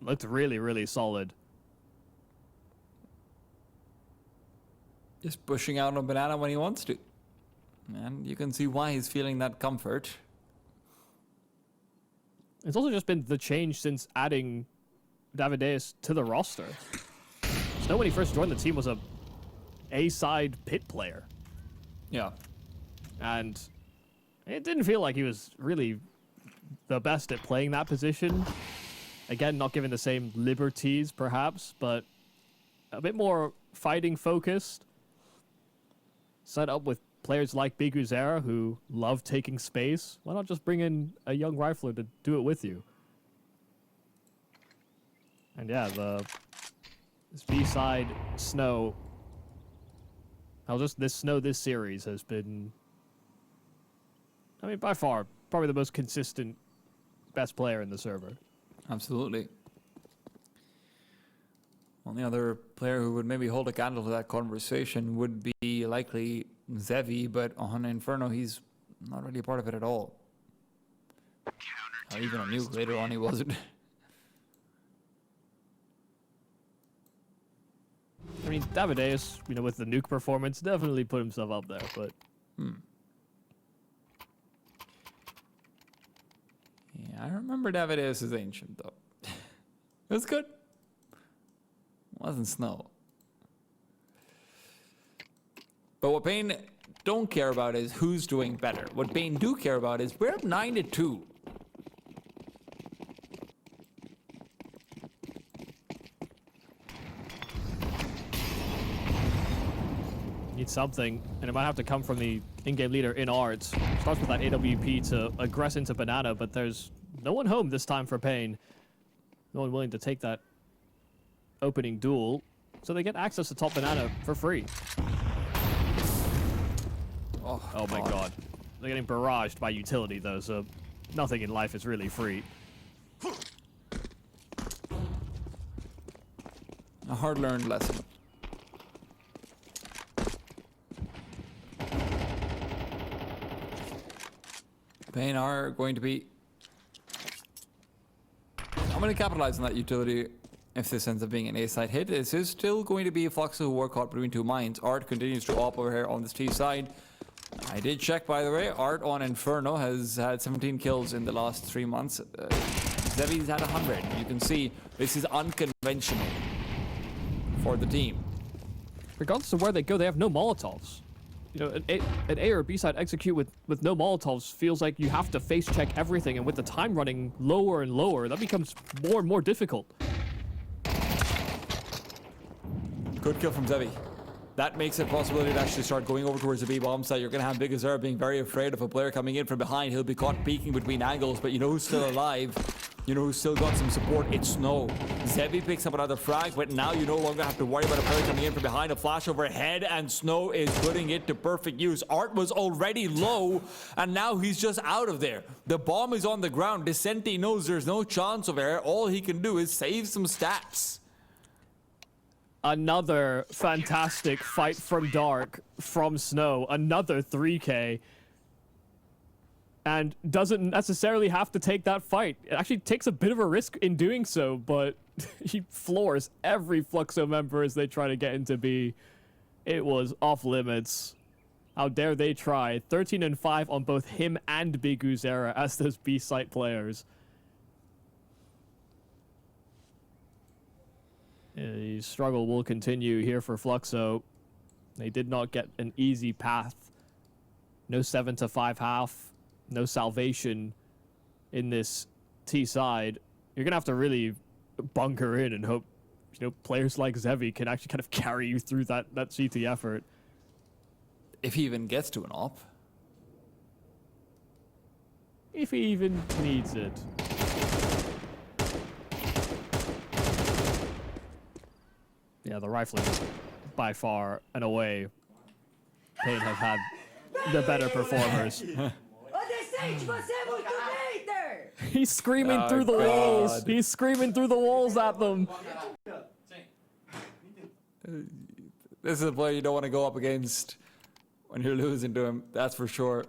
looked really, really solid. Just pushing out on banana when he wants to. And you can see why he's feeling that comfort. It's also just been the change since adding Davideus to the roster. Snow, when he first joined the team, was a A-side pit player. Yeah. And it didn't feel like he was really the best at playing that position. Again, not given the same liberties, perhaps, but a bit more fighting focused. Set up with players like Biguzera who love taking space. Why not just bring in a young rifler to do it with you? And yeah, this B-side Snow, this series has been, I mean, by far, probably the most consistent, best player in the server. Absolutely. Only other player who would maybe hold a candle to that conversation would be likely Zevi, but on Inferno, he's not really a part of it at all. Or even on Nuke, later on he wasn't. I mean, Davideus, you know, with the Nuke performance, definitely put himself up there, but... Yeah, I remember Davideus as Ancient, though. It was good. Wasn't Snow. But what paiN don't care about is who's doing better. What paiN do care about is we're up 9-2. need something, and it might have to come from the in-game leader in Art. Starts with that AWP to aggress into Banana, but there's no one home this time for paiN. No one willing to take that opening duel, so they get access to top Banana for free. Oh my god. They're getting barraged by utility though, so nothing in life is really free. A hard-learned lesson. paiN are going to be... I'm going to capitalize on that utility if this ends up being an A-side hit. This is still going to be Fluxo who were caught between two mines. Art continues to op over here on this T side. I did check, by the way. Art on Inferno has had 17 kills in the last 3 months. Zevi's had 100. You can see this is unconventional for the team. Regardless of where they go, they have no Molotovs. You know, an A or B side execute with no Molotovs feels like you have to face check everything, and with the time running lower and lower, that becomes more and more difficult. Good kill from Zevi. That makes it a possibility to actually start going over towards the B bomb site. You're going to have Big Azura being very afraid of a player coming in from behind. He'll be caught peeking between angles, but you know who's still alive? You know who's still got some support? It's Snow. Zevi picks up another frag, but now you no longer have to worry about a player coming in from behind. A flash overhead, and Snow is putting it to perfect use. Art was already low, and now he's just out of there. The bomb is on the ground. Descenti knows there's no chance of air. All he can do is save some stats. Another fantastic fight from Dark from Snow. Another 3K. And doesn't necessarily have to take that fight. It actually takes a bit of a risk in doing so, but he floors every Fluxo member as they try to get into B. It was off limits. How dare they try. 13 and 5 on both him and Big Azura as those B site players. The struggle will continue here for Fluxo. They did not get an easy path. No 7 to 5 half. No salvation in this T side. You're going to have to really bunker in and hope, you know, players like Zevi can actually kind of carry you through that CT effort. If he even gets to an op. If he even needs it. Yeah, the rifling by far and away. paiN have had the better performers. He's screaming through the walls. He's screaming through the walls at them. This is a player you don't want to go up against when you're losing to him, that's for sure.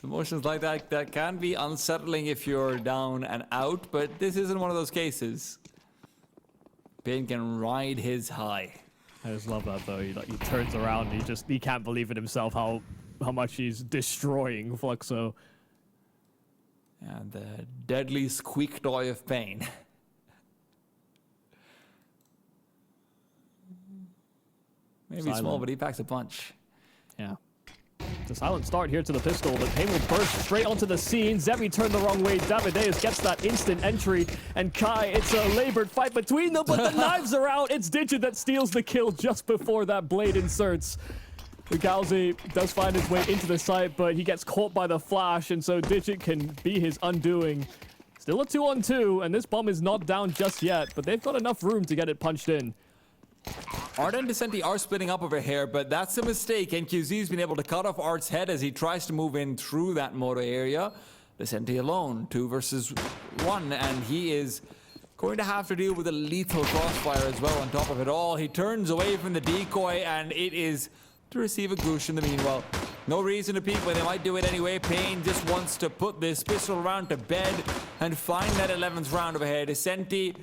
Emotions like that can be unsettling if you're down and out, but this isn't one of those cases. paiN can ride his high. I just love that though. He turns around and he can't believe it himself how much he's destroying Fluxo. And the deadly squeak toy of paiN. Maybe Silent. small, but he packs a punch. Yeah. It's a silent start here to the pistol, but paiN will burst straight onto the scene. Zevi turned the wrong way. Davideus gets that instant entry. And Kai, it's a labored fight between them, but the knives are out. It's Digit that steals the kill just before that blade inserts. Galzi does find his way into the site, but he gets caught by the flash, and so Digit can be his undoing. Still a 2-on-2, and this bomb is not down just yet, but they've got enough room to get it punched in. Art and Descenti are splitting up over here, but that's a mistake. NQZ's been able to cut off Art's head as he tries to move in through that moto area. Descenti alone, 2 versus 1, and he is going to have to deal with a lethal crossfire as well on top of it all. He turns away from the decoy, and it is to receive a goosh in the meanwhile. No reason to peek, but they might do it anyway. paiN just wants to put this pistol round to bed and find that 11th round over here. Descenti,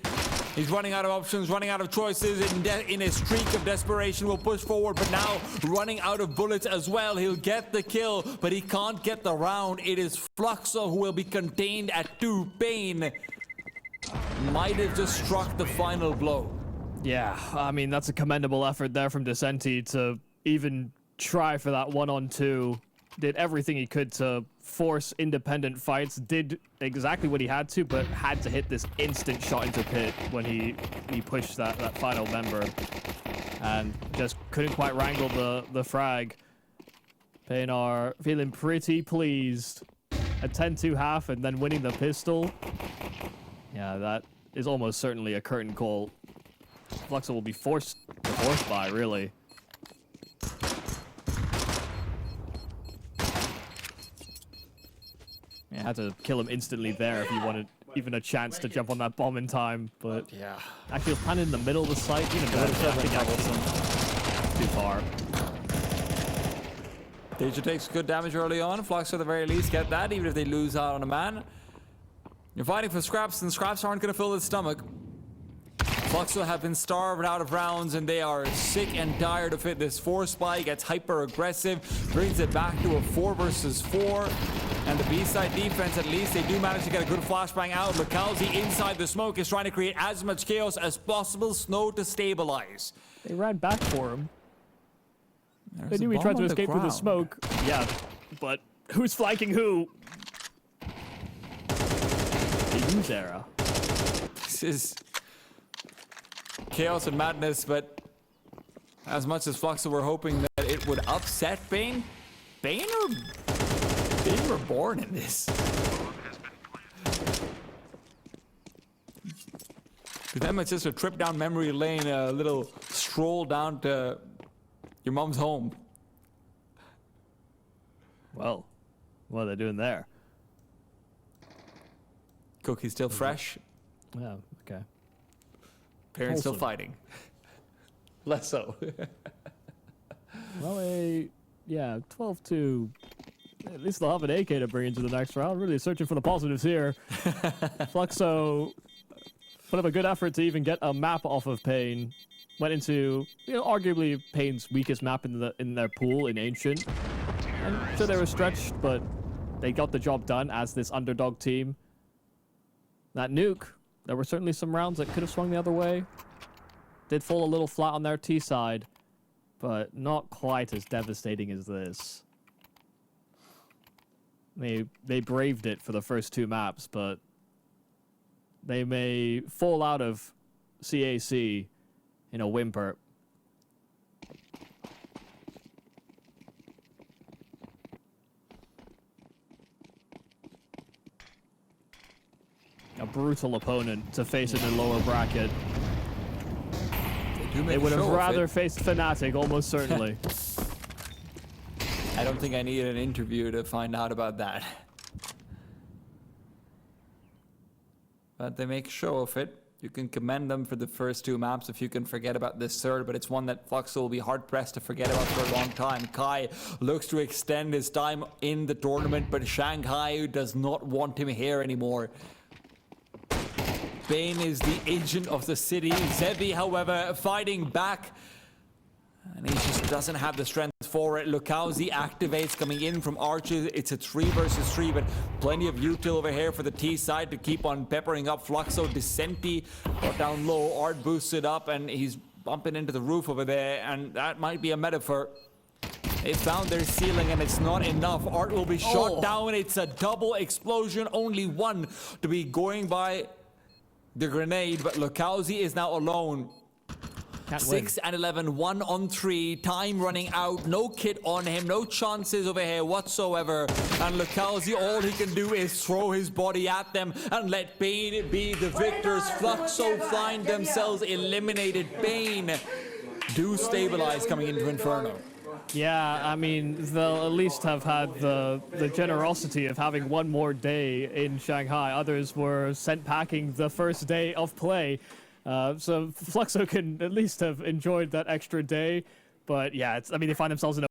he's running out of options, running out of choices. In a streak of desperation, will push forward, but now running out of bullets as well. He'll get the kill, but he can't get the round. It is Fluxo who will be contained at 2. paiN might have just struck the final blow. Yeah, I mean, that's a commendable effort there from Descenti to even try for that 1-on-2. Did everything he could to force independent fights, did exactly what he had to, but had to hit this instant shot into pit when he pushed that final member, and just couldn't quite wrangle the frag. paiN are feeling pretty pleased. A 10-2 half and then winning the pistol. Yeah, that is almost certainly a curtain call. Fluxo will be forced to force buy, really. Yeah, had to kill him instantly there if you wanted even a chance to jump on that bomb in time, but yeah, actually was planted in the middle of the site. Even too far. Danger takes good damage early on. Fluxo at the very least get that, even if they lose out on a man. You're fighting for scraps, and scraps aren't going to fill his stomach. Fluxo have been starved out of rounds, and they are sick and tired of it. This force buy gets hyper aggressive, brings it back to a 4 versus 4. And the B-side defense, at least, they do manage to get a good flashbang out. Lukowski inside the smoke is trying to create as much chaos as possible. Snow to stabilize. They ran back for him. There's They knew he tried to escape through the ground. smoke. Yeah, but who's flanking who? The use era. This is chaos and madness, but as much as Fluxo were hoping that it would upset paiN, paiN were born in this. For them, it's just a trip down memory lane, a little stroll down to your mom's home. Well, what are they doing there? Cookie's still fresh. Yeah, okay. Parents still Wholesome. fighting. Less so. Well, 12-2. At least they'll have an AK to bring into the next round. Really searching for the positives here. Fluxo put up a good effort to even get a map off of paiN. Went into, arguably paiN's weakest map in their pool in Ancient. I'm sure they were stretched, but they got the job done as this underdog team. That nuke, there were certainly some rounds that could have swung the other way. Did fall a little flat on their T side, but not quite as devastating as this. They braved it for the first 2 maps, but they may fall out of CAC in a whimper. A brutal opponent to face in the lower bracket. They would have rather faced Fnatic, almost certainly. I don't think I need an interview to find out about that. But they make a show of it. You can commend them for the first 2 maps if you can forget about this third, but it's one that Fluxo will be hard-pressed to forget about for a long time. Kai looks to extend his time in the tournament, but Shanghai does not want him here anymore. paiN is the agent of the city. Zebi, however, fighting back. And he just doesn't have the strength for it. Lukowski activates coming in from Arches. It's a 3 versus 3, but plenty of util over here for the T side to keep on peppering up Fluxo. Dissenti got down low. Art boosted up, and he's bumping into the roof over there, and that might be a metaphor. They found their ceiling, and it's not enough. Art will be shot down. It's a double explosion. Only one to be going by the grenade, but Lukowski is now alone. 6 and 11, 1 on 3, time running out, no kit on him, no chances over here whatsoever. And Lukowski, all he can do is throw his body at them and let paiN be the victors. Fluxo find themselves eliminated. paiN do stabilize coming into Inferno. Yeah, I mean, they'll at least have had the generosity of having one more day in Shanghai. Others were sent packing the first day of play. So Fluxo can at least have enjoyed that extra day. But yeah, they find themselves in a